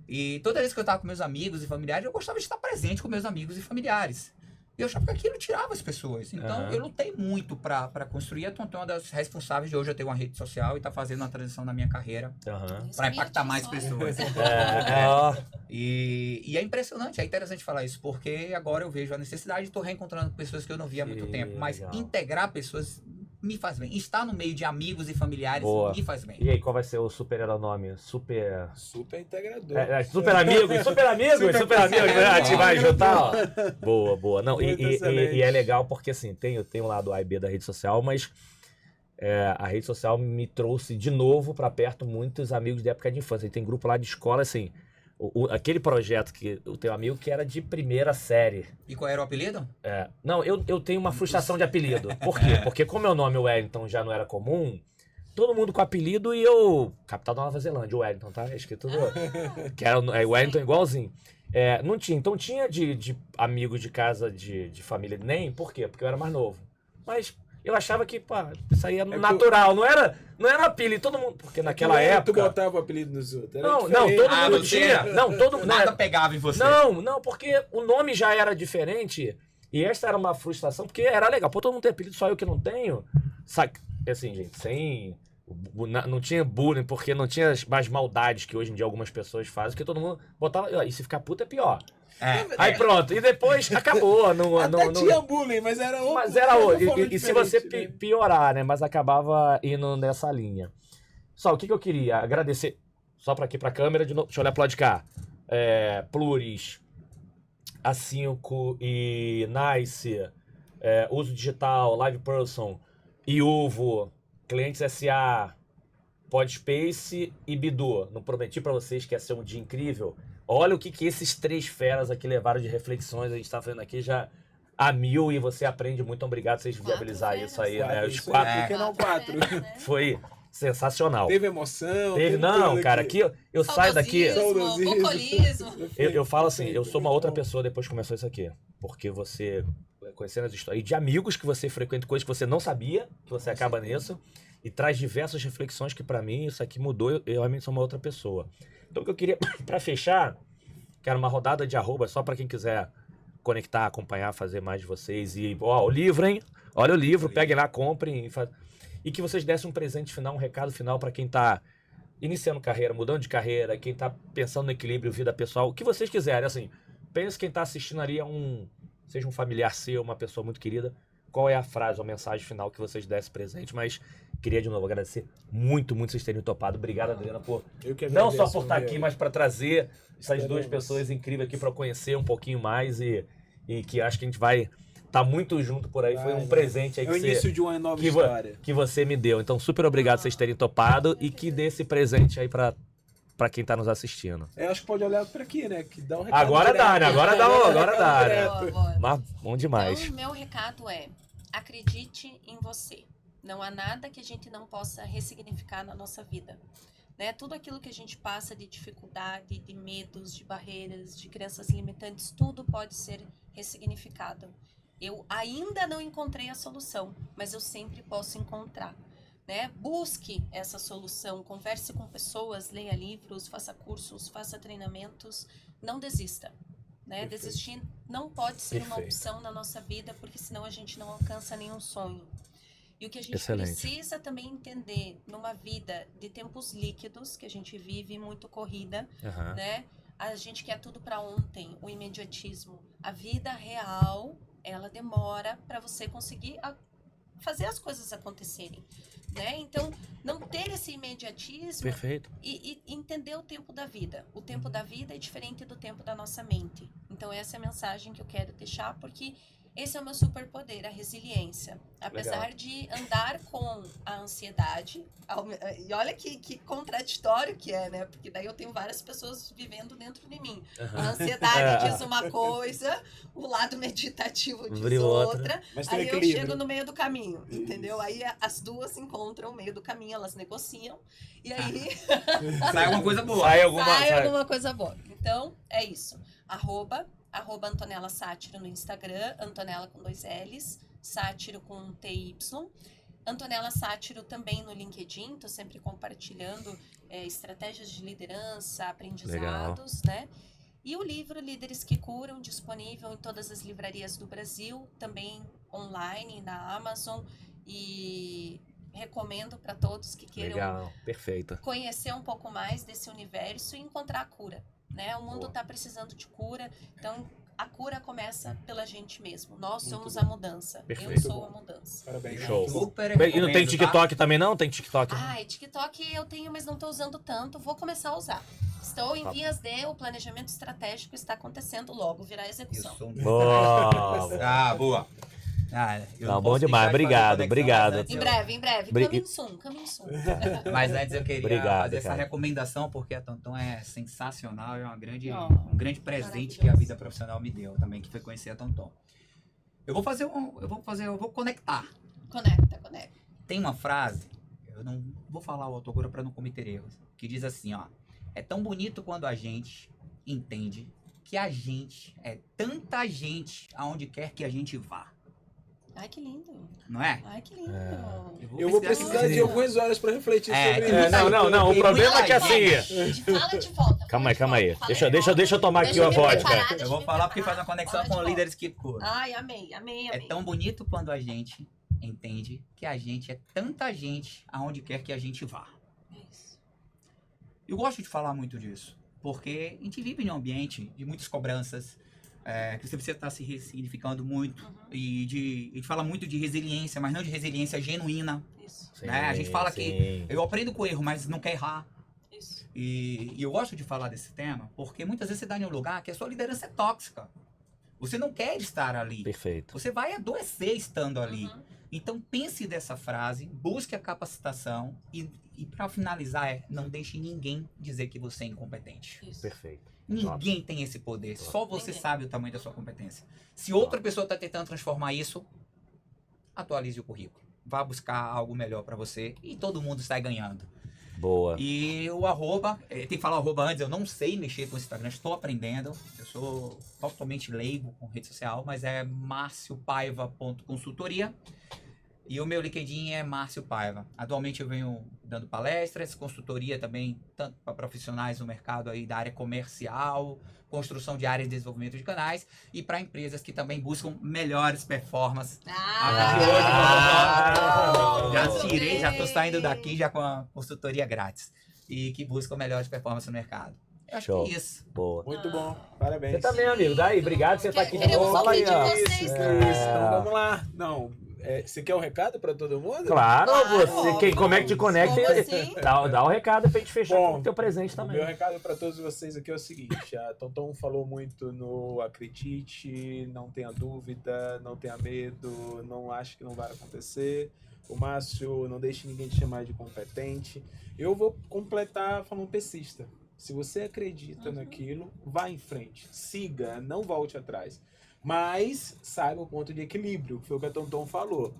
E toda vez que eu estava com meus amigos e familiares, eu gostava de estar presente com meus amigos e familiares. E eu achava que aquilo tirava as pessoas. Então, Aham. eu lutei muito para construir. A Tonton é uma das responsáveis de hoje eu ter uma rede social e tá fazendo uma transição na minha carreira Aham. Isso para é minha impactar mais tia, pessoas. Ó. E é impressionante, é interessante falar isso, porque agora eu vejo a necessidade e estou reencontrando pessoas que eu não via há muito Que tempo. Mas legal. integrar pessoas me faz bem. Estar no meio de amigos e familiares Boa. me faz bem. E aí, qual vai ser o super-herói nome? Super... Super integrador. Super amigos, super amigos, super amigos, né? A gente vai juntar, ó. Boa, boa. Não, Muito excelente. e é legal porque, assim, tem o lado A e B da rede social, mas a rede social me trouxe de novo pra perto muitos amigos da época de infância. E tem grupo lá de escola, assim, aquele projeto que o teu amigo que era de primeira série. E qual era o apelido? Não, eu tenho uma frustração de apelido. Por quê? Porque como meu nome, Wellington, já não era comum, todo mundo com apelido e eu... Capital da Nova Zelândia, o Wellington, tá? É escrito que era o Wellington igualzinho. Não tinha. Então tinha de amigos de casa, de família, nem. Por quê? Porque eu era mais novo. Mas eu achava que, pô, isso aí era natural. Não era apelido, todo mundo... Porque naquela época... Tu botava o apelido nos outros. Não, todo mundo tinha. Nada pegava em você. Não, porque o nome já era diferente. E essa era uma frustração, porque era legal. Pô, todo mundo tem apelido, só eu que não tenho. Sabe? Assim, gente, não tinha bullying, porque não tinha as maldades que hoje em dia algumas pessoas fazem, que todo mundo botava. E se ficar puto é pior. Aí pronto, e depois acabou. Tinha bullying, mas era outro. Mas era outro. E se você piorar, né? Mas acabava indo nessa linha. Só, o que eu queria? Agradecer, só pra aqui pra câmera, de novo, deixa eu olhar pro lado de cá. Pluris, A5 e Nice, Uso Digital, Live Person, Iuvo, Clientes SA, Podspace e Bidu. Não prometi pra vocês que ia ser um dia incrível. Olha o que esses 3 feras aqui levaram de reflexões. A gente tá fazendo aqui já a 1000 e você aprende. Muito obrigado por vocês viabilizar isso aí, né? Os 4. Por que não 4? Foi sensacional. Teve emoção. Não, cara, aqui eu saio daqui. Alcoolismo. Eu falo assim, eu sou uma outra pessoa depois que começou isso aqui. Porque você, conhecendo as histórias, e de amigos que você frequenta, coisas que você não sabia, que você acaba nisso, e traz diversas reflexões que pra mim isso aqui mudou, eu realmente sou uma outra pessoa. Então o que eu queria, pra fechar, quero uma rodada de arroba, só pra quem quiser conectar, acompanhar, fazer mais de vocês. E, ó, o livro, hein? Olha o livro, peguem lá, comprem. E que vocês dessem um presente final, um recado final pra quem tá iniciando carreira, mudando de carreira, quem tá pensando no equilíbrio, vida pessoal, o que vocês quiserem. Assim, pense quem tá assistindo ali seja um familiar seu, uma pessoa muito querida. Qual é a frase ou a mensagem final que vocês dessem presente? Mas queria de novo agradecer muito vocês terem topado. Obrigado, Adriana, por não só por estar aqui, mas para trazer essas 2 pessoas incríveis aqui para conhecer um pouquinho mais e que acho que a gente vai estar muito junto por aí. Foi um presente aí é o início de uma nova história que você me deu. Então, super obrigado por vocês terem topado e que dê esse presente aí para quem tá nos assistindo. Acho que pode olhar para aqui, né? Que dá um recado agora direto. Dá, né? Agora dá, né? Boa. Mas bom demais. Então, meu recado é: acredite em você. Não há nada que a gente não possa ressignificar na nossa vida. Né? Tudo aquilo que a gente passa de dificuldade, de medos, de barreiras, de crenças limitantes, tudo pode ser ressignificado. Eu ainda não encontrei a solução, mas eu sempre posso encontrar. Né? Busque essa solução, converse com pessoas, leia livros, faça cursos, faça treinamentos, não desista. Né? Desistir não pode ser uma opção na nossa vida, porque senão a gente não alcança nenhum sonho. E o que a gente precisa também entender numa vida de tempos líquidos, que a gente vive muito corrida, né? A gente quer tudo para ontem, o imediatismo. A vida real, ela demora para você conseguir fazer as coisas acontecerem. Né? Então, não ter esse imediatismo e entender o tempo da vida. O tempo da vida é diferente do tempo da nossa mente. Então, essa é a mensagem que eu quero deixar, porque esse é o meu superpoder, a resiliência. Apesar de andar com a ansiedade, e olha que contraditório que é, né? Porque daí eu tenho várias pessoas vivendo dentro de mim. A ansiedade diz uma coisa, o lado meditativo diz outra. Aí eu chego no meio do caminho, entendeu? Aí as duas se encontram no meio do caminho, elas negociam, e aí... sai alguma coisa boa. Sai alguma coisa boa. Então, é isso. @ Antonella Sátiro no Instagram, Antonella com 2 L's, Sátiro com TY. Antonella Sátiro também no LinkedIn, tô sempre compartilhando estratégias de liderança, aprendizados, né? E o livro Líderes que Curam, disponível em todas as livrarias do Brasil, também online na Amazon, e recomendo para todos que queiram conhecer um pouco mais desse universo e encontrar a cura. Né? O mundo está precisando de cura, então a cura começa pela gente mesmo. Nós somos a mudança. Eu sou a mudança. Parabéns. Show. E não tem TikTok também, não? Tem TikTok? TikTok eu tenho, mas não estou usando tanto. Vou começar a usar. Estou em vias de... O planejamento estratégico está acontecendo logo, virá execução. Boa. Bom demais. Obrigado. Em breve. Coming soon. Mas antes eu queria fazer essa recomendação, porque a Tonton é sensacional, é um grande presente que a vida profissional me deu também, que foi conhecer a Tonton. Eu vou conectar. Conecta. Tem uma frase, eu não vou falar o autor agora para não cometer erros, que diz assim, ó: é tão bonito quando a gente entende que a gente é tanta gente aonde quer que a gente vá. Ai, que lindo. Não é? Ai, que lindo. Eu vou precisar de algumas horas para refletir sobre tem isso. muita- não, o tem problema muita é que assim... Gente, fala de volta. Calma aí, fala de volta. Deixa eu tomar aqui Deixa a eu me vodka. preparar, deixa Eu vou me falar porque preparar. faz uma conexão Fala com de volta. líderes que curam. Ai, amei, amei, É amei. tão bonito quando a gente entende que a gente é tanta gente aonde quer que a gente vá. Isso. Eu gosto de falar muito disso, porque a gente vive em um ambiente de muitas cobranças, que você precisa estar se ressignificando muito, e a gente fala muito de resiliência, mas não de resiliência genuína. Isso, Né? A gente fala que... Eu aprendo com o erro, mas não quer errar. isso. E eu gosto de falar desse tema, porque muitas vezes você está em um lugar que a sua liderança é tóxica. Você não quer estar ali. Perfeito. Você vai adoecer estando ali. Uhum. Então pense dessa frase, busque a capacitação e para finalizar não deixe ninguém dizer que você é incompetente. Isso. Perfeito. Ninguém tem esse poder, só você Ninguém. sabe o tamanho da sua competência. Se outra pessoa está tentando transformar isso, atualize o currículo. Vá buscar algo melhor para você e todo mundo sai ganhando. Boa. E o arroba, tem que falar o arroba antes, eu não sei mexer com o Instagram, estou aprendendo. Eu sou totalmente leigo com rede social, mas é marciopaiva.consultoria. E o meu LinkedIn é Márcio Paiva. Atualmente eu venho dando palestras, consultoria também, tanto para profissionais no mercado aí da área comercial, construção de áreas de desenvolvimento de canais, e para empresas que também buscam melhores performances. Já estou saindo daqui já com a consultoria grátis. E que buscam melhores performances no mercado. Eu acho Show. que é isso. Boa. Muito bom, parabéns. Você também, amigo. Daí, obrigado por você estar aqui de Queremos novo. Fala aí, ouvir de ó. vocês Isso, também. então vamos lá. Não, você quer um recado para todo mundo? Claro, Claro. você, como é que te conecta? Como assim? Dá o recado pra gente fechar Bom, com o teu presente O também. meu recado para todos vocês aqui é o seguinte: a Tonton falou muito no acredite, não tenha dúvida, não tenha medo, não ache que não vai acontecer. O Márcio, não deixe ninguém te chamar de competente. Eu vou completar falando persista. Se você acredita naquilo, vá em frente, siga, não volte atrás. Mas saiba o ponto de equilíbrio, foi o que a Tonton falou.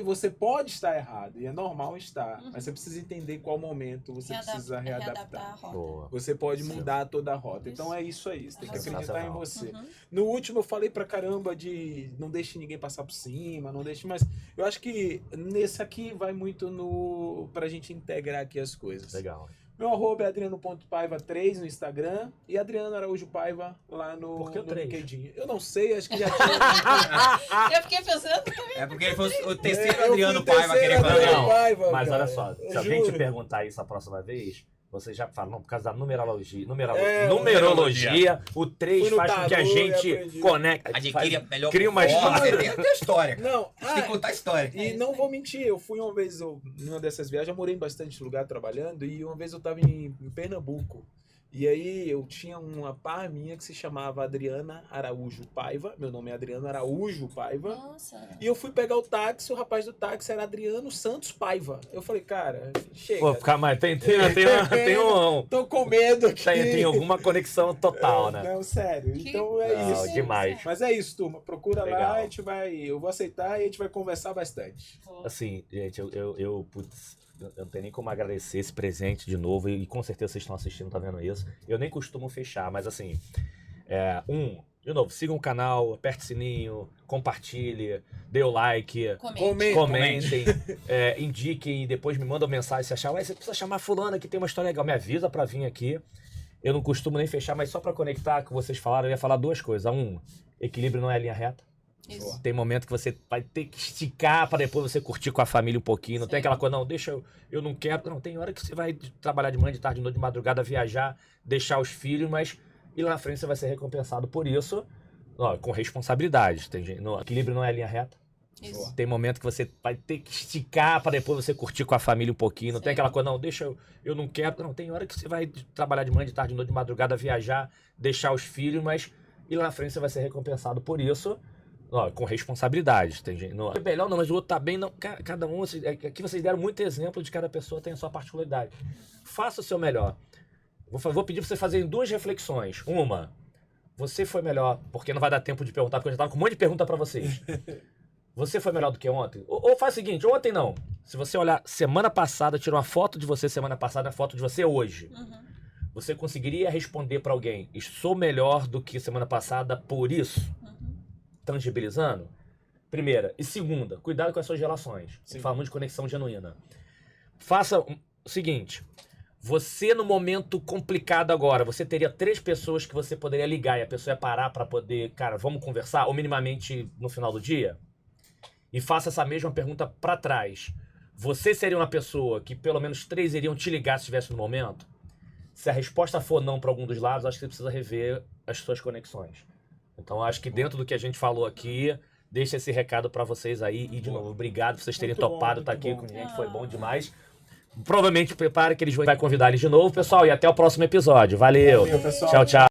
Você pode estar errado, e é normal estar, mas você precisa entender qual momento você precisa readaptar. a rota. Boa. Você pode Sim. mudar toda a rota. Isso. Então é isso aí, você tem que Arrasou. acreditar em Sensacional. você. No último eu falei pra caramba de não deixe ninguém passar por cima, não deixe, mas eu acho que nesse aqui vai muito pra gente integrar aqui as coisas. Legal. Meu arroba é adriano.paiva3 no Instagram e Adriano Araújo Paiva lá no, Por que o no 3? LinkedIn. Eu não sei, acho que já tinha. Eu fiquei pensando. É porque ele fosse o terceiro Eu fui Adriano o Paiva terceiro querer fazer. Adriano Não, Paiva, Mas cara. olha só, se Eu alguém te juro. perguntar isso a próxima vez, você já fala, não, por causa da numerologia. É, Numerologia, o 3 Fui no faz com que a tarô e gente aprendi. conecta. Adquire a melhor cria uma performance, história. Você tem que ter história. Não, A gente tem que contar a história. E não vou mentir, eu fui uma vez, numa dessas viagens, eu morei em bastante lugar trabalhando, e uma vez eu tava em Pernambuco. E aí eu tinha uma par minha que se chamava Adriana Araújo Paiva, meu nome é Adriano Araújo Paiva. Nossa. E eu fui pegar o táxi, o rapaz do táxi era Adriano Santos Paiva. Eu falei, cara, chega. Pô, calma, tem alguma conexão total, né? Não, sério. Que Então é Não, isso. demais. Mas é isso, turma. Procura Legal. lá, eu vou aceitar e a gente vai conversar bastante. Assim, gente, putz, eu não tenho nem como agradecer esse presente de novo, e com certeza vocês estão assistindo, tá vendo isso. Eu nem costumo fechar, mas assim, de novo, sigam o canal, aperte o sininho, compartilhe, dê o like, comentem, indiquem, e depois me mandam mensagem se achar, ué, você precisa chamar fulano que tem uma história legal, me avisa pra vir aqui. Eu não costumo nem fechar, mas só pra conectar com o que vocês falaram, eu ia falar duas coisas. Equilíbrio não é linha reta. Isso. Tem momento que você vai ter que esticar para depois você curtir com a família um pouquinho. Não tem aquela coisa, não, deixa eu não quero. Não, tem hora que você vai trabalhar de manhã, de tarde, de noite, de madrugada, viajar, deixar os filhos, mas e lá na frente você vai ser recompensado por isso, com responsabilidade. Tem gente, equilíbrio não é linha reta. Isso. Tem momento que você vai ter que esticar para depois você curtir com a família um pouquinho. Não tem aquela coisa, não, deixa eu não quero. Não, tem hora que você vai trabalhar de manhã, de tarde, de noite, de madrugada, viajar, deixar os filhos, mas e lá na frente você vai ser recompensado por isso. Com responsabilidade. Tem gente, não é melhor, não, mas o outro tá bem. Não, cada um. Aqui vocês deram muito exemplo de cada pessoa tem a sua particularidade. Faça o seu melhor. Vou pedir pra vocês fazerem duas reflexões. Uma, você foi melhor, porque não vai dar tempo de perguntar, porque eu já tava com um monte de pergunta pra vocês. Você foi melhor do que ontem? Ou faz o seguinte, ontem não. Se você olhar semana passada, tira uma foto de você semana passada, a foto de você hoje. Você conseguiria responder pra alguém, sou melhor do que semana passada por isso? Tangibilizando? Primeira. E segunda, cuidado com as suas relações. Você fala muito de conexão genuína. Faça o seguinte, você no momento complicado agora, você teria 3 pessoas que você poderia ligar e a pessoa ia parar pra poder, cara, vamos conversar? Ou minimamente no final do dia? E faça essa mesma pergunta pra trás. Você seria uma pessoa que pelo menos 3 iriam te ligar se estivesse no momento? Se a resposta for não para algum dos lados, acho que você precisa rever as suas conexões. Então, acho que dentro do que a gente falou aqui, deixa esse recado para vocês aí. E, de novo, obrigado por vocês terem topado estar aqui com a gente. Foi bom demais. Provavelmente, prepare que eles vão convidar eles de novo, pessoal. E até o próximo episódio. Valeu. Valeu, pessoal. Tchau, tchau.